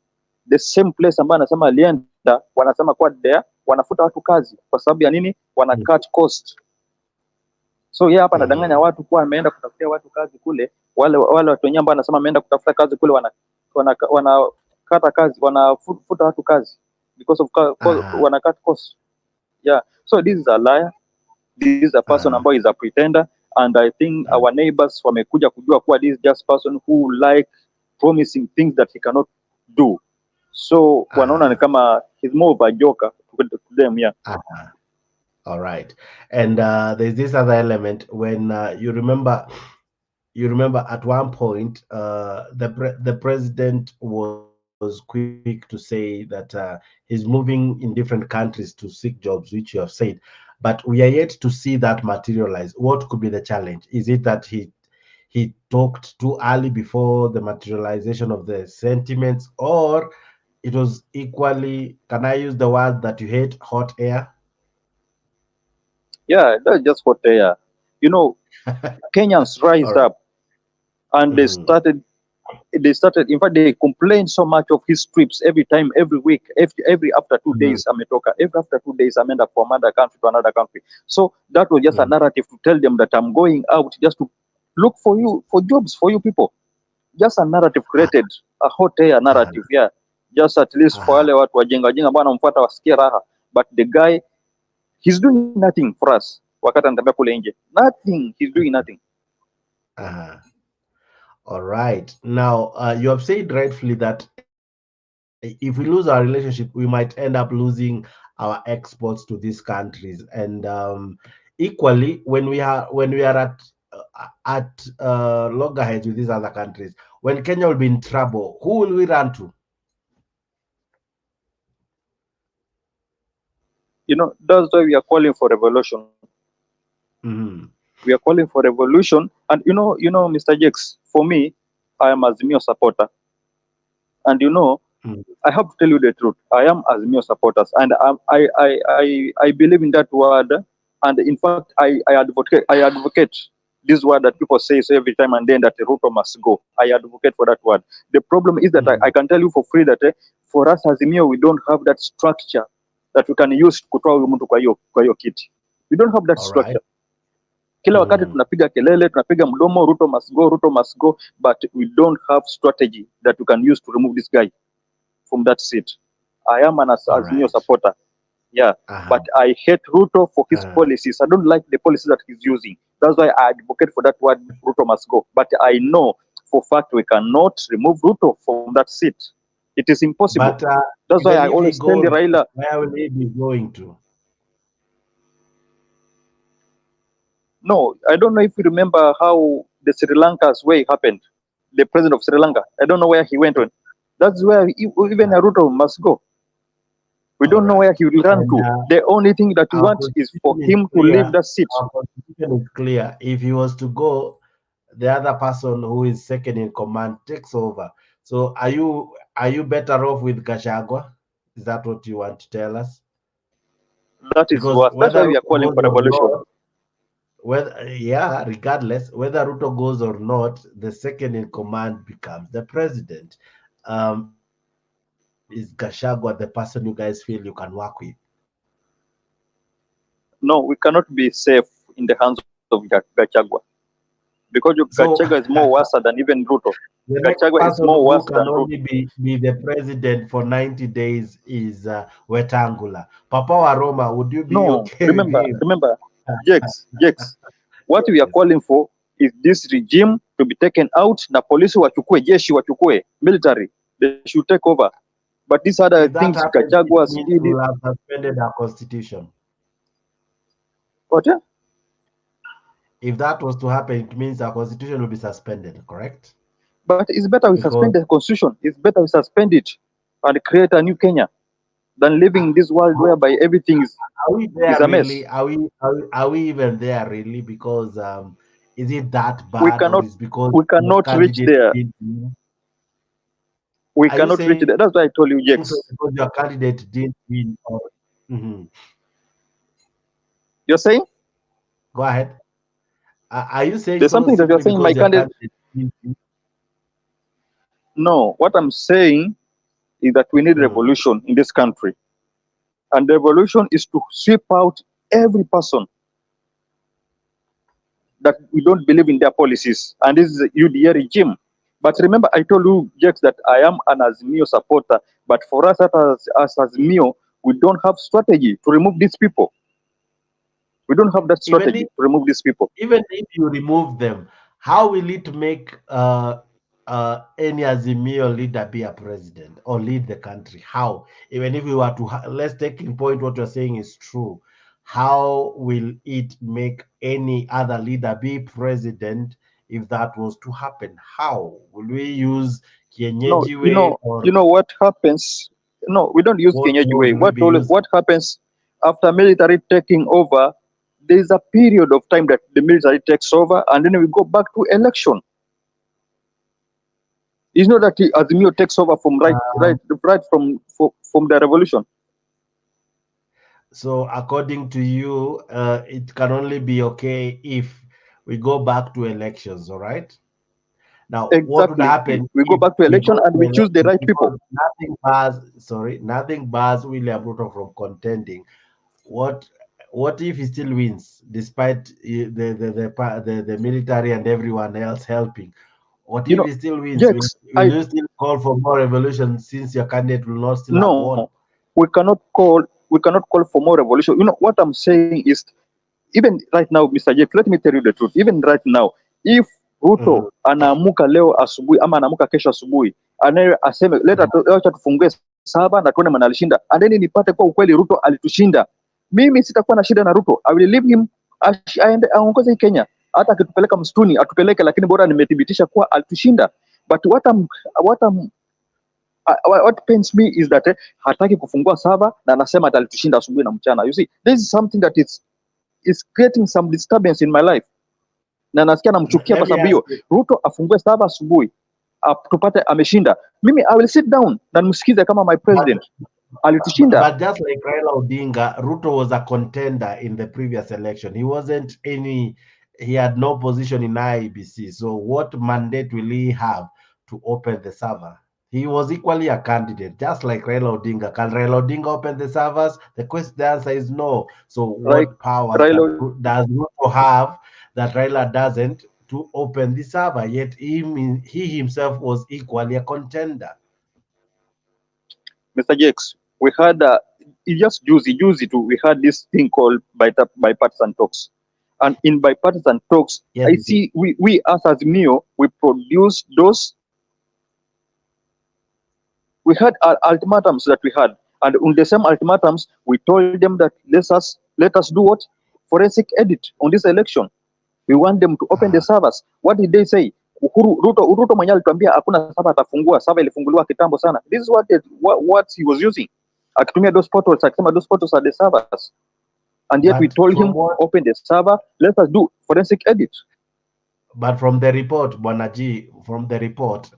Speaker 8: the same place ambayo anasema alienda, wanasema kwa there wanafuta watu kazi kwa sababu ya nini? Wana cut cost. So yeye hapa anadanganya watu kwa ameenda kutafutia watu kazi kule, wale watu wenyewe ambao anasema ameenda kutafuta kazi kule wanakata kazi, wanafuta watu kazi because of wana cut cost. Yeah, so this is a liar, this is a person ambayo is a pretender, and I think our neighbors wamekuja kujua kuwa this is just person who like promising things that he cannot do. So wanaona ni kama he's more of a joker to them. Yeah.
Speaker 1: All right. And there's this other element when you remember at one point the president was quick to say that he's moving in different countries to seek jobs, which you have said, but we are yet to see that materialize. What could be the challenge? Is it that he talked too early before the materialization of the sentiments, or it was equally, can I use the word that you hate, hot air?
Speaker 8: Yeah, that's just hot air. You know, Kenyans rise up and they started, in fact, they complained so much of his trips every time, every week, every after 2 days, ametoka, every after 2 days, amenda from another country to another country. So that was just a narrative to tell them that I'm going out just to look for jobs for you people. Just a narrative created, a hot air narrative, yeah. Just at least for wale watu wajenga bwana mfuata wasikie raha. But the guy, he's doing nothing for us. Wakati anatembea kule nje. Nothing, he's doing nothing.
Speaker 1: All right. Now, you have said rightfully that if we lose our relationship, we might end up losing our exports to these countries. And equally, when we are at loggerheads with these other countries, when Kenya will be in trouble, who will we run to?
Speaker 8: You know, that's why we are calling for revolution. We are calling for revolution. And you know, Mr. Jakes, for me, I am Azimio supporter. And you know, I have to tell you the truth. I am Azimio supporters, and I believe in that word. And in fact, I advocate this word that people say so every time and then, that Ruto must go. I advocate for that word. The problem is that I can tell you for free that for us Azimio, we don't have that structure that we can use kutoa huyu mtu kwa hiyo kiti. We don't have that structure. Kila wakati tunapiga kelele, tunapiga mdomo, Ruto must go, but we don't have strategy that we can use to remove this guy from that seat. I am an Azimio supporter. Yeah, but I hate Ruto for his policies. I don't like the policies that he's using. That's why I advocate for that word, Ruto must go. But I know for fact we cannot remove Ruto from that seat. It is impossible.
Speaker 1: But
Speaker 8: that's why I always tell Raila.
Speaker 1: Where will he be going to?
Speaker 8: No, I don't know if you remember how the Sri Lanka's way happened. The president of Sri Lanka, I don't know where he went on. That's where even Ruto must go. We don't know where he will run to. The only thing that we want is for him to leave the seat.
Speaker 1: Our constitution is clear. If he was to go, the other person who is second in command takes over. So are you better off with Gachagua? Is that what you want to tell us?
Speaker 8: That is worse. That's why we are calling for revolution.
Speaker 1: Regardless, whether Ruto goes or not, the second in command becomes the president. Is Gachagua the person you guys feel you can work with?
Speaker 8: No, we cannot be safe in the hands of Gachagua. Because Gachagua is more worse than even Ruto. Gachagua is more worse than Ruto.
Speaker 1: Only be the president for 90 days is Wetangula. Papa Waroma, would you be okay?
Speaker 8: Remember, Jakes, what we are calling for is this regime to be taken out. Na polisi wachukue, jeshi wachukue, military, they should take over. But these other things, Gachagua
Speaker 1: will have suspended our constitution.
Speaker 8: What?
Speaker 1: If that was to happen, it means our constitution will be suspended, correct?
Speaker 8: But it's better we suspend the constitution. It's better we suspend it and create a new Kenya than living in this world whereby everything is a mess.
Speaker 1: Really? Are we even there really? Because is it that bad?
Speaker 8: We cannot reach there. we
Speaker 1: Are you
Speaker 8: cannot reach
Speaker 1: saying
Speaker 8: that. That's why I told you,
Speaker 1: so
Speaker 8: Jex.
Speaker 1: because your candidate didn't win? Or Mhm.
Speaker 8: You're saying
Speaker 1: Go ahead. Are you saying
Speaker 8: there's
Speaker 1: so
Speaker 8: something that you're
Speaker 1: simply
Speaker 8: saying. My
Speaker 1: because your
Speaker 8: candidate.
Speaker 1: candidate didn't win?
Speaker 8: No, what I'm saying is that we need
Speaker 1: Mhm.
Speaker 8: revolution in this country, and the revolution is to sweep out every person that we don't believe in their policies, and this is a UDA regime. But remember, I told you, Jex, that I am an Azimio supporter. But for us as Azimio, we don't have strategy to remove these people. We don't have that
Speaker 1: Even
Speaker 8: strategy to remove these people.
Speaker 1: even if you remove them, how will it make any Azimio leader be a president or lead the country? How? Even if we were to, let's take in point what you're saying is true. How will it make any other leader be president if that was to happen? How? Will we use
Speaker 8: No,
Speaker 1: Kienyeji way
Speaker 8: you
Speaker 1: or
Speaker 8: know what happens. No, we don't use
Speaker 1: what
Speaker 8: Kenyaji
Speaker 1: mode
Speaker 8: way.
Speaker 1: will we be using?
Speaker 8: What happens after military taking over? There is a period of time that the military takes over, and then we go back to election. It's not that the Azimio takes over from
Speaker 1: Um,
Speaker 8: from the revolution.
Speaker 1: so according to you, it can only be okay if we go back to elections, all right? Now, what would
Speaker 8: Exactly.
Speaker 1: happen
Speaker 8: We go
Speaker 1: if
Speaker 8: back to
Speaker 1: we
Speaker 8: election
Speaker 1: go
Speaker 8: and
Speaker 1: to
Speaker 8: we choose the
Speaker 1: elections?
Speaker 8: right people.
Speaker 1: Because nothing bars William Ruto from contending. What what if he still wins despite the military and everyone else helping? What
Speaker 8: You
Speaker 1: if
Speaker 8: know,
Speaker 1: he still wins?
Speaker 8: Jex,
Speaker 1: Will you still call for more revolution since your candidate will not still have
Speaker 8: no,
Speaker 1: won?
Speaker 8: we cannot call for more revolution. You know what I'm saying is, even right now, Mr. Jex, let me tell you the truth. Even right now, if Ruto
Speaker 1: Mhm.
Speaker 8: anaamuka leo asubuhi ama anaamuka kesho asubuhi, anaye aseme acha tufungue saba na tuone mwana alishinda, and then nipate kwa ukweli Ruto alitushinda, mimi sitakuwa na shida na Ruto. I will leave him aende aongoze Kenya, hata akitupeleka msituni atupeleke, lakini bora nimethibitisha kuwa alitushinda. But what pains me is that hataki kufungua saba na anasema atalitushinda asubuhi na mchana. You see, this is something that is creating some disturbance in my life, na nasikia namchukia kwa
Speaker 1: Let me
Speaker 8: sababu
Speaker 1: ask
Speaker 8: hiyo.
Speaker 1: you,
Speaker 8: Ruto afungue saba asubuhi tupate ameshinda, mimi I will sit down na nimsikize kama my
Speaker 1: but
Speaker 8: president alitushinda.
Speaker 1: But just like Raila Odinga, Ruto was a contender in the previous election. He had no position in IEBC. So what mandate will he have to open the server? He was equally a candidate, just like Raila Odinga. Can Raila Odinga open the servers? The answer is no. So
Speaker 8: Right,
Speaker 1: what powers
Speaker 8: Raila,
Speaker 1: does Ruto have that Raila doesn't to open the server? Yet he himself was equally a contender.
Speaker 8: Mr. Jakes, we had just juicy too. We had this thing called bipartisan talks, and in bipartisan talks,
Speaker 1: Yes,
Speaker 8: I see we as Mio, we produce those. We had ultimatums that we had, and on the same ultimatums, we told them that let us do what forensic edit on this election. We want them to open the servers. What did they say? Ruto mwenyewe alituambia hakuna server atafungua, server ilifunguliwa kitambo sana. This is what he was using, akitumia those portals, akisema those portals are the servers, and yet we
Speaker 1: but
Speaker 8: told
Speaker 1: from
Speaker 8: him
Speaker 1: what
Speaker 8: open the server, let us do forensic edit.
Speaker 1: But from the report, Bonaji, from the report,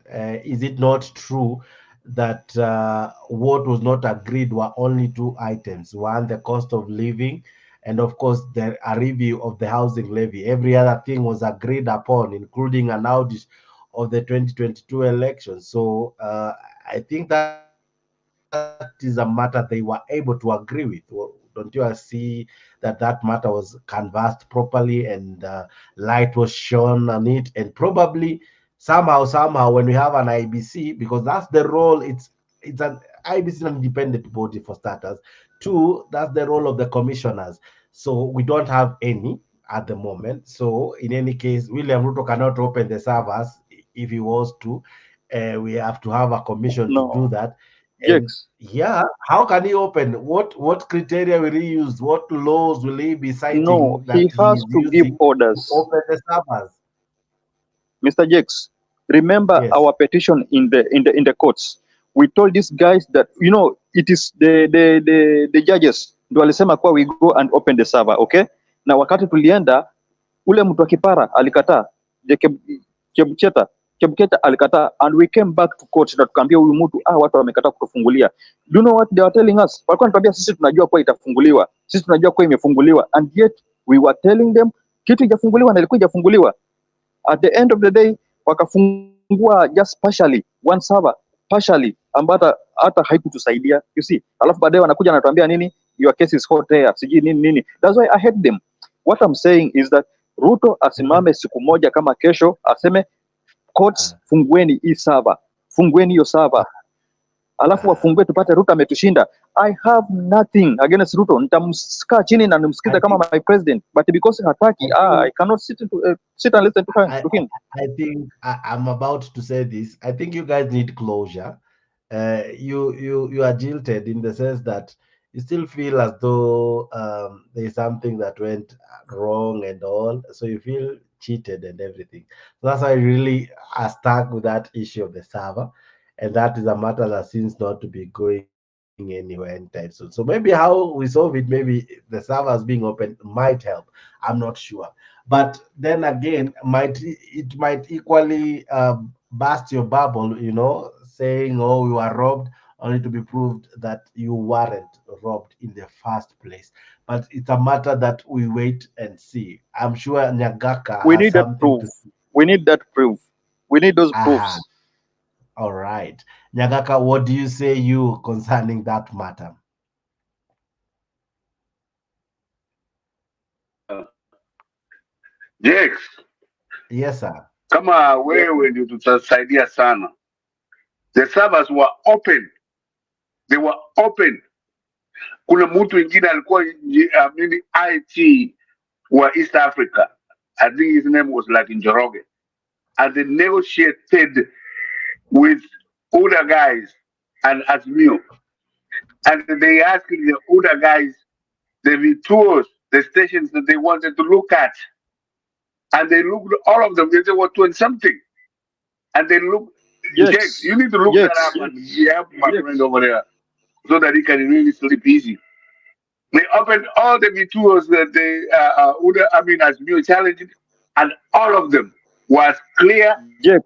Speaker 1: is it not true that what was not agreed were only two items? One, the cost of living, and of course, a review of the housing levy. Every other thing was agreed upon, including an audit of the 2022 election. So I think that is a matter they were able to agree with. Don't you see that matter was canvassed properly and light was shone on it? And probably somehow when we have an IBC, because that's the role, it's an IBC is an independent body for starters. Two, that's the role of the commissioners. So we don't have any at the moment. So in any case, William Ruto cannot open the servers if he was to. We have to have a commission to do
Speaker 8: No,
Speaker 1: that. And
Speaker 8: Jakes,
Speaker 1: yeah, how can he open? What criteria will he use? What laws will he be
Speaker 8: no,
Speaker 1: citing
Speaker 8: he
Speaker 1: that he
Speaker 8: has
Speaker 1: is
Speaker 8: to give
Speaker 1: using to
Speaker 8: orders.
Speaker 1: open the servers?
Speaker 8: Mr. Jakes, remember
Speaker 1: Yes.
Speaker 8: our petition in the courts. We told these guys that it is the judges ndio walisema kwa we go and open the server, okay? Na wakati tulienda ule mtu wa kipara alikataa, Chebcheta Chebukati alikataa, and we came back to court na tukaambia huyu mtu watu wamekataa kutufungulia. Do you know what they were telling us? Walikuwa wanatuambia sisi tunajua kwa itafunguliwa, sisi tunajua kwa imefunguliwa, and yet we were telling them kitu ijafunguliwa na ilikuwa ijafunguliwa. At the end of the day wakafungua just partially one server partially, ambayo hata haikutusaidia, you see. Alafu baadaye wanakuja wanatuambia nini, your case is hot there, siji nini. That's why I hate them. What I'm saying is that Ruto asimame siku moja kama kesho aseme courts, fungueni hii server, fungueni hiyo server, alafu wafungue tupate Ruto ametushinda. I have nothing against Ruto, nitamsikaa chini na nimsikize kama my president, but because hataki, I cannot sit and listen to him.
Speaker 1: I think I'm about to say this. I think you guys need closure. You are jilted in the sense that you still feel as though there's something that went wrong and all, so you feel cheated and everything. So that's why I really are stuck with that issue of the server, and that is a matter that seems not to be going anywhere anytime soon. So maybe how we solve it, maybe the servers being open might help. I'm not sure, but then again, it might equally burst your bubble, saying, "Oh, you are robbed," only to be proved that you weren't robbed in the first place. But it's a matter that we wait and see. I'm sure Nyagaka
Speaker 8: We
Speaker 1: has
Speaker 8: need that
Speaker 1: something
Speaker 8: proof.
Speaker 1: to say.
Speaker 8: We need that proof. We need those
Speaker 1: Aha.
Speaker 8: proofs.
Speaker 1: All right. Nyagaka, what do you say you concerning that matter?
Speaker 9: Jex,
Speaker 1: Yes, sir.
Speaker 9: kama wewe ndio tutasaidia sana. The servers were open. They were open. Kuna mtu mwingine alikuwa IT wa East Africa. I think his name was like Njoroge. And they negotiated with older guys and Azmio. And they asked the older guys the tours, the stations that they wanted to look at. And they looked all of them, they were 20 something. And they looked, Jex, you need to look that up and help my friend over there so that he can really sleep easy. They opened all the tours that they, as new challenged, and all of them was clear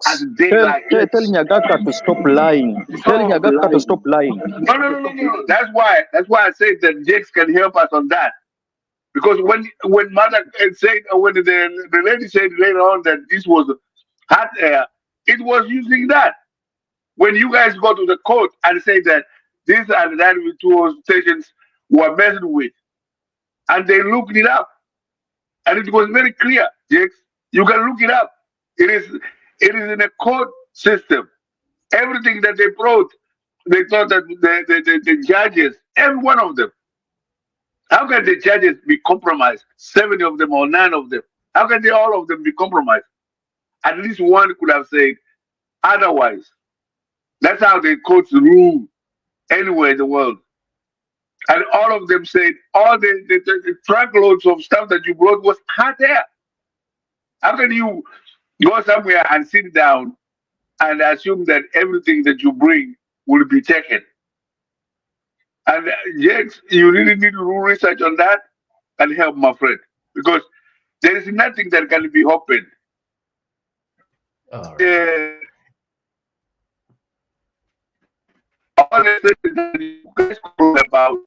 Speaker 9: as daylight.
Speaker 8: Tell Nyagaka to stop lying. Tell Nyagaka to stop lying.
Speaker 9: No. That's why I said that Jex can help us on that. Because when mother said, when the lady said later on that this was hot air, it was using that. When you guys go to the court and say that these and that tour stations were messed with, and they looked it up, and it was very clear, Jakes. You can look it up. It is in a court system. Everything that they brought, they thought that the judges, every one of them. How can the judges be compromised? 70 of them or 9 of them. How can they all of them be compromised? At least one could have said otherwise. That's how the courts rule anywhere in the world. And all of them said all the truckloads of stuff that you brought was hot air. How can you go somewhere and sit down and assume that everything that you bring will be taken? And yes, you really need to do research on that and help my friend, because there is nothing that can be opened.
Speaker 1: All right.
Speaker 9: All the things that you guys talk about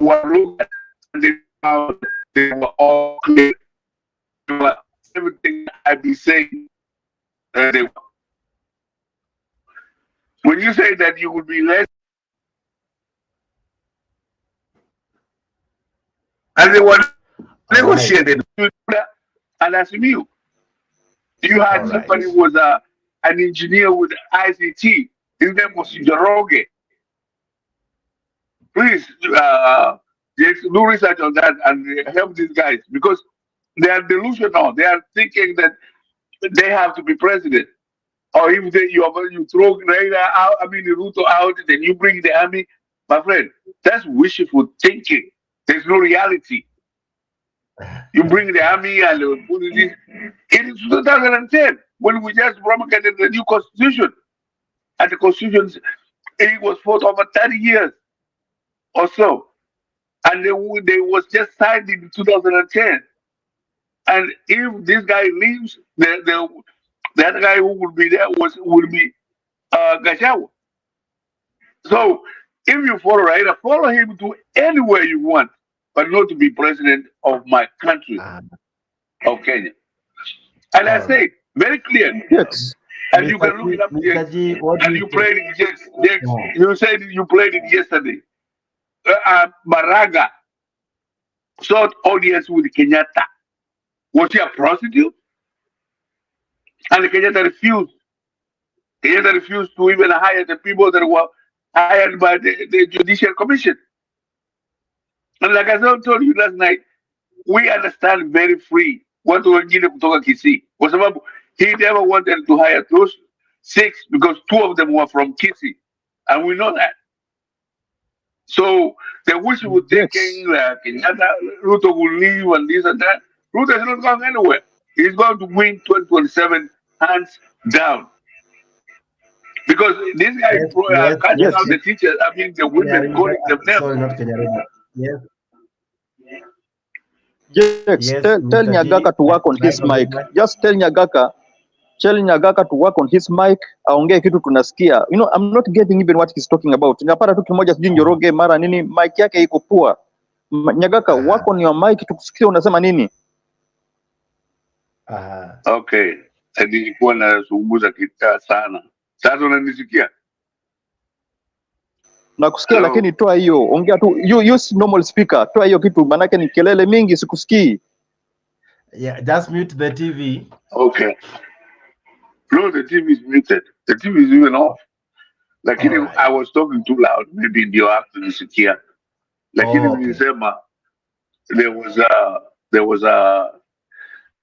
Speaker 9: were looked at and they found they were all clear. Everything I'd be saying, they were. When you say that you would be less, and they were negotiated, and as you had somebody who was an engineer with ICT. His name was Njoroge. Please do research on that and help these guys, because they are delusional. They are thinking that they have to be president. Or if you throw Raila out, Ruto out, then you bring the army. My friend, that's wishful thinking. There's no reality. You bring the army and put it in 2010 when we just promulgated the new constitution. And the constitution, it was fought over 30 years or so. And they was just signed in 2010. And if this guy leaves, The other guy who would be there would be Gashawa. So if you follow Raila, follow him to anywhere you want, but not to be president of my country,
Speaker 1: Ah,
Speaker 9: of Kenya. And I
Speaker 1: all right.
Speaker 9: say very clearly,
Speaker 8: Yes.
Speaker 9: and you
Speaker 1: Mr.
Speaker 9: can look
Speaker 1: G,
Speaker 9: it up,
Speaker 1: Mr. G, what do
Speaker 9: and
Speaker 1: you
Speaker 9: you
Speaker 1: think?
Speaker 9: played it yes.
Speaker 1: Yeah.
Speaker 9: You said you played it yesterday. Maraga sought audience with Kenyatta. Was she a prostitute? And Kenyatta refused. Kenyatta refused to even hire the people that were hired by the Judicial Commission. And like I told you last night, we understand very free watu wengine kutoka Kisii kwa sababu he never wanted to hire those 6 because 2 of them were from Kisii, and we know that. So the wish were
Speaker 8: Yes.
Speaker 9: thinking that Kenyatta, Ruto will leave and this and that. Ruto is not going anywhere. He's going to win 2027 hands down. Because this guy
Speaker 1: Yes, yes,
Speaker 9: catching
Speaker 1: yes,
Speaker 8: Yes.
Speaker 9: out
Speaker 1: yes.
Speaker 9: the teachers, I mean the
Speaker 1: Kenya
Speaker 9: women,
Speaker 1: River,
Speaker 9: calling them names.
Speaker 1: sorry, not Kenya River. Yes,
Speaker 8: Jex,
Speaker 1: yes,
Speaker 8: tell
Speaker 1: Mr. G,
Speaker 8: Nyagaka to work on
Speaker 1: try
Speaker 8: his
Speaker 1: to
Speaker 8: mic.
Speaker 1: remember.
Speaker 8: Just tell Nyagaka to work on his mic, aongee kitu tunasikia. You know, I'm not getting even what he's talking about. Napata tu kimoja sijui Njoroge mara nini, mic yake iko poa. Nyagaka, work on your mic tukusikie unasema nini.
Speaker 9: Okay. Nilikuwa nazungumza kitaa sana. Sasa unanisikia?
Speaker 8: Nakusikia
Speaker 9: Hello?
Speaker 8: lakini toa hiyo, ongea tu, use normal speaker. Toa hiyo kitu manake ni kelele mingi sikusikii.
Speaker 1: Yeah, just mute the TV.
Speaker 9: Okay. No, the TV is muted. The TV is even off. Like
Speaker 1: All
Speaker 9: I
Speaker 1: right.
Speaker 9: was talking too loud. Maybe ndio hapo nisikia. Lakini
Speaker 1: Okay.
Speaker 9: nilisema there was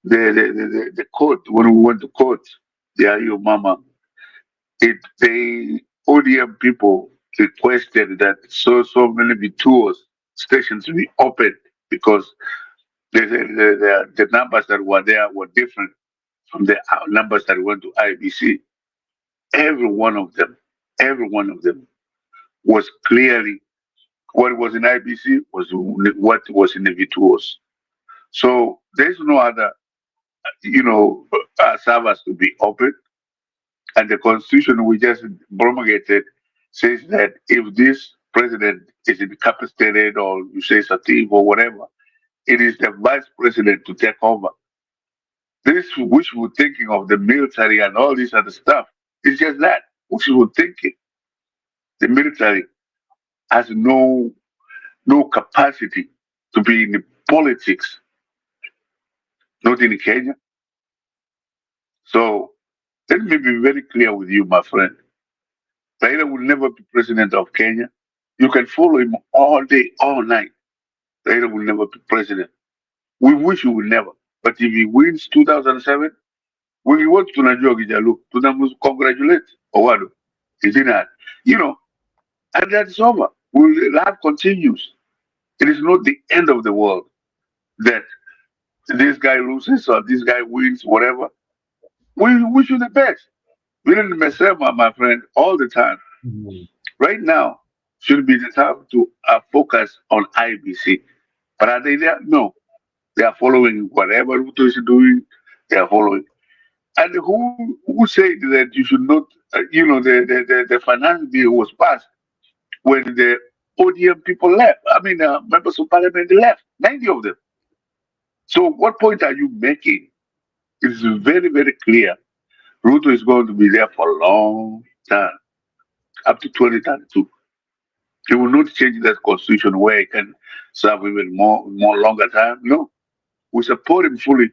Speaker 9: the court when we went to court. Yeah, your mama. The ODM people requested that so many vituals stations be opened because the numbers that were there were different from the numbers that went to IBC. Every one of them was clearly what was in IBC was what was in the vituals. So there's no other, servers to be open. And the constitution we just promulgated says that if this president is incapacitated or you say it's a thief or whatever, it is the vice president to take over. This wishful thinking of the military and all this other stuff. It's just that wishful thinking. The military has no capacity to be in the politics, not in Kenya. So let me be very clear with you, my friend. Raila will never be president of Kenya. You can follow him all day, all night. Raila will never be president. We wish he will never. But if he wins 2007, we want to tunajua Kijalu, congratulate Owado. He did not. And that's over. Life continues. It is not the end of the world that this guy loses or this guy wins, whatever. We wish you the best. We didn't mess up, my friend, all the time.
Speaker 1: Mhm.
Speaker 9: Right now should be the time to focus on IBC. But are they there? No. They are following whatever Ruto is doing. They are following. And who said that you should not? The finance bill was passed when the ODM people left. I mean, members of parliament left, 90 of them. So what point are you making? It's very, very clear. Ruto is going to be there for a long time, up to 2032. He will not change that constitution where he can serve even more longer time. No, we support him fully,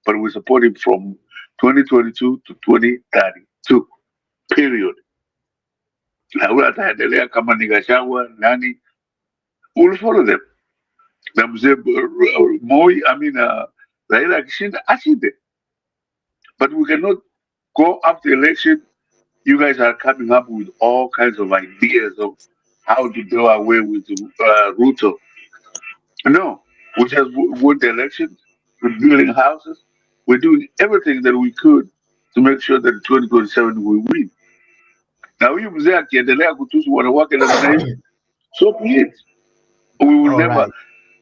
Speaker 9: but we support him from 2022 to 2032. Period. Na ule ataendelea kama ni Gachagua nani, we'll follow them. Na mzee Moi, Raila akishinda ashinde, but we cannot go after election. You guys are coming up with all kinds of ideas of how to do away with Ruto. No, we just won the elections. We're building houses. We're doing everything that we could to make sure that 2027 we win. Na huyu mzee akiendelea kutusu wanawake namna hii, so be it. We will
Speaker 1: All
Speaker 9: never,
Speaker 1: right.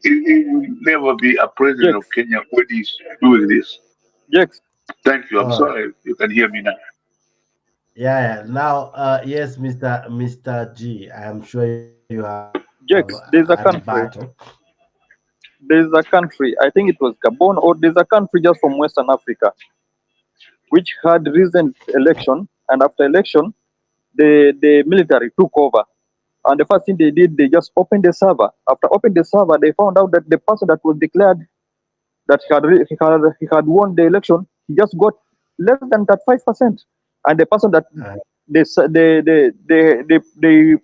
Speaker 9: he will never be a president of
Speaker 8: Jex,
Speaker 9: Kenya when he's doing this.
Speaker 8: Jex,
Speaker 9: Thank you. I'm
Speaker 1: All right.
Speaker 9: sorry. You can hear me now.
Speaker 1: Yeah. Now, yes, Mr. G, I am sure you have a
Speaker 8: Jakes, there's a
Speaker 1: rebuttal.
Speaker 8: country. There's a country. I think it was Gabon, or there's a country just from Western Africa, which had recent election, and after election, the military took over. And the first thing they did, they just opened the server. After opening the server, they found out that the person that was declared that he had won the election, he just got less than that 5%. And the person that they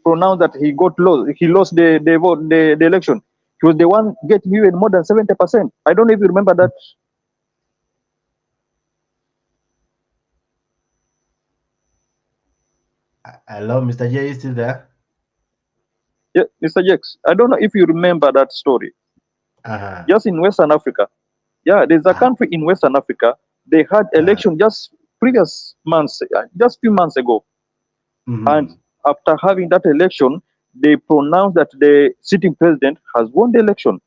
Speaker 8: pronounced that he lost the vote, the election, he was the one getting even more than 70%. I don't know if you remember that.
Speaker 1: Hello, Mr. J, is still there?
Speaker 8: Yeah, Mr. Jakes, I don't know if you remember that story.
Speaker 1: Uh-huh.
Speaker 8: Just in Western Africa. Yeah, there's a country in Western Africa. They had election just previous months, just few months ago. And after having that election, they pronounced that the sitting president has won the election.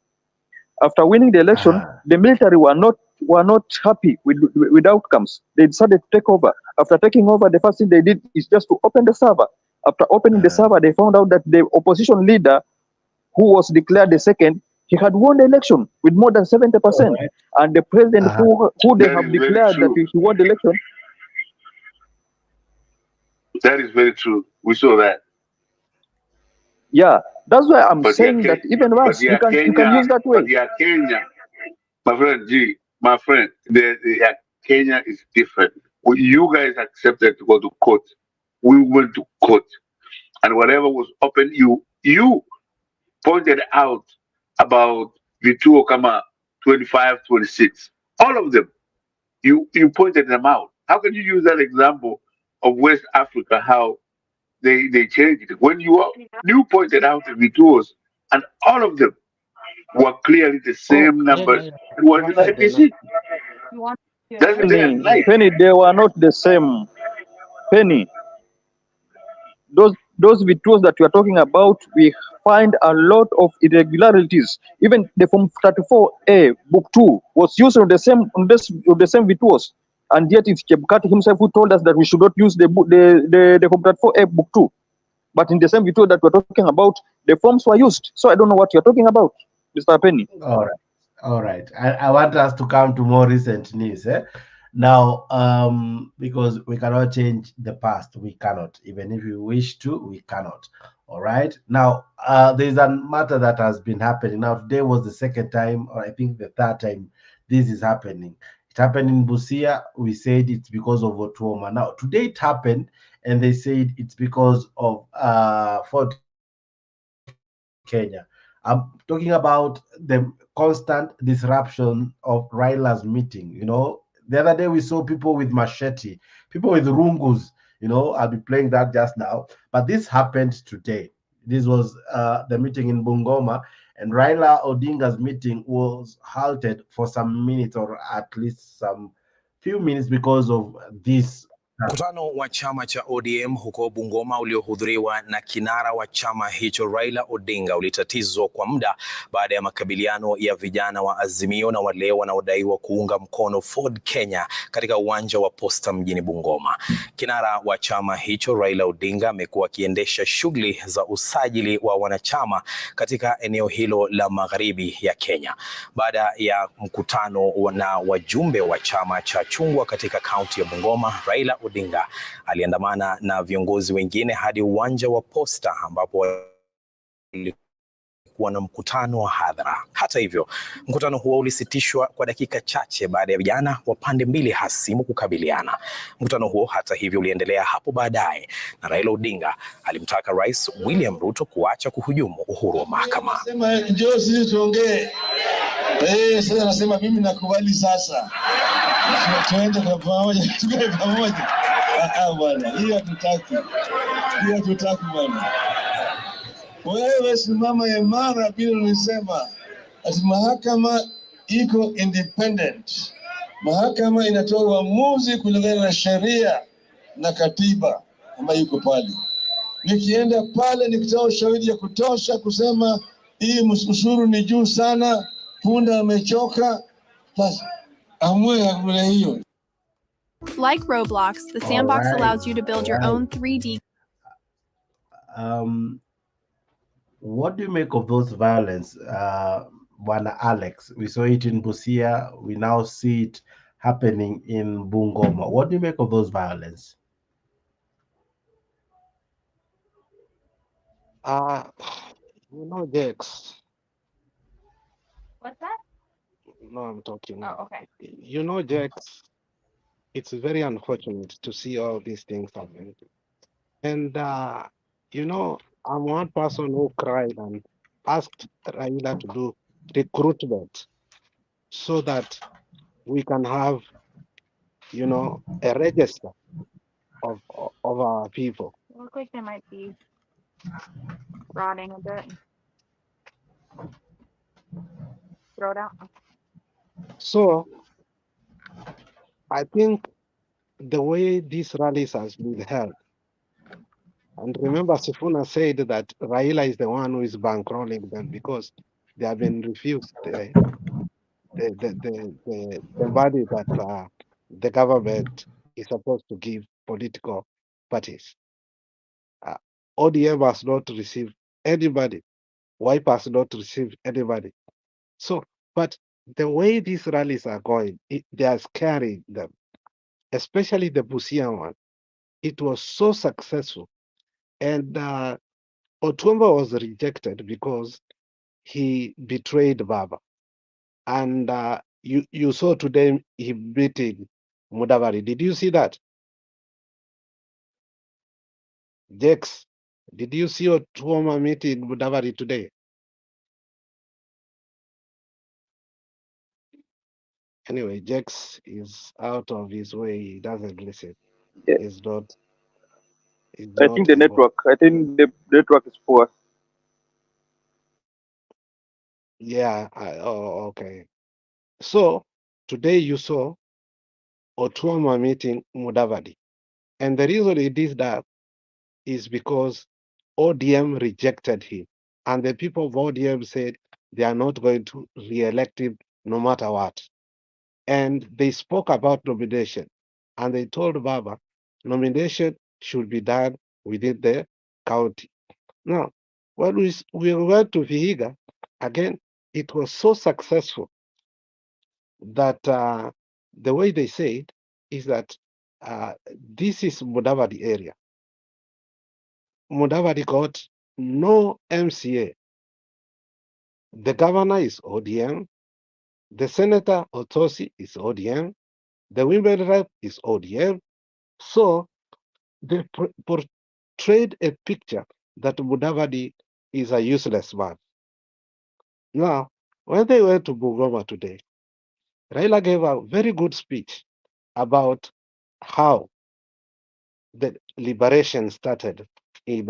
Speaker 8: After winning the election, the military were not happy with outcomes. They decided to take over. After taking over, the first thing they did is just to open the server. After opening the server, they found out that the opposition leader, who was declared the second, he had won the election with more than 70%. And the president who they
Speaker 9: That
Speaker 8: have
Speaker 9: is very
Speaker 8: declared that
Speaker 9: true.
Speaker 8: he won the election.
Speaker 9: That is very true. We saw that.
Speaker 8: Yeah, that's why I'm
Speaker 9: But
Speaker 8: saying that even once you can use that way.
Speaker 9: Kenya, my friend G, my friend, Kenya is different. When you guys accepted to go to court, we went to court, and whatever was open, you pointed out about Vituo Kama 25, 26. All of them, you pointed them out. How can you use that example of West Africa, how they changed it? When you pointed out the Vituos, and all of them were clearly the same numbers. It was in IPC. That's the day and night.
Speaker 8: Penny, they were not the same. Penny, those vituals that you are talking about, we find a lot of irregularities. Even the Form 34A, Book 2, was used on the same vituals. And yet it's Chebukati himself who told us that we should not use the Form 34A, Book 2. But in the same vitual that we're talking about, the forms were used. So I don't know what you're talking about, Mr. Penny.
Speaker 1: All right. I want us to come to more recent news. Now, because we cannot change the past, we cannot. Even if we wish to, we cannot. All right. Now, there's a matter that has been happening. Now, today was the second time, or I think the third time this is happening. It happened in Busia. We said it's because of Otuoma. Now, today it happened, and they said it's because of Fort Kenya. I'm talking about the constant disruption of Raila's meeting. The other day we saw people with machete, people with rungus. I'll be playing that just now. But this happened today. This was the meeting in Bungoma, and Raila Odinga's meeting was halted for some minutes, or at least some few minutes, because of this.
Speaker 10: Mkutano wa chama cha ODM huko Bungoma uliohudhuriwa na kinara wa chama hicho Raila Odinga ulitatizwa kwa muda baada ya makabiliano ya vijana wa Azimio na wale wanaodaiwa kuunga mkono Ford Kenya katika uwanja wa Posta mjini Bungoma. Kinara wa chama hicho Raila Odinga amekuwa akiendesha shughuli za usajili wa wanachama katika eneo hilo la magharibi ya Kenya. Baada ya mkutano na wajumbe wa chama cha chungwa katika kaunti ya Bungoma, Raila Odinga aliandamana na viongozi wengine hadi uwanja wa Posta ambapo walikuwa na mkutano wa hadhara. Hata hivyo, mkutano huo ulisitishwa kwa dakika chache baada ya vijana wa pande mbili hasimu kukabiliana. Mkutano huo hata hivyo uliendelea hapo baadaye, na Raila Odinga alimtaka Rais William Ruto kuacha kuhujumu uhuru wa mahakama.
Speaker 7: Nasema njoo sisi tuongee. Sasa nasema mimi nakubali sasa. Tuende kwa pamoja, tukae pamoja. Bwana, hiyo hatutaki bwana. Wewe simama imara bila ulisema ati mahakama iko independent. Mahakama inatoa uamuzi kulingana na sheria na katiba ambayo iko pale. Nikienda pale nikitoa ushahidi ya kutosha kusema hii ushuru ni juu sana, punda amechoka, basi amue hakuna hiyo.
Speaker 11: Like Roblox, the
Speaker 1: All
Speaker 11: sandbox
Speaker 1: right.
Speaker 11: allows you to build your
Speaker 1: All
Speaker 11: own
Speaker 1: right.
Speaker 11: 3D.
Speaker 1: What do you make of those violence, Bwana Alex? We saw it in Busia. We now see it happening in Bungoma. What do you make of those violence?
Speaker 2: Uh, Dex.
Speaker 12: What's that?
Speaker 2: No, I'm talking.
Speaker 12: Oh, okay.
Speaker 2: Dex, it's very unfortunate to see all these things happen. And, I'm one person who cried and asked Raila to do recruitment so that we can have, a register of our people.
Speaker 12: Look like they might be rotting a bit. Throw it out.
Speaker 2: So I think the way these rallies has been held, and remember Sifuna said that Raila is the one who is bankrolling them because they have been refused the money that the government is supposed to give political parties. Uh, ODM has not received anybody. Wipe has not received anybody. So, but the way these rallies are going, they are scaring them, especially the Busia one. It was so successful. And Otumba was rejected because he betrayed Baba. And you saw today he meeting Mudavari. Did you see that? Jex, did you see Otuoma meeting Mudavari today? Anyway, Jex is out of his way. He doesn't listen.
Speaker 8: Yeah,
Speaker 2: He's not. He's
Speaker 8: I
Speaker 2: not
Speaker 8: think the
Speaker 2: able.
Speaker 8: network. I think the network is poor.
Speaker 2: Yeah. Okay. So today you saw Otuoma meeting Mudavadi, and the reason he did that is because ODM rejected him, and the people of ODM said they are not going to re-elect him no matter what. And they spoke about nomination, and they told Baba nomination should be done within the county. Now, when we went to Vihiga, again, it was so successful that the way they said is that this is Mudavadi area. Mudavadi got no MCA. The governor is ODM. The senator Otosi is ODM. The women rep is ODM. So they portrayed a picture that Mudavadi is a useless man. Now, when they went to Bungoma today, Raila gave a very good speech about how the liberation started in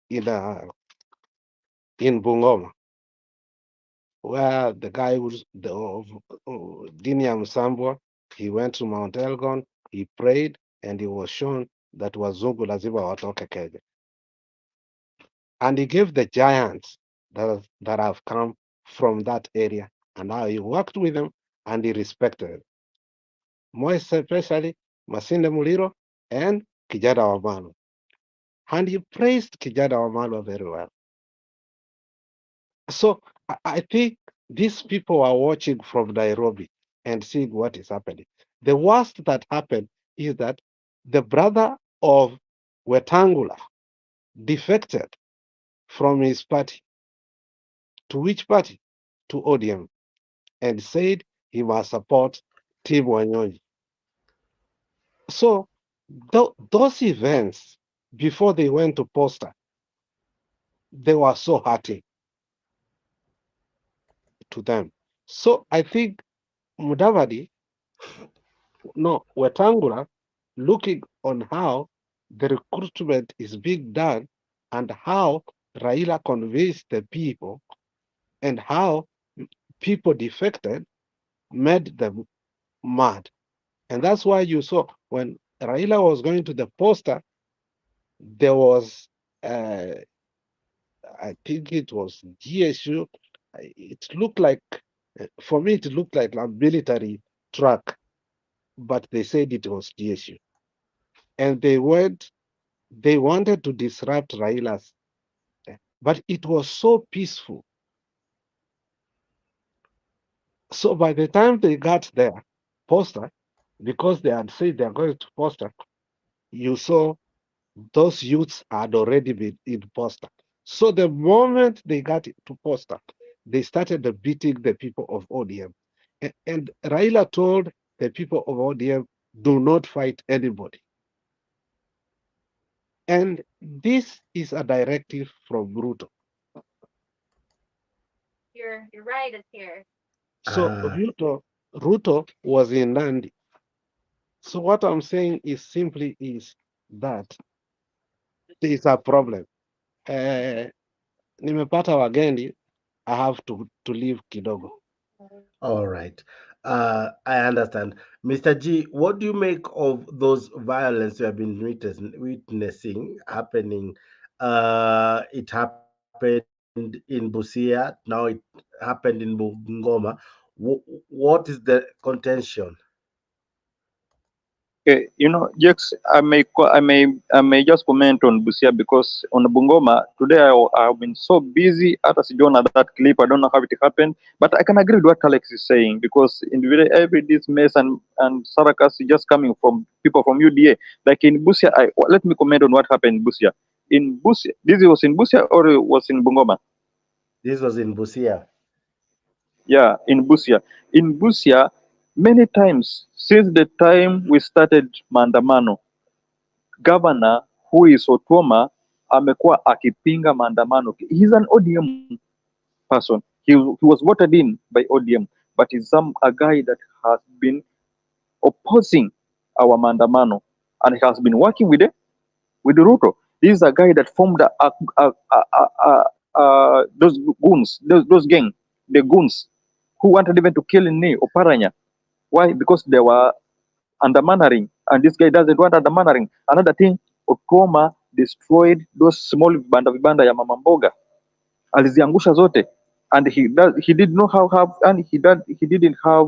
Speaker 2: in uh, in Bungoma, where the guy was Diniam Sambwa, he went to Mount Elgon, he prayed, and he was shown that wazungu lazima watoke Kenya. And he gave the giants that have come from that area, and how he worked with them and he respected them. More especially Masinde Muliro and Kijana Wamalo. And he praised Kijana Wamalo very well. So I think these people are watching from Nairobi and seeing what is happening. The worst that happened is that the brother of Wetangula defected from his party. To which party? To ODM, and said he must support Tim Wanyonyi. So those events, before they went to poster, they were so hurting to them. So I think Mudavadi, no, Wetangula, looking on how the recruitment is being done and how Raila convinced the people and how people defected, made them mad. And that's why you saw when Raila was going to the poster, there was, I think it was GSU. It looked like, for me, it looked like a military truck. but they said it was GSU. And they wanted to disrupt Raila's, but it was so peaceful. So by the time they got there, Poster, because they had said they're going to Poster, you saw those youths had already been in Poster. So the moment they got to Poster, they started beating the people of ODM. And Raila told the people of ODM, do not fight anybody. And this is a directive from Ruto.
Speaker 12: You're right, it's here.
Speaker 2: So
Speaker 1: Uh,
Speaker 2: Ruto was in Nandi. So what I'm saying is simply is that there is a problem. Uh, nimepata wageni, I have to leave kidogo.
Speaker 1: all right. I understand. Mr. G, what do you make of those violence you have been witnessing happening? It happened in Busia, now it happened in Bungoma. What is the contention?
Speaker 8: Okay, Jex, I may just comment on Busia because on Bungoma today I have been so busy. At Sijon that clip, I don't know how it happened, but I can agree with what Alex is saying because in every this mess and Sarakas is just coming from people from UDA. Like in Busia, let me comment on what happened in Busia. In Busia, this was in Busia or it was in Bungoma?
Speaker 1: This was in Busia.
Speaker 8: Yeah, in Busia. In Busia, many times since the time we started maandamano, governor who is Otuoma amekuwa akipinga maandamano. He's an ODM person. He was voted in by ODM, but he's a guy that has been opposing our maandamano, and he has been working with Ruto. This is a guy that formed those goons, those gang, the goons who wanted even to kill me, Oparanya. Why? Because they were undermining, and this guy doesn't want undermining. Another thing, Okoma destroyed those small vibanda ya mama mboga, aliziangusha zote, and he did not have and he didn't have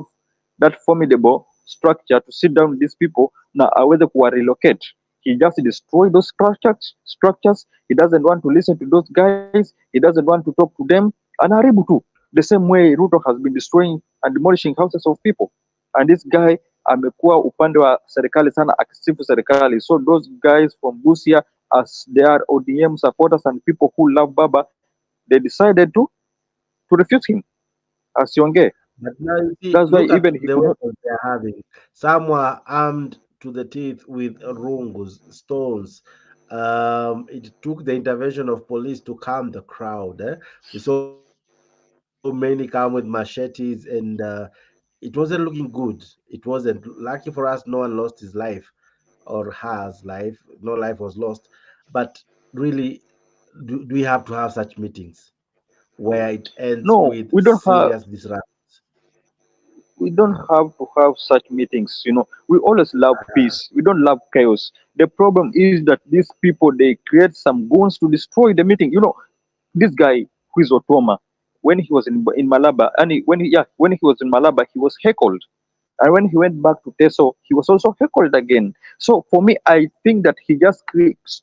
Speaker 8: that formidable structure to sit down with these people na aweze kuwa relocate. He just destroyed those structures. He doesn't want to listen to those guys. He doesn't want to talk to them. Anaharibu tu the same way Ruto has been destroying and demolishing houses of people. And this guy amekuwa upande wa serikali sana akisifu serikali. So those guys from Busia, as they are ODM supporters and people who love Baba, they decided to refuse him asiongee.
Speaker 1: But now you see,
Speaker 8: That's why
Speaker 1: look at
Speaker 8: even he
Speaker 1: the
Speaker 8: could not.
Speaker 1: weapons they're having. Some were armed to the teeth with rungus, stones. It took the intervention of police to calm the crowd. We saw many come with machetes, and it wasn't looking good. It wasn't. Lucky for us, no one lost his life or has life. No life was lost. But really, do we have to have such meetings where it ends
Speaker 8: No,
Speaker 1: with serious disruption?
Speaker 8: we don't have to have such meetings. We always love peace. We don't love chaos. The problem is that these people they create some goons to destroy the meeting. This guy who is Otoma, when he was in Malaba, and when he was in Malaba, he was heckled. And when he went back to Teso, he was also heckled again. So for me, I think that he just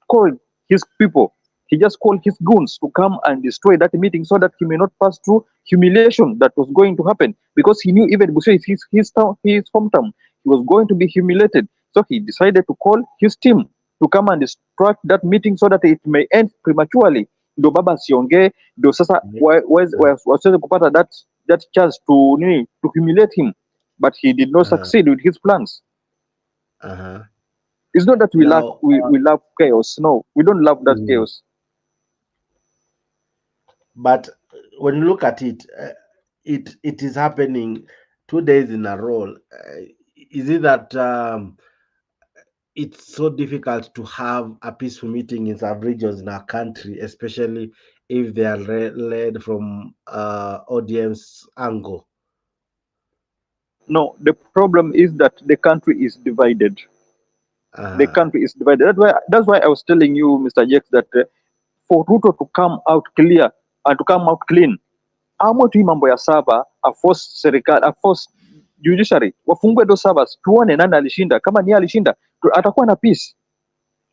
Speaker 8: called his people, he just called his goons to come and destroy that meeting so that he may not pass through humiliation that was going to happen. Because he knew even Busia is his town, his hometown, he was going to be humiliated. So he decided to call his team to come and distract that meeting so that it may end prematurely. Ndo baba asiongee, ndo sasa wasiweze kupata that chance to humiliate him, but he did not
Speaker 1: Uh,
Speaker 8: succeed with his plans.
Speaker 1: uh-huh.
Speaker 8: It's not that we lack
Speaker 1: Now,
Speaker 8: we love chaos. No, we don't love that
Speaker 1: mm,
Speaker 8: chaos.
Speaker 1: but when you look at it, it is happening 2 days in a row. Is it that it's so difficult to have a peaceful meeting in some regions in our country, especially if they are led from audience angle?
Speaker 8: No, the problem is that the country is divided. The
Speaker 1: Uh,
Speaker 8: country is divided. That's why I was telling you, Mr. Jex, that for Ruto to come out clear and to come out clean, amwe tu hii mambo ya saba, a force serikali, a force judiciary wafungue those servers, tuone nani alishinda. Kama ni alishinda, atakuwa na peace.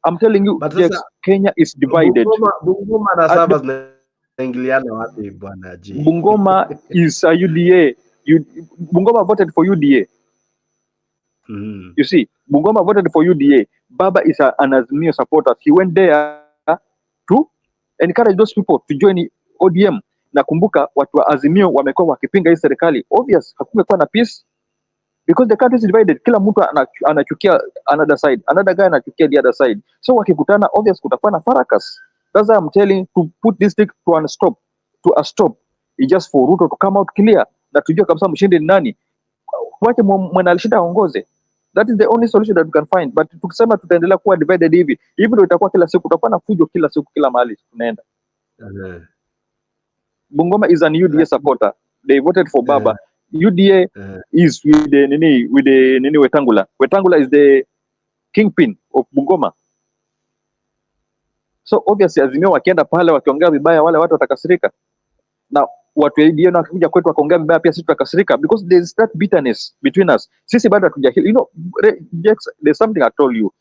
Speaker 8: I'm telling you,
Speaker 1: But
Speaker 8: Jex,
Speaker 1: sasa
Speaker 8: Kenya is divided.
Speaker 1: Bungoma na
Speaker 8: At
Speaker 1: Saba zinaingiliana wapi bwana G?
Speaker 8: Bungoma is a UDA. Bungoma voted for UDA.
Speaker 1: Mm.
Speaker 8: You see, Bungoma voted for UDA. Baba is an Azimio supporter. He went there to encourage those people to join ODM. Nakumbuka watu wa Azimio wamekuwa wakipinga hii serikali. Obvious, hakungekuwa na peace because the country is divided. Kila mtu anachukia another side. Another guy anachukia the other side. So wakikutana, obvious kutakuwa na fracas. That's why I'm telling to put this thing to a stop. It's just for Ruto to come out clear na tujue kabisa mshindi ni nani. Wache mwana alishinda aongoze. That is the only solution that we can find. But tukisema tutaendelea kuwa divided hivi ndio itakuwa kila siku, tutakuwa na fujo kila siku, kila mahali tunaenda. Bungoma is an UDA supporter. They voted for Baba. UDA is with the Wetangula. Wetangula is the kingpin of Bungoma. So obviously Azimio wakienda pale wakiongea vibaya, wale watu watakasirika. Na watu wa UDA wakikuja kwetu wakaongea vibaya, pia sisi tutakasirika because there is that bitterness between us. Sisi bado hatuja heal. You know, there's something I told you.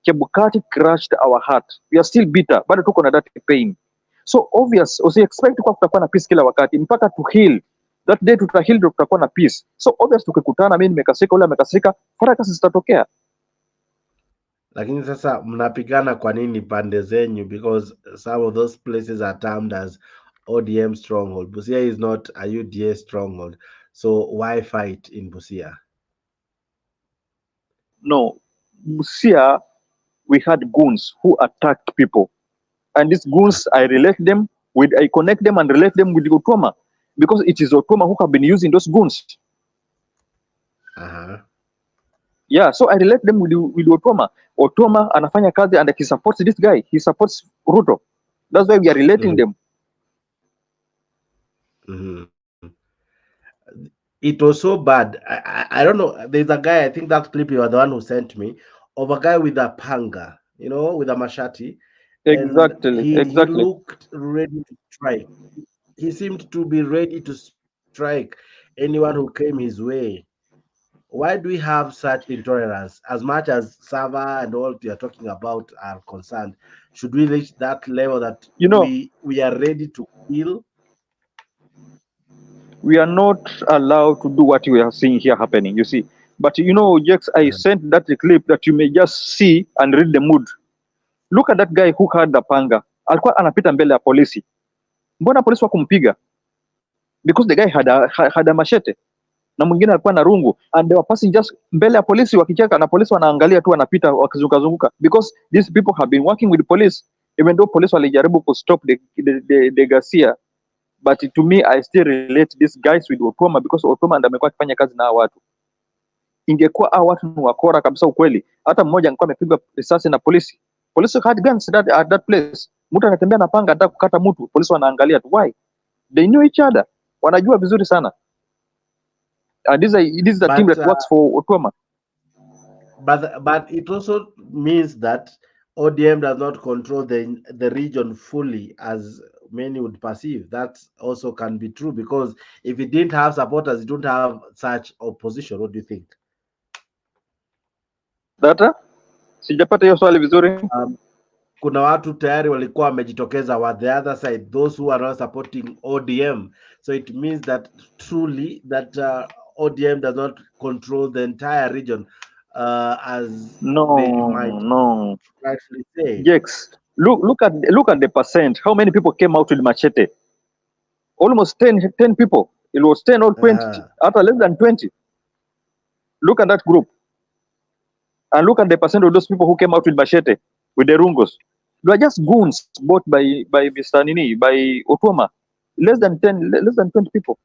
Speaker 8: Chebukati crushed our heart. We are still bitter. Bado tuko na that pain. So obvious, expect kwa kutakuwa na peace kila wakati mpaka to heal. That day tutahil ndio tutakuwa na peace. So obvious tukikutana, mimi nimekasirika, ule amekasirika, faraka zitatokea.
Speaker 1: Lakini sasa mnapigana kwa nini pande zenyu? Because some of those places are termed as ODM stronghold. Busia is not a UDA stronghold. So why fight in Busia?
Speaker 8: No, Busia, we had goons who attacked people. And these goons, I connect them and relate them with Otoma. Because it is Otoma who have been using those goons. Yeah, so I relate them with Otoma. Otoma anafanya kazi and he supports this guy. He supports Ruto. That's why we are relating them.
Speaker 1: It was so bad. I don't know. There's a guy, I think that clip you are the one who sent me, of a guy with a panga, with a machete.
Speaker 8: Exactly.
Speaker 1: He looked ready to strike. He seemed to be ready to strike anyone who came his way. Why do we have such intolerance? As much as Sava and all you are talking about are concerned, should we reach that level that we are ready to kill?
Speaker 8: We are not allowed to do what we are seeing here happening, you see. But Jex, I sent that clip that you may just see and read the mood. Look at that guy who had the panga. Alikuwa anapita mbele ya polisi. Mbona polisi wakumpiga? Because the guy had a machete. Na mwingine alikuwa na rungu, and they were passing just mbele ya polisi wakicheka, na polisi wanaangalia tu, wanapita wakizunguka because these people have been working with the police, even though police walijaribu to stop the Garcia. But to me, I still relate these guys with Otoma because Otoma ndiye amekuwa akifanya kazi na hao watu. Ingekuwa hao watu ni wakora kabisa ukweli, hata mmoja angekuwa amepigwa risasi na polisi. Police had guns at that place. Mtu anatembea na panga anataka kukata mtu, polisi wanaangalia tu. Why? They knew each other. Wanajua vizuri sana. This is the team that works for Otoma.
Speaker 1: But it also means that ODM does not control the region fully as many would perceive. That also can be true because if it didn't have supporters, it don't have such opposition. What do you think?
Speaker 8: Data? Sijapata hiyo swali vizuri.
Speaker 1: Kuna watu tayari walikuwa wamejitokeza wa the other side, those who are not supporting ODM. So it means that truly that ODM does not control the entire region as they might rightfully say.
Speaker 8: Yes. Look at the percent. How many people came out with machete? Almost 10 people. It was 10 or 20. After less than 20. Look at that group. And look at the percent of those people who came out with machete, with the rungos. They are just goons bought by Mr. Nini, by Otoma. Less than 20 people.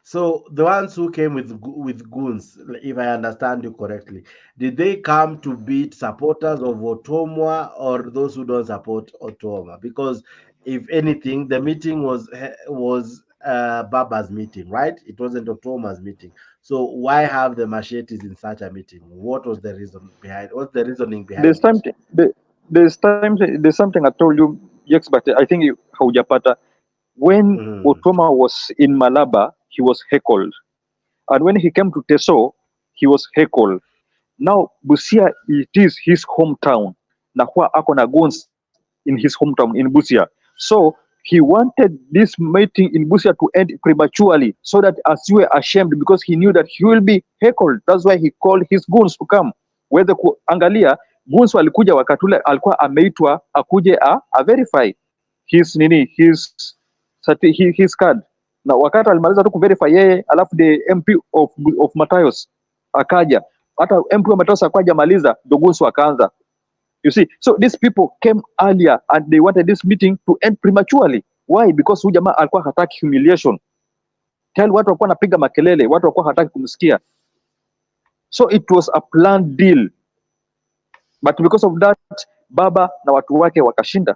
Speaker 1: So the ones who came with goons, if I understand you correctly, did they come to beat supporters of Otoma or those who don't support Otoma? Because if anything, the meeting was Baba's meeting, right? It wasn't Otoma's meeting. So why have the machetes in such a meeting? What was the reason behind? What's the reasoning behind it?
Speaker 8: There's something I told you, yes, but I think haujapata. When Otoma was in Malaba, he was heckled. And when he came to Teso, he was heckled. Now Busia, it is his hometown. Nahua akona guns in his hometown in Busia. So he wanted this meeting in Busia to end prematurely so that as you were ashamed because he knew that he will be heckled. That's why he called his goons to come. Whether kuangalia goons walikuja wakatule alikuwa ameitwa akuje a verify his nini his card. Na wakati alimaliza tu kuverify yeye, alafu the MP of Matayos akaja, hata MP wa Matayos akaja maliza, the goons wakaanza. You see, so these people came earlier and they wanted this meeting to end prematurely. Why? Because huyu jamaa alikuwa hataki humiliation. Tell watu walikuwa wanapiga makelele, watu walikuwa hataki kumsikia. So it was a planned deal. But because of that, Baba na watu wake wakashinda.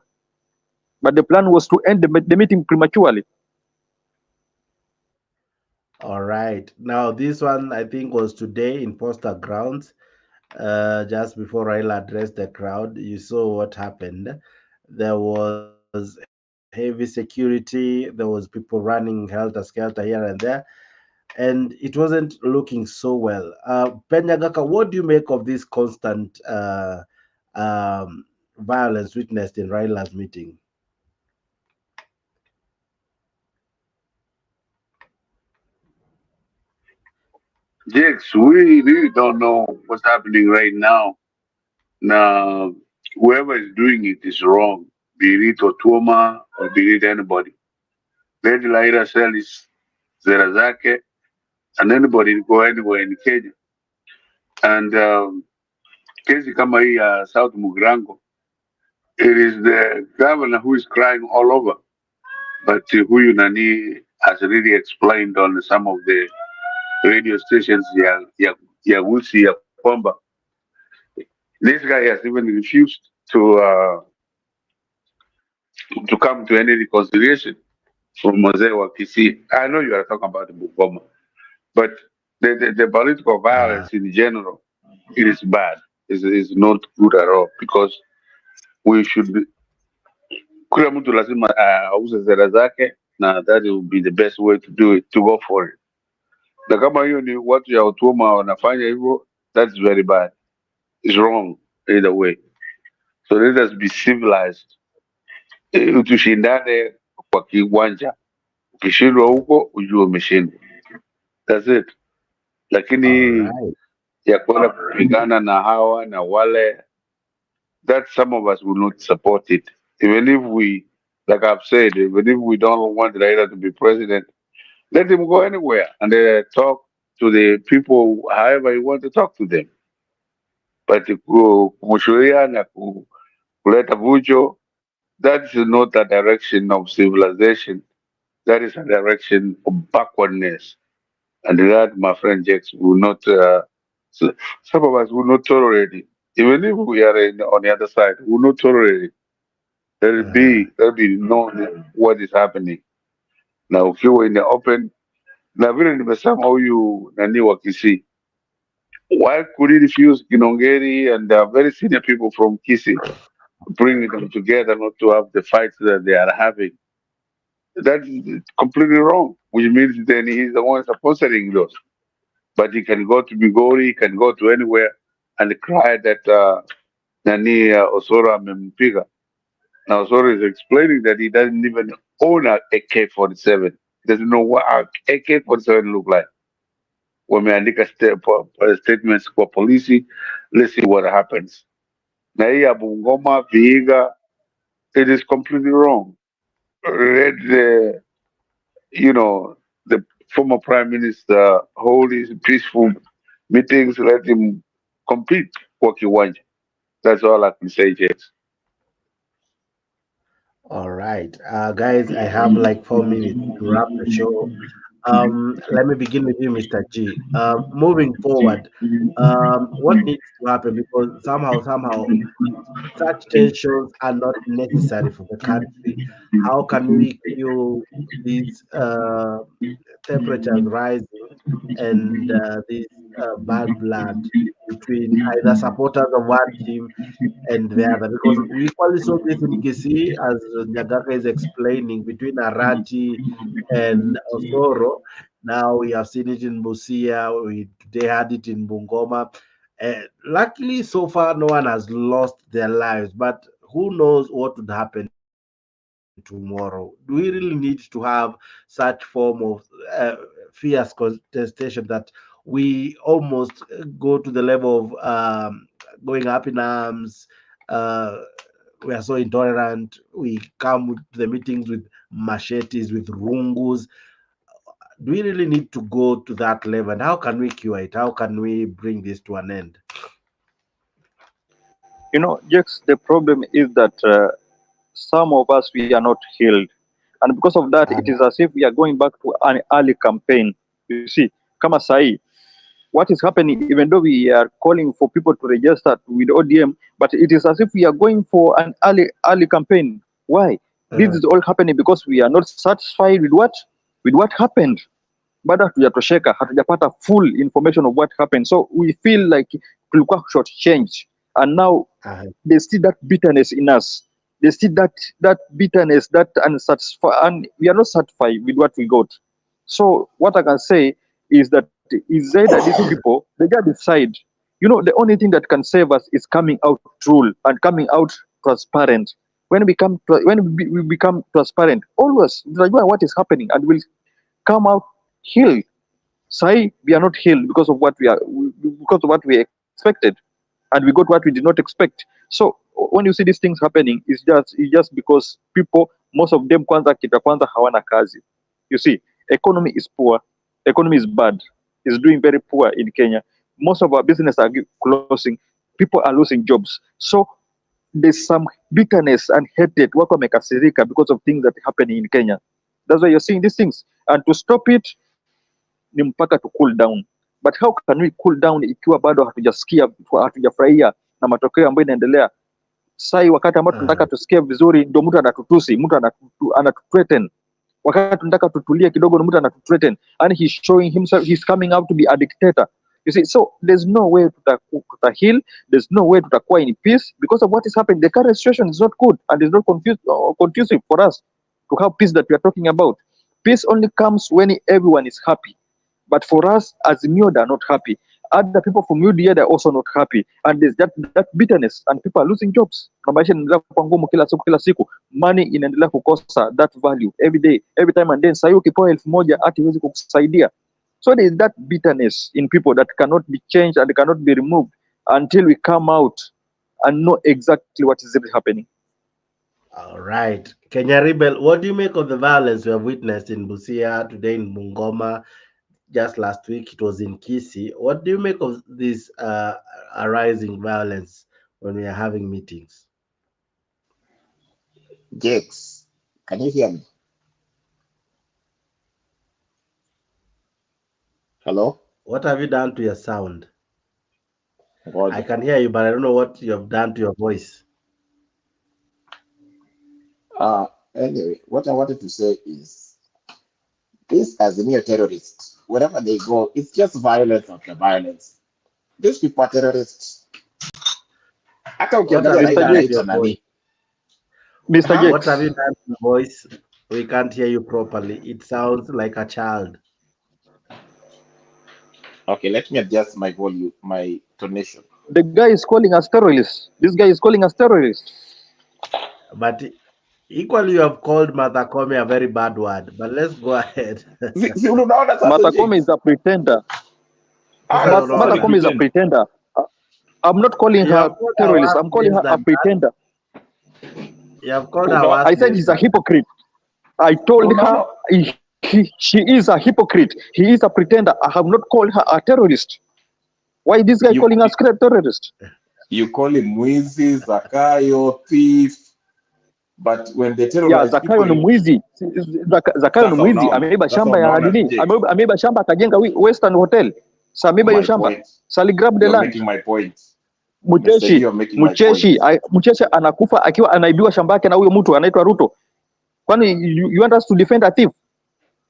Speaker 8: But the plan was to end the meeting prematurely.
Speaker 1: All right. Now, this one I think was today in Poster Grounds. Just before Raila addressed the crowd, you saw what happened. There was heavy security, there was people running helter skelter here and there, and it wasn't looking so well. Penyagaka, what do you make of this constant violence witnessed in Raila's meeting?
Speaker 9: Jakes, we really don't know what's happening right now. Now, whoever is doing it is wrong, be it Otuma or be it anybody. Let Laira sell his Zerazake and anybody can go anywhere in Kenya. And kesi kama hii ya South Mugrango, it is the governor who is crying all over. But huyu nani has really explained on some of the radio stations ya Wusi ya kwamba this guy has even refused to come to any reconciliation from Mosee wa Kisii. I know you are talking about the Bungoma, but the political violence in general, it is bad. It's not good at all because we should kila mtu lazima auze sera zake na that will be the best way to do it, to go for it. Na kama hiyo ni watu ya utuma wanafanya hivyo, that's very bad. It's wrong either way. So let us be civilized. Tushindane kwa kiwanja. Ukishindwa huko ujue umeshindwa. That's it. Lakini ya kwenda kupigana na hawa na wale, that some of us will not support it. Even if we, like I've said, even if we don't want Raila to be president, let him go anywhere and talk to the people however you want to talk to them. But kumshuria na kuleta vujo, that is not a direction of civilization. That is a direction of backwardness. And that, my friend Jakes, will not, some of us will not tolerate it. Even if we are on the other side, we will not tolerate it. Let it be known what is happening. Now, if you were in the open, na vile nimesema huyu nani wa Kisii, why could he refuse Kinongeri and very senior people from Kisii, bringing them together not to have the fights that they are having? That is completely wrong, which means then he's the one sponsoring those. But he can go to Migori, he can go to anywhere and cry that Nani Osoro amempiga. Now Osoro is explaining that he doesn't even own a AK-47. He doesn't know what a AK-47 look like. Wameandika statements kwa polisi, let's see what happens. Na hii ya Bungoma, Vihiga, it is completely wrong. Let the former prime minister hold his peaceful meetings, let him compete kwa kiwanja. That's all I can say, James.
Speaker 1: All right, guys, I have like 4 minutes to wrap the show. Let me begin with you, Mr. G. Moving forward, what needs to happen, because somehow such tensions are not necessary for the country. How can we cure these temperatures rising and this bad blood between either supporters of one team and the other? Because we equally saw this in Kisii, as Nyagaka is explaining, between Arati and Osoro. Now we have seen it in Busia. We today had it in Bungoma. Luckily, so far, no one has lost their lives, but who knows what would happen tomorrow? Do we really need to have such form of fierce contestation that we almost go to the level of going up in arms? Uh, we are so intolerant. We come to the meetings with machetes, with rungus. Do we really need to go to that level? And how can we cure it? How can we bring this to an end?
Speaker 8: Jex, the problem is that some of us, we are not healed. And because of that, it is as if we are going back to an early campaign. You see, kama sahi, what is happening, even though we are calling for people to register with ODM, but it is as if we are going for an early campaign. Why? This is all happening because we are not satisfied with what happened. Bado hatujatosheka, hatujapata full information of what happened. So we feel like tulikuwa short change. And now there's still that bitterness in us. There's still that bitterness, that unsatisfied, and we are not satisfied with what we got. So what I can say is that is either these people, they just decide, the only thing that can save us is coming out true and coming out transparent. When we become transparent, always what is happening, and we'll come out healed. Say we are not healed because of what we expected, and we got what we did not expect. So when you see these things happening, it's just because people, most of them, kwanza hawana kazi. You see, economy is poor, economy is bad, is doing very poor in Kenya. Most of our businesses are closing, people are losing jobs. So there's some bitterness and hatred wako wamekasirika because of things that are happening in Kenya. That's why you're seeing these things, and to stop it ni mpaka to cool down. But how can we cool down ikiwa bado hatujafurahia na matokeo ambayo inaendelea? Sai wakati ambao tunataka tusikie vizuri ndio mtu anatutusi, mtu anatuthreaten. Wakati tunataka tutulie kidogo mtu anatuthreaten, and he's showing himself, he's coming out to be a dictator. You see, so there's no way to heal, there's no way to in peace because of what is happening. The current situation is not good and is not conducive for us to have peace that we are talking about. Peace only comes when everyone is happy. But for us, as Mio, they are not happy. Other people from UDA, they're also not happy. And there's that bitterness, and people are losing jobs. Kila siku. Money inaendelea kukosa that value every day, every time, and then sahi ukipewa 1,000 hata iwezi kukusaidia. So there is that bitterness in people that cannot be changed and cannot be removed until we come out and know exactly what is really happening.
Speaker 1: All right. Kenya Rebel, what do you make of the violence we have witnessed in Busia, today in Bungoma? Just last week it was in Kisii. What do you make of this arising violence when we are having meetings?
Speaker 11: Jakes, can you hear me? Hello?
Speaker 1: What have you done to your sound?
Speaker 11: God.
Speaker 1: I can hear you, but I don't know what you have done to your voice.
Speaker 11: Anyway, what I wanted to say is this, as a mere terrorist, wherever they go, it's just violence after violence. These people are terrorists.
Speaker 1: What have you done to your voice?
Speaker 8: Mr. Jakes.
Speaker 1: What have you done to your voice? We can't hear you properly. It sounds like a child.
Speaker 11: Okay, let me adjust my volume, my tonation.
Speaker 8: The guy is calling us terrorists. This guy is calling us terrorists.
Speaker 1: But equally, you have called Martha Koome a very bad word. But let's go ahead.
Speaker 8: Martha Koome is a pretender. Martha Koome is a pretender. I'm not calling her terrorist. I'm calling her a pretender.
Speaker 1: You have called her.
Speaker 8: I said he's a hypocrite. I told her she is a hypocrite. He is a pretender. I have not called her a terrorist. Why is this guy calling us terrorist?
Speaker 13: You call him Mwizi, Zakayo, thief. But when they terrorize
Speaker 8: Zakayo ni mwizi. Zakayo ni mwizi. Ameiba shamba ya nini? Ameiba shamba akajenga Western Hotel. Sa ameiba hiyo shamba. Sali grab the land.
Speaker 13: Making my point.
Speaker 8: Mcheshi anakufa akiwa anaibiwa shamba yake na huyo mtu anaitwa Ruto. Kwani you want us to defend a thief?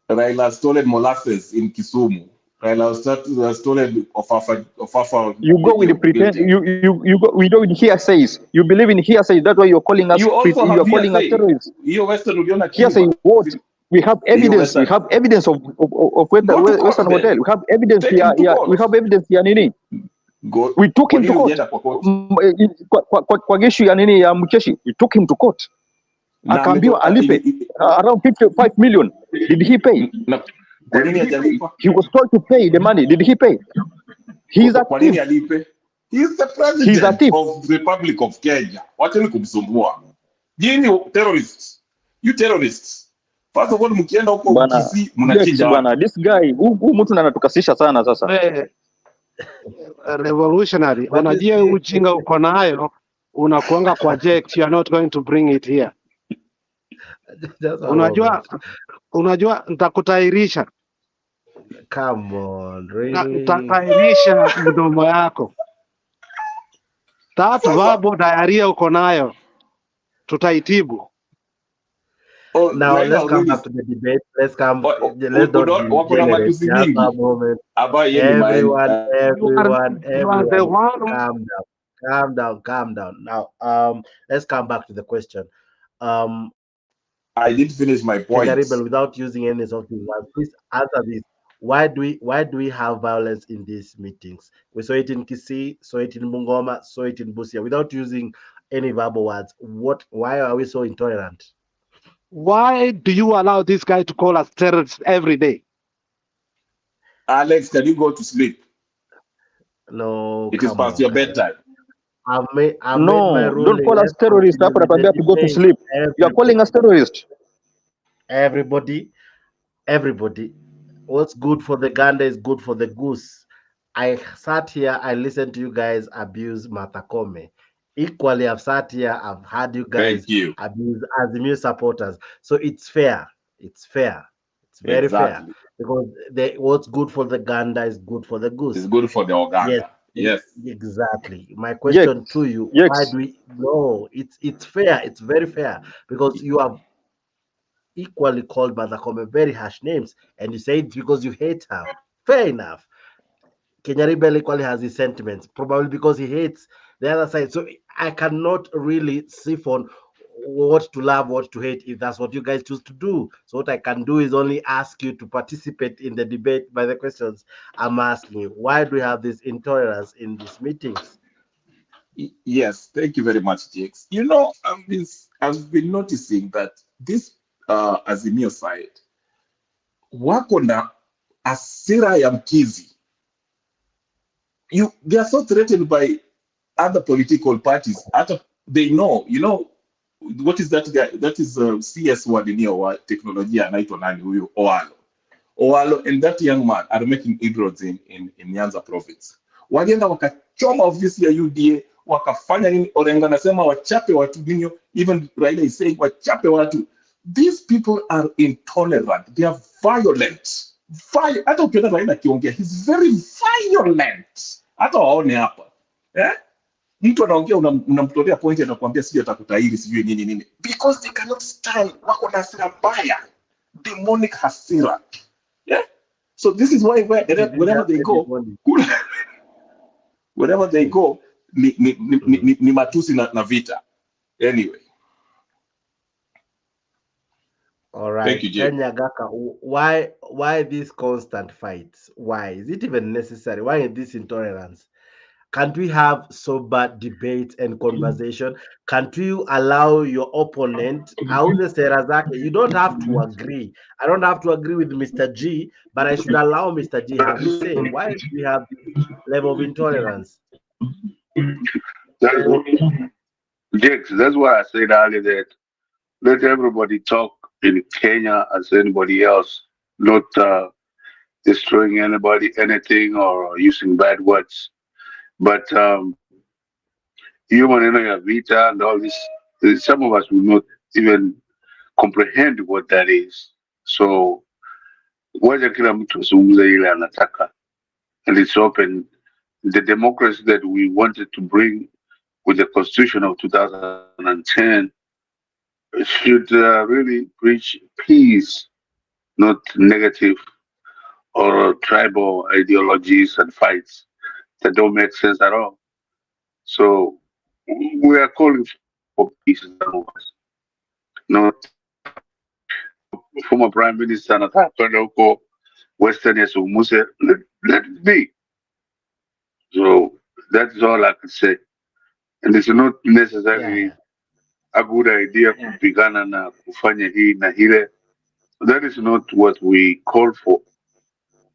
Speaker 13: Raila stolen molasses in Kisumu. Raila stolen of
Speaker 8: you go with the pretend. You go. We don't hearsays. You believe in hearsays. That's why you're calling us.
Speaker 13: You also
Speaker 8: you're calling us terrorists.
Speaker 13: Hiyo Western uliona
Speaker 8: hearsay what? We have evidence. We have evidence of Western Hotel. We have evidence here. We have evidence here. Nini? We took him to court. Kwa geshu ya nini ya Mcheshi. We took him to court. Akaambiwa alipe around 55 million. Did he pay? He was told to pay the money. Did he pay? He's a thief.
Speaker 13: He's the president of the Republic of Kenya. Wacheni kumsumbua. Nyinyi terrorists. You terrorists. First of all, mkienda huko Ukisi mnachinja watu.
Speaker 8: This guy, huyu mtu anatukasisha sana sasa.
Speaker 2: Revolutionary. Unajua ujinga uko nayo unakuanga kwa jet, you are not going to bring it here. Unajua nitakutairisha.
Speaker 1: Come on, really?
Speaker 2: Nitakutairisha mdomo yako. That verbal diarrhea uko nayo tutaitibu.
Speaker 1: Now let's come back to the debate. Let's not degenerate. Just a moment. Everyone, calm down. Now, let's come back to the question.
Speaker 13: I did finish my point.
Speaker 1: Without using any of these words, please answer this. Why do we have violence in these meetings? We saw it in Kisii, saw it in Bungoma, saw it in Busia. Without using any verbal words, why are we so intolerant?
Speaker 2: Why do you allow this guy to call us terrorists every day?
Speaker 13: Alex, can you go to sleep?
Speaker 1: No.
Speaker 13: It is past your bedtime.
Speaker 1: I've made my ruling.
Speaker 8: Don't call us terrorists. After I have to go to sleep. You are calling us terrorists.
Speaker 1: Everybody. What's good for the gander is good for the goose. I sat here, I listened to you guys abuse Martha Koome. Equally, I've sat here, I've had you guys abuse Azimio supporters. So it's fair. It's very fair. Because what's good for the gander is good for the goose.
Speaker 13: It's good for the Oganda. Yes.
Speaker 1: Exactly. My question to you, why do we it's fair, it's very fair. Because you have equally called Martha Koome very harsh names, and you say it's because you hate her. Fair enough. Kenya Rebel equally has his sentiments, probably because he hates the other side. So I cannot really siphon what to love, what to hate, if that's what you guys choose to do. So what I can do is only ask you to participate in the debate by the questions I'm asking you. Why do we have this intolerance in these meetings?
Speaker 13: Yes, thank you very much, Jakes. You know, I've been noticing that this Azimio side wako na asira ya mkizi. They are so threatened by other political parties. They know, what is that guy? That is CS1 in your technology anaitwa nani huyo Owalo and that young man are making inroads in Nyanza province. Walienda wakachoma ofisi ya UDA, wakafanya nini? Orenga nasema wachape watu nini? Even Raila is saying wachape watu. These people are intolerant. They are violent. Hata ukiona Raila akiongea, he's very violent. Hata waone hapa. Mtu anaongea unamtolea point anakuambia sijui atakutahiri sijui nini. Because they cannot stand. Wako na hasira mbaya. Demonic hasira. Yeah. So this is why wherever they go, ni matusi na vita. Anyway.
Speaker 1: All right.
Speaker 13: Thank you, Jay.
Speaker 1: Nyagaka, why these constant fights? Why is it even necessary? Why this intolerance? Can't we have sober debate and conversation? Can't you allow your opponent? You don't have to agree. I don't have to agree with Mr. G, but I should allow Mr. G have his say. Why do we have this level of intolerance?
Speaker 9: Jakes, that's why I said earlier that let everybody talk in Kenya as anybody else, not destroying anybody, anything, or using bad words. But human energy, vita, and all this, some of us will not even comprehend what that is. So, wacha kila mtu azungumze ile anataka, and it's open. The democracy that we wanted to bring with the Constitution of 2010 should really preach peace, not negative or tribal ideologies and fights that don't make sense at all. So we are calling for peace, not former prime minister anataka kwenda huko Western yasungumuse, let it be. So that is all I can say. And it's not necessarily a good idea kupigana na kufanya hii na hile. That is not what we call for.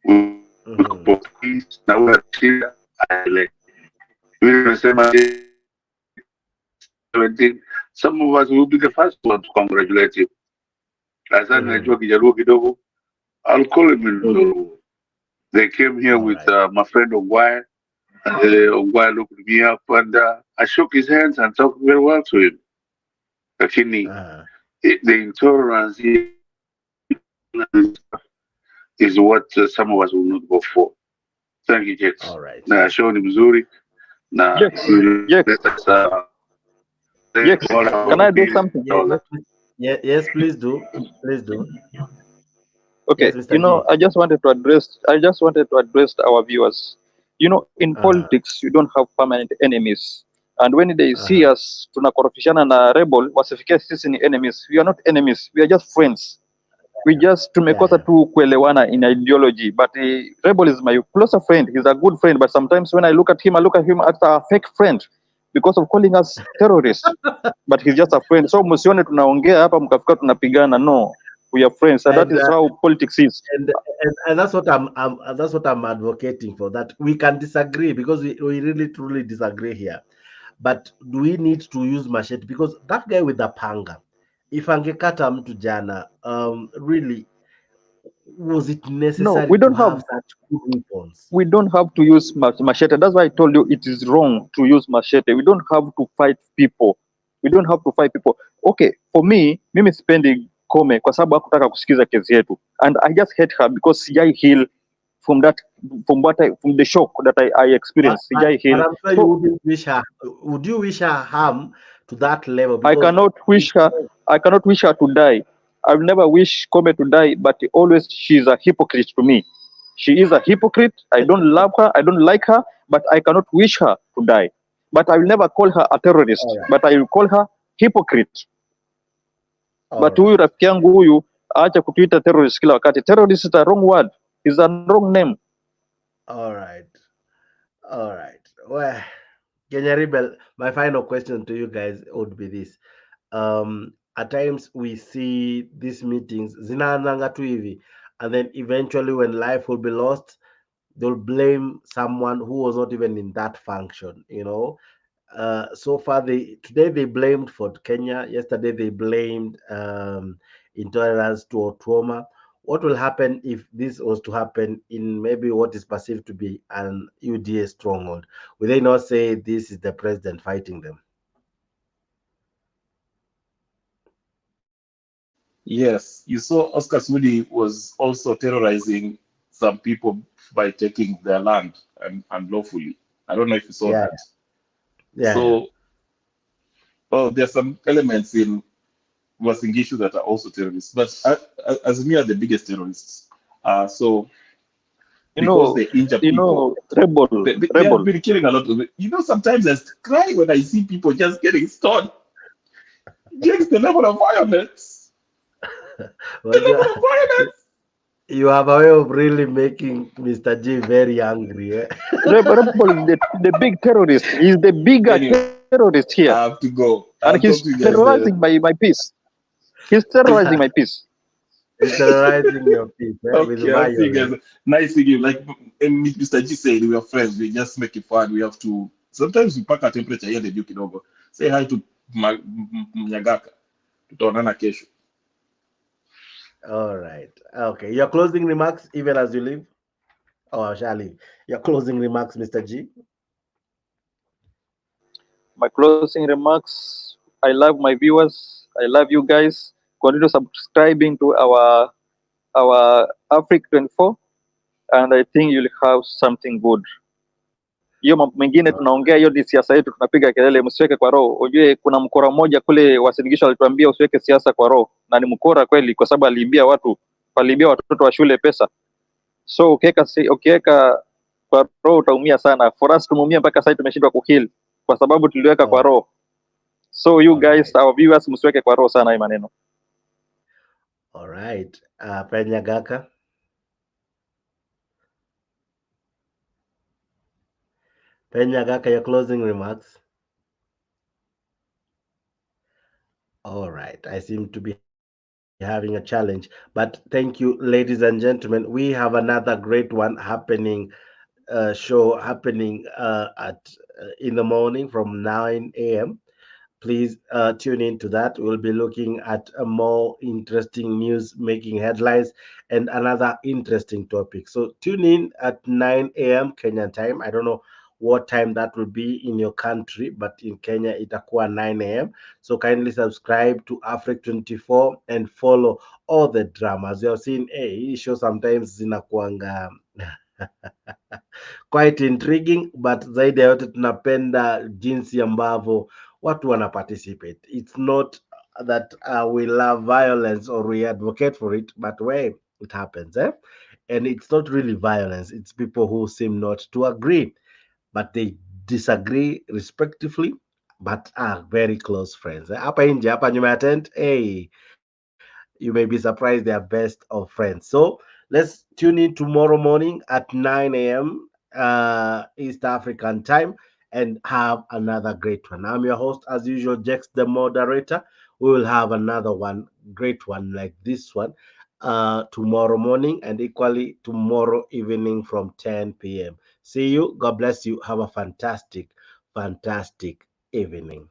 Speaker 9: We call for peace na ule shida aele. Vile nasema 17, some of us will be the first one to congratulate him. Asa najua kijaluo kidogo, I'll call him in Zulu. They came here with my friend Ogwai. Ogwai looked me up and I shook his hands and talked very well to him. Lakini, the intolerance is what some of us will not go for. Thank you, Jex.
Speaker 1: All right.
Speaker 9: Na show ni mzuri. Na let us
Speaker 8: Jex, can I do something?
Speaker 1: Yes, please do. Please do.
Speaker 8: Okay,
Speaker 1: Yes,
Speaker 8: you know, I just wanted to address our viewers. You know, in politics, you don't have permanent enemies. And when they see us, tunakorofishana na rebel, wasifikia sisi ni enemies. We are not enemies. We are just friends. We just tumekosa tu kuelewana in ideology. But rebel is my closer friend. He's a good friend. But sometimes when I look at him as a fake friend because of calling us terrorists. But he's just a friend. So msione tunaongea hapa mkafika tunapigana. No. We are friends, and that is how politics is.
Speaker 1: And that's what I'm advocating for. That we can disagree because we really truly disagree here. But do we need to use machete? Because that guy with the panga, if angekata mtu jana, really, was it necessary?
Speaker 8: No, we don't
Speaker 1: to have such good weapons?
Speaker 8: We don't have to use machete. That's why I told you it is wrong to use machete. We don't have to fight people. We don't have to fight people. Okay, for me, mimi sipendi Kome kwa sababu hakutaka kusikiza kesi yetu, and I just hate her because sijai heal from the shock that I experienced. Sijai heal.
Speaker 1: But I'm sure you wouldn't wish her. Would you wish her harm to that level?
Speaker 8: I cannot wish her to die. I will never wish Kome to die, but always she's a hypocrite to me. She is a hypocrite. I don't love her. I don't like her, but I cannot wish her to die. But I will never call her a terrorist, but I will call her hypocrite. But huyu rafiki yangu huyu aacha kutuita terrorist kila wakati. Terrorist is a wrong word. It's a wrong name.
Speaker 1: All right. Well, Kenya Rebel, my final question to you guys would be this. At times we see these meetings, zinaanzanga tu hivi, and then eventually when life will be lost, they'll blame someone who was not even in that function, you know. So far, today they blamed Fort Kenya. Yesterday they blamed intolerance to Otuoma. What will happen if this was to happen in maybe what is perceived to be an UDA stronghold? Will they not say this is the president fighting them?
Speaker 13: Yes, you saw Oscar Sudi was also terrorizing some people by taking their land and unlawfully. I don't know if you saw that.
Speaker 1: Yeah.
Speaker 13: So, there's some elements in Wasingishu that are also terrorists, but Azimio are the biggest terrorists. So, because they injure people, they have been killing a lot of it. You know, sometimes I cry when I see people just getting stoned. Just the level of violence.
Speaker 1: You have a way of really making Mr. G very angry. Eh?
Speaker 8: the big terrorist. He's the bigger terrorist here.
Speaker 13: I have to go.
Speaker 8: And he's terrorizing my peace. He's terrorizing my peace.
Speaker 1: He's terrorizing your peace. With violence.
Speaker 13: Nice seeing you. Like Mr. G said, we are friends. We just make it fun. We have to. Sometimes we pack our temperature here in the Duke over. Say hi to Mnyagaka. Tutaonana kesho.
Speaker 1: All right. Okay. Your closing remarks, even as you leave? Oh, shall I leave? Your closing remarks, Mr. G?
Speaker 8: My closing remarks, I love my viewers. I love you guys. Continue subscribing to our Africa 24, and I think you'll have something good. Hiyo mambo mengine tunaongea, hiyo ni siasa yetu, tunapiga kelele, msiweke kwa roho. Ujue kuna mkora mmoja kule Wasingisho alituambia usiweke siasa kwa roho, na ni mkora kweli, kwa sababu aliibia watoto wa shule pesa. So ukiweka kwa roho utaumia sana. For us tumeumia mpaka sasa tumeshindwa kuheal kwa sababu tuliweka kwa roho. So you guys, our viewers, msiweke kwa roho sana hii maneno.
Speaker 1: All right. Penyagaka. Penyagaka, your closing remarks. All right. I seem to be having a challenge, but thank you, ladies and gentlemen. We have another great one happening, show happening in the morning from 9 a.m. Please tune in to that. We'll be looking at a more interesting news making headlines and another interesting topic. So tune in at 9 a.m. Kenyan time. I don't know what time that will be in your country, but in Kenya itakuwa 9 a.m. So kindly subscribe to Africa 24 and follow all the dramas. You have seen, hey, hii show sometimes zinakuanga quite intriguing, but zaidi ya yote tunapenda jinsi ambavyo watu wana participate. It's not that we love violence or we advocate for it, but way it happens, eh? And it's not really violence. It's people who seem not to agree, but they disagree respectively, but are very close friends. Hapa nje, hapa nyuma ya tent, hey, you may be surprised they are best of friends. So let's tune in tomorrow morning at 9 a.m. East African time and have another great one. I'm your host, as usual, Jex, the moderator. We will have another one, great one like this one, tomorrow morning and equally tomorrow evening from 10 p.m. See you. God bless you. Have a fantastic, fantastic evening.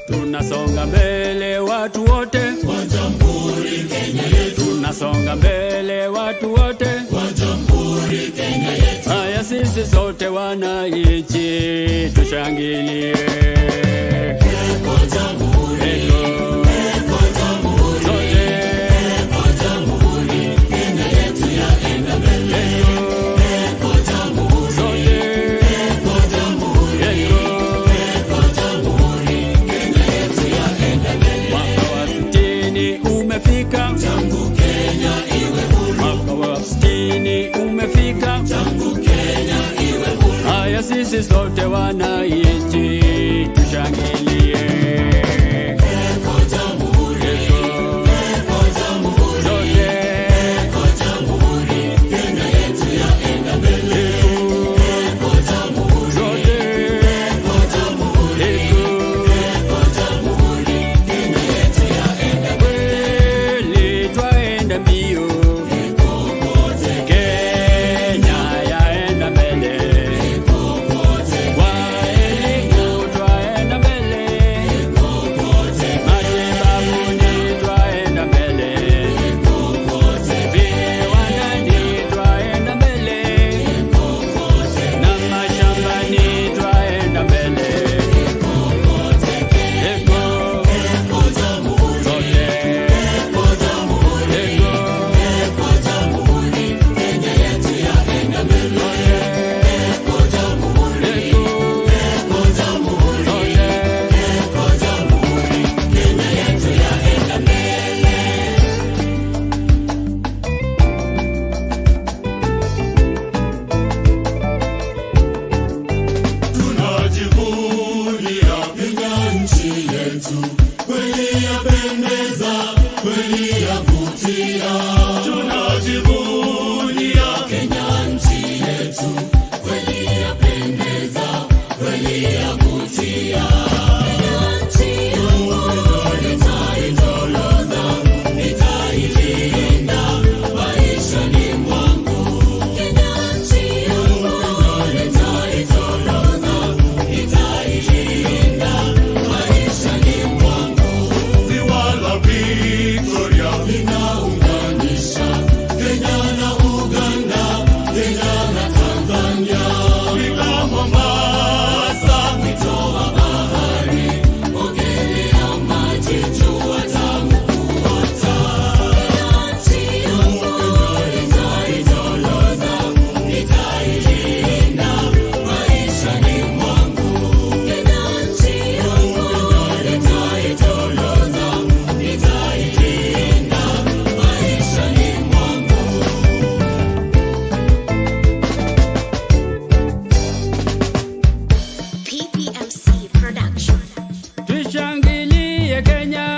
Speaker 14: Tunasonga mbele watu wote wa Jamhuri Kenya yetu. Tunasonga mbele watu wote wa Jamhuri Kenya yetu. Haya sisi sote wananchi tushangilie. Eko Jamhuri, eko Jamhuri, sote eko Jamhuri Kenya yetu yaenda mbele. Eko Jamhuri, sote eko Jamhuri, eko Jamhuri Kenya yetu yaenda mbele. Mwaka wa 60 umefika, tangu Kenya iwe huru. Mwaka wa 60 umefika, tangu Kenya iwe huru. Haya sisi sote wananchi tushangilie. Eko Jamhuri, eko Jamhuri, sote eko Jamhuri Kenya yetu yaenda mbele. Eko Jamhuri, sote eko Jamhuri, eko Jamhuri Kenya yetu yaenda mbele. Kweli twaenda mbio, Kenya yaenda mbele. Kwa elimu twaenda mbele, matibabuni twaenda mbele, viwandani twaenda mbele, na mashambani twaenda mbele. Eko Jamhuri, sote eko Jamhuri, eko Jamhuri Kenya yetu yaenda mbele. Eko Jamhuri, eko Jamhuri, sote eko Jamhuri Kenya yetu yaenda mbele. Tunajivunia Kenya nchi yetu, kweli yapendeza, kweli yavutia. Tunajivunia Kenya nchi yetu, kweli yapendeza, kweli yavutia. Kenya nchi yangu nitaitoloza, nitailinda maishani mwangu. Kenya nchi yangu nitaitoloza, nitailinda maishani mwangu. Ziwa la Victoria linaunganisha Kenya na Uganda, Kenya na Tanzania. Fika Mombasa, mito wa bahari, ogelea maji, jua tamu kuota. Kenya nchi yangu nitaitoloza, nitailinda maishani mwangu. Kenya nchi yangu nitaitoloza, nitailinda maishani mwangu.
Speaker 15: PPMC Production.
Speaker 14: Tushangilie Kenya